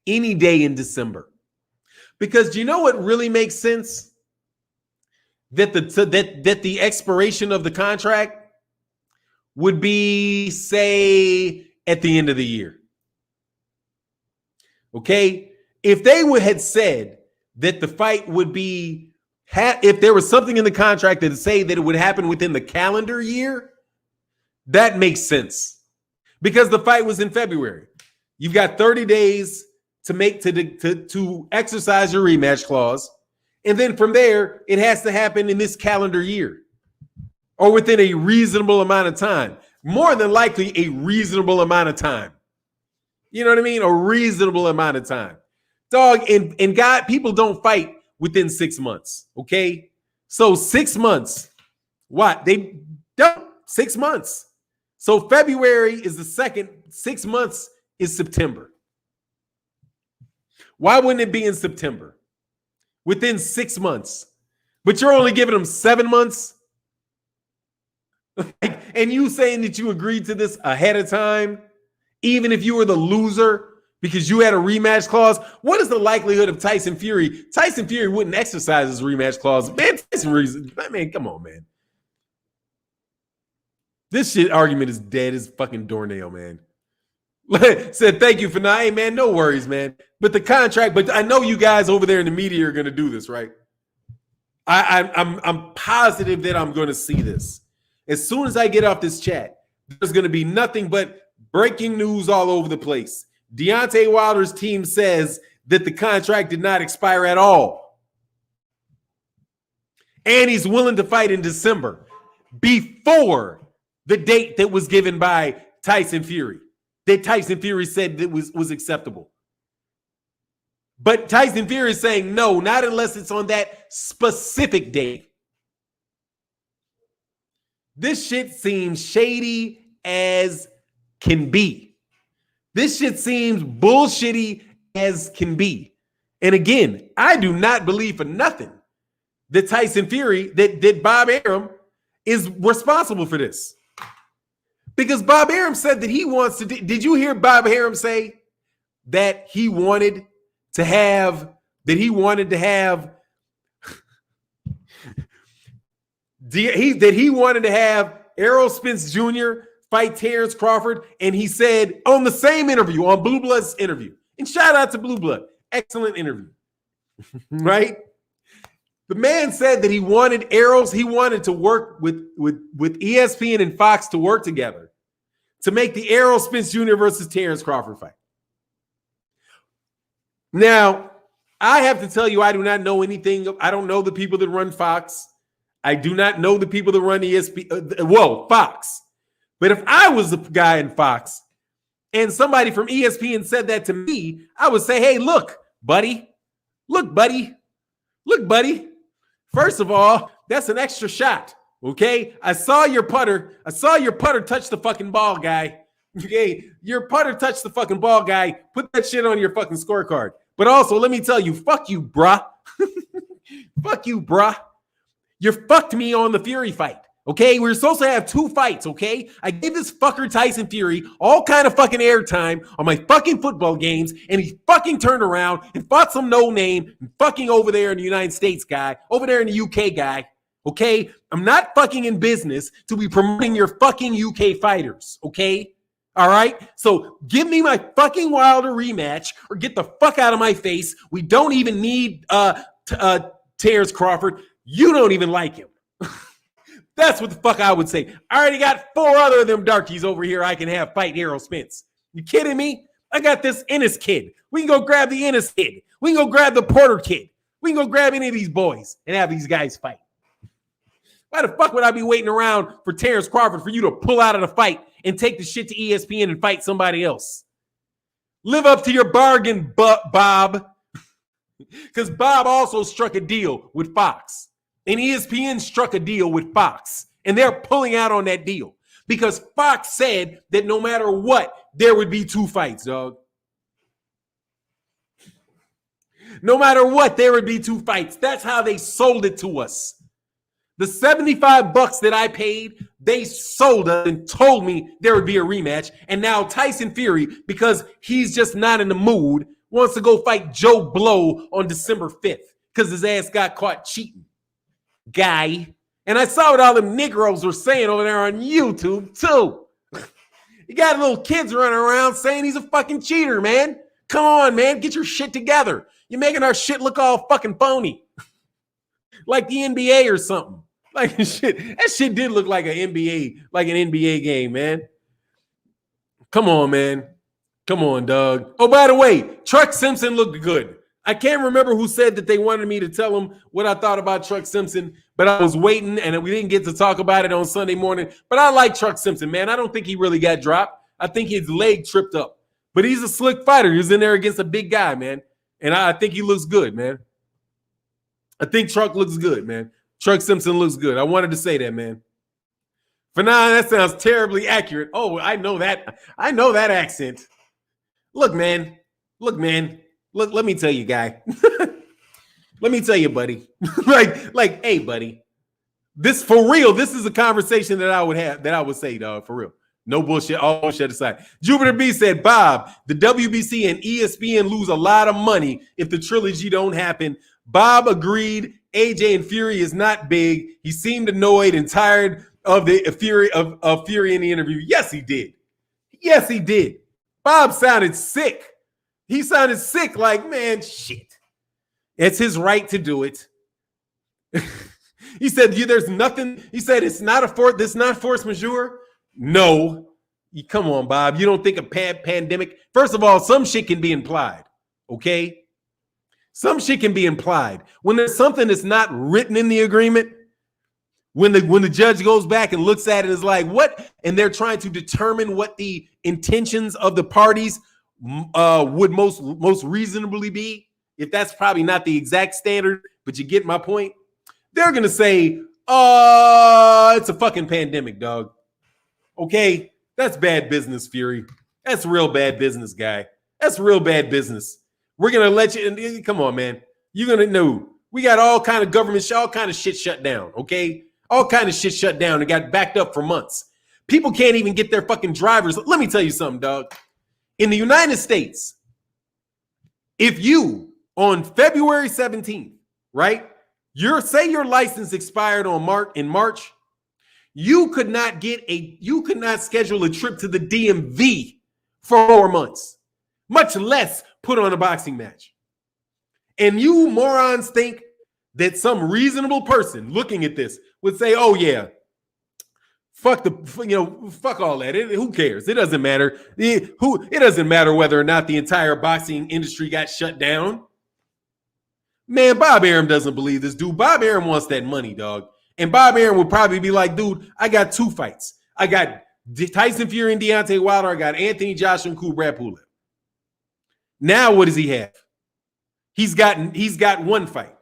Any day in December. Because do you know what really makes sense? That the expiration of the contract would be, say, at the end of the year. Okay? If they had said that the fight would be, if there was something in the contract that say that it would happen within the calendar year, that makes sense. Because the fight was in February. You've got 30 days to exercise your rematch clause. And then from there, it has to happen in this calendar year or within a reasonable amount of time. More than likely a reasonable amount of time. You know what I mean? A reasonable amount of time. Dog, and God, people don't fight within 6 months, okay? So 6 months, what? They don't. 6 months. So February is the second. 6 months is September. Why wouldn't it be in September? Within 6 months. But you're only giving them 7 months? And you saying that you agreed to this ahead of time, even if you were the loser because you had a rematch clause? What is the likelihood of Tyson Fury? Tyson Fury wouldn't exercise his rematch clause. Man, come on, man. This shit argument is dead as fucking doornail, man. Said thank you for now. Hey, man, no worries, man. But the contract, but I know you guys over there in the media are going to do this, right? I'm positive that I'm going to see this. As soon as I get off this chat, there's going to be nothing but breaking news all over the place. Deontay Wilder's team says that the contract did not expire at all. And he's willing to fight in December before the date that was given by Tyson Fury. That Tyson Fury said that was acceptable. But Tyson Fury is saying no, not unless it's on that specific date. This shit seems shady as can be. This shit seems bullshitty as can be. And again, I do not believe for nothing that Tyson Fury, that Bob Arum is responsible for this. Because Bob Arum said that he wants to. Did you hear Bob Arum say that he wanted to have Errol Spence Jr. fight Terrence Crawford? And he said on the same interview, on Blue Blood's interview, and shout out to Blue Blood, excellent interview, right? The man said that he wanted to work with ESPN and Fox to work together to make the Errol Spence Jr. versus Terrence Crawford fight. Now, I have to tell you, I do not know anything. I don't know the people that run Fox. I do not know the people that run ESPN. Fox. But if I was the guy in Fox and somebody from ESPN said that to me, I would say, hey, look, buddy. First of all, that's an extra shot. Okay, I saw your putter touch the fucking ball, guy. Okay, your putter touched the fucking ball, guy. Put that shit on your fucking scorecard. But also, let me tell you, fuck you, bruh. Fuck you, bruh. You fucked me on the Fury fight. Okay, we were supposed to have 2 fights. Okay, I gave this fucker Tyson Fury all kind of fucking airtime on my fucking football games, and he fucking turned around and fought some no name and fucking over there in the United States guy, over there in the UK guy. Okay, I'm not fucking in business to be promoting your fucking UK fighters. Okay, all right. So give me my fucking Wilder rematch, or get the fuck out of my face. We don't even need Terrence Crawford. You don't even like him. That's what the fuck I would say. I already got 4 other of them darkies over here I can have fight Errol Spence. You kidding me? I got this Ennis kid. We can go grab the Ennis kid. We can go grab the Porter kid. We can go grab any of these boys and have these guys fight. Why the fuck would I be waiting around for Terrence Crawford for you to pull out of the fight and take the shit to ESPN and fight somebody else? Live up to your bargain, Bob. Because Bob also struck a deal with Fox. And ESPN struck a deal with Fox. And they're pulling out on that deal. Because Fox said that no matter what, there would be 2 fights, dog. No matter what, there would be 2 fights. That's how they sold it to us. The $75 that I paid, they sold us and told me there would be a rematch. And now Tyson Fury, because he's just not in the mood, wants to go fight Joe Blow on December 5th because his ass got caught cheating. Guy. And I saw what all them Negroes were saying over there on YouTube, too. You got little kids running around saying he's a fucking cheater, man. Come on, man. Get your shit together. You're making our shit look all fucking phony. Like the NBA or something. Like shit, that shit did look like an NBA game, man. Come on, man. Come on, dog. Oh, by the way, Truck Simpson looked good. I can't remember who said that they wanted me to tell them what I thought about Truck Simpson, but I was waiting and we didn't get to talk about it on Sunday morning. But I like Truck Simpson, man. I don't think he really got dropped. I think his leg tripped up. But he's a slick fighter. He was in there against a big guy, man. And I think he looks good, man. I think Truck looks good, man. Truck Simpson looks good. I wanted to say that, man. For now, that sounds terribly accurate. Oh, I know that. I know that accent. Look, man. Look, let me tell you, guy. Let me tell you, buddy. like, hey, buddy. This for real. This is a conversation that I would have, that I would say, dog, for real. No bullshit. All bullshit aside. Jupiter B said, Bob, the WBC and ESPN lose a lot of money if the trilogy don't happen. Bob agreed. AJ and Fury is not big. He seemed annoyed and tired of the Fury of Fury in the interview? Yes, he did. Yes, he did. Bob sounded sick. He sounded sick, like, man, shit. It's his right to do it. He said, there's nothing. He said, it's not this not force majeure. No. Come on, Bob. You don't think a pandemic? First of all, some shit can be implied. Okay? Some shit can be implied. When there's something that's not written in the agreement, when the judge goes back and looks at it, is like, what? And they're trying to determine what the intentions of the parties would most reasonably be. If that's probably not the exact standard, but you get my point. They're gonna say, it's a fucking pandemic, dog. Okay, that's bad business, Fury. That's real bad business, guy. That's real bad business. We're gonna let you. Come on, man. You're gonna know. We got all kind of government, all kind of shit shut down. Okay, all kind of shit shut down and got backed up for months. People can't even get their fucking drivers. Let me tell you something, dog. In the United States, if you on February 17th, right? Say your license expired in March, you could not schedule a trip to the DMV for 4 months, much less put on a boxing match. And you morons think that some reasonable person looking at this would say, oh yeah, fuck all that. Who cares? It doesn't matter. It doesn't matter whether or not the entire boxing industry got shut down. Man, Bob Arum doesn't believe this, dude. Bob Arum wants that money, dog. And Bob Arum would probably be like, dude, I got 2 fights. I got Tyson Fury and Deontay Wilder. I got Anthony Joshua and Kubrat Pulev. Now what does he have? He's got 1 fight.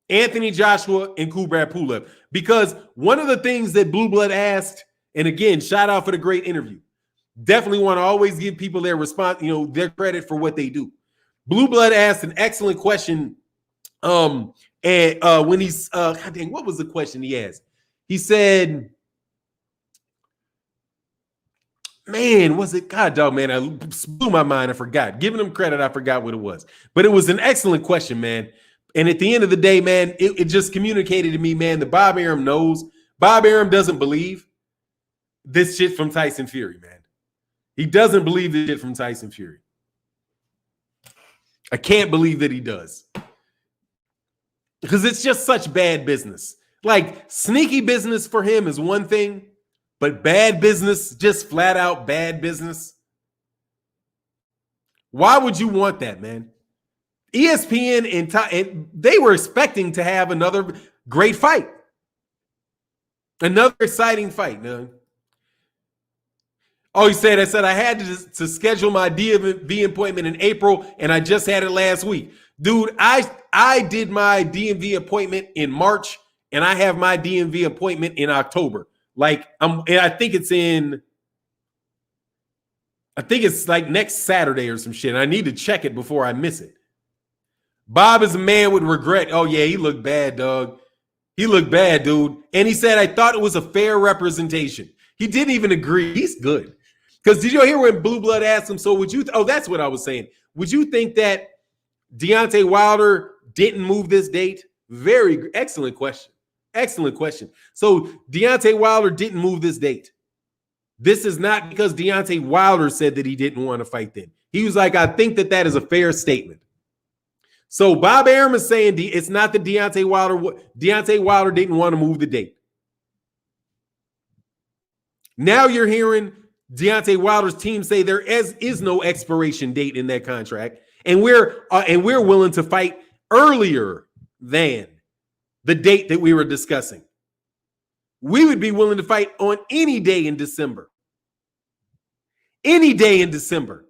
Anthony Joshua and Kubrat Pulev. Because one of the things that Blue Blood asked, and again, shout out for the great interview. Definitely want to always give people their response, their credit for what they do. Blue Blood asked an excellent question. When he's God dang, what was the question he asked? He said, man, was it God dog, man? I blew my mind. I forgot. Giving him credit, I forgot what it was. But it was an excellent question, man. And at the end of the day, man, it just communicated to me, man, that Bob Arum knows. Bob Arum doesn't believe this shit from Tyson Fury, man. He doesn't believe this shit from Tyson Fury. I can't believe that he does. Because it's just such bad business. Like, sneaky business for him is one thing, but bad business, just flat out bad business. Why would you want that, man? ESPN and they were expecting to have another great fight. Another exciting fight, man. Oh, he said, I had to schedule my DMV appointment in April, and I just had it last week. Dude, I did my DMV appointment in March, and I have my DMV appointment in October. Like, I think it's like next Saturday or some shit. I need to check it before I miss it. Bob is a man with regret. Oh, yeah, he looked bad, dog. He looked bad, dude. And he said, I thought it was a fair representation. He didn't even agree. He's good. Because did you hear when Blue Blood asked him, so would you, that's what I was saying. Would you think that Deontay Wilder didn't move this date? Very excellent question. Excellent question. So Deontay Wilder didn't move this date. This is not because Deontay Wilder said that he didn't want to fight then. He was like, I think that is a fair statement. So Bob Arum is saying it's not that Deontay Wilder didn't want to move the date. Now you're hearing Deontay Wilder's team say there is no expiration date in that contract, and we're willing to fight earlier than the date that we were discussing. We would be willing to fight on any day in December. Any day in December.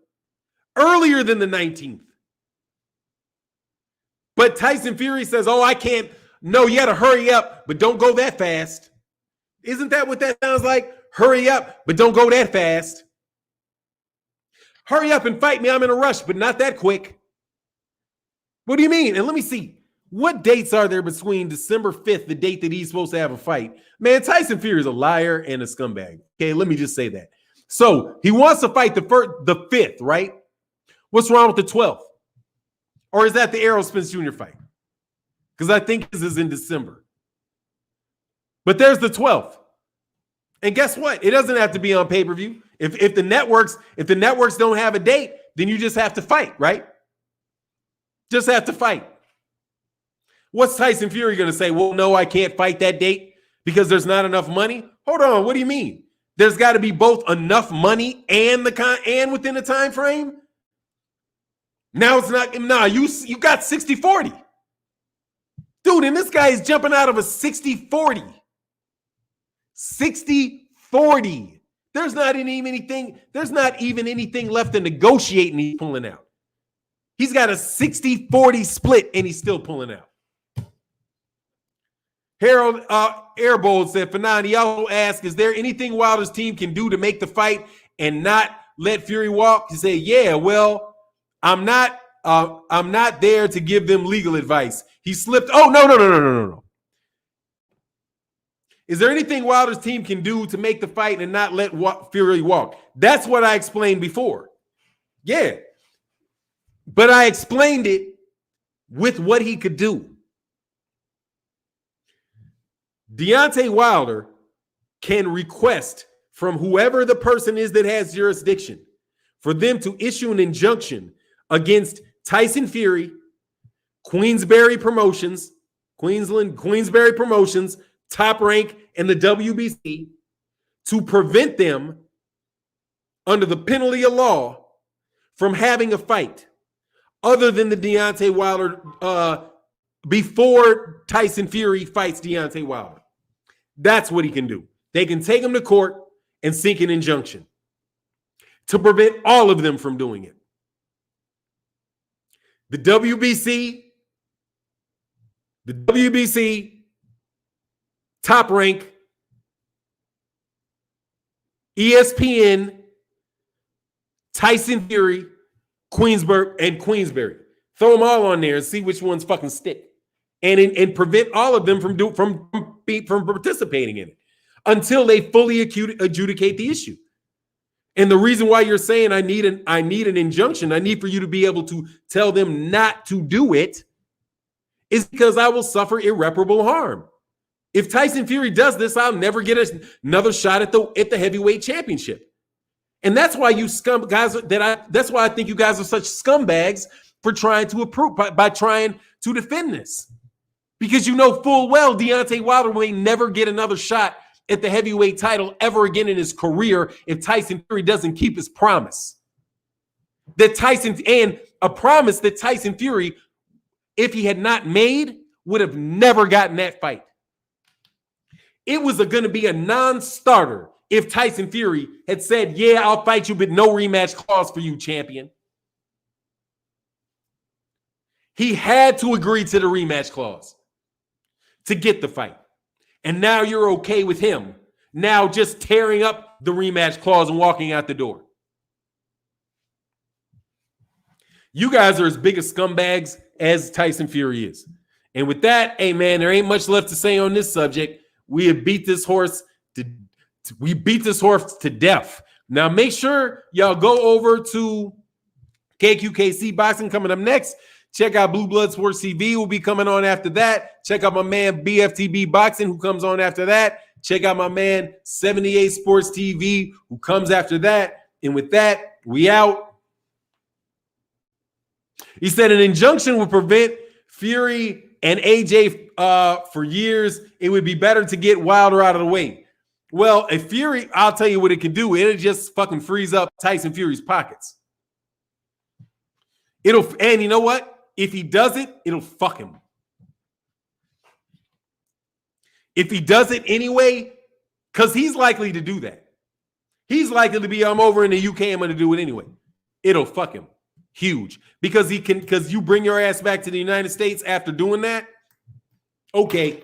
Earlier than the 19th. But Tyson Fury says, oh, I can't. No, you got to hurry up, but don't go that fast. Isn't that what that sounds like? Hurry up, but don't go that fast. Hurry up and fight me. I'm in a rush, but not that quick. What do you mean? And let me see. What dates are there between December 5th, the date that he's supposed to have a fight? Man, Tyson Fury is a liar and a scumbag. Okay, let me just say that. So he wants to fight the 5th, right? What's wrong with the 12th? Or is that the Errol Spence Jr. fight? Because I think this is in December. But there's the 12th. And guess what? It doesn't have to be on pay-per-view. If the networks don't have a date, then you just have to fight, right? Just have to fight. What's Tyson Fury going to say? Well, no, I can't fight that date because there's not enough money. Hold on, what do you mean? There's got to be both enough money and within the time frame. Now it's not. Nah, you got 60-40. Dude, and this guy is jumping out of a 60-40. 60-40. There's not even anything left to negotiate, and he's pulling out. He's got a 60-40 split, and he's still pulling out. Harold Airbold said, Fannon, he also asked, is there anything Wilder's team can do to make the fight and not let Fury walk? He said, yeah, well, I'm not there to give them legal advice. He slipped. Oh, no. Is there anything Wilder's team can do to make the fight and not let Fury walk? That's what I explained before. Yeah. But I explained it with what he could do. Deontay Wilder can request from whoever the person is that has jurisdiction for them to issue an injunction against Tyson Fury, Queensberry Promotions, Top Rank, and the WBC to prevent them, under the penalty of law, from having a fight other than the Deontay Wilder before Tyson Fury fights Deontay Wilder. That's what he can do. They can take him to court and seek an injunction to prevent all of them from doing it. The WBC, Top Rank, ESPN, Tyson Fury, Queensberry. Throw them all on there and see which ones fucking stick. And prevent all of them from participating in it until they fully adjudicate the issue. And the reason why you're saying I need an injunction, I need for you to be able to tell them not to do it, is because I will suffer irreparable harm. If Tyson Fury does this, I'll never get another shot at the heavyweight championship. And that's why that's why I think you guys are such scumbags for trying to approve by trying to defend this. Because you know full well Deontay Wilder may never get another shot at the heavyweight title ever again in his career if Tyson Fury doesn't keep his promise. A promise that Tyson Fury, if he had not made, would have never gotten that fight. It was going to be a non-starter if Tyson Fury had said, yeah, I'll fight you, but no rematch clause for you, champion. He had to agree to the rematch clause to get the fight. And now you're okay with him now just tearing up the rematch clause and walking out the door. You guys are as big as scumbags as Tyson Fury is. And with that, hey man, there ain't much left to say on this subject. We have beat this horse to death. Now make sure y'all go over to KQKC Boxing coming up next. Check out Blue Blood Sports TV will be coming on after that. Check out my man BFTB Boxing who comes on after that. Check out my man 78 Sports TV who comes after that. And with that, we out. He said an injunction would prevent Fury and AJ for years. It would be better to get Wilder out of the way. Well, if Fury, I'll tell you what it can do. It'll just fucking freeze up Tyson Fury's pockets. And you know what? If he does it, it'll fuck him. If he does it anyway, because he's likely to do that. He's likely to be, I'm over in the UK, I'm going to do it anyway. It'll fuck him. Huge. Because you bring your ass back to the United States after doing that. Okay.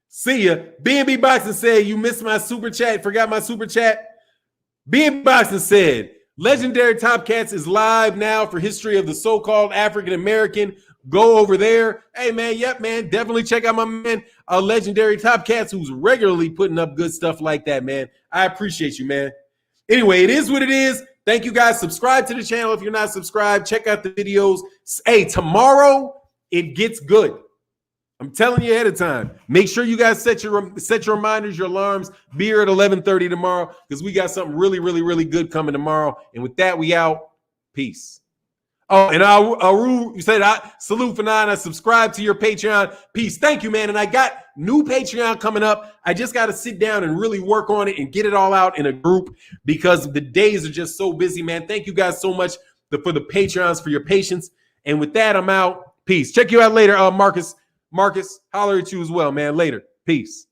See ya. B&B Boxing said, you missed my super chat. Forgot my super chat. B&B Boxing said, Legendary Top Cats is live now for history of the so-called African American. Go over there. Hey, man, yep, man. Definitely check out my man, Legendary Top Cats, who's regularly putting up good stuff like that, man. I appreciate you, man. Anyway, it is what it is. Thank you, guys. Subscribe to the channel if you're not subscribed. Check out the videos. Hey, tomorrow, it gets good. I'm telling you ahead of time. Make sure you guys set your reminders, your alarms. Be here at 11:30 tomorrow because we got something really, really, really good coming tomorrow. And with that, we out. Peace. Oh, and Aru, you said I salute for 9. I subscribe to your Patreon. Peace. Thank you, man. And I got new Patreon coming up. I just got to sit down and really work on it and get it all out in a group because the days are just so busy, man. Thank you guys so much for the Patreons, for your patience. And with that, I'm out. Peace. Check you out later, Marcus. Marcus, holler at you as well, man. Later. Peace.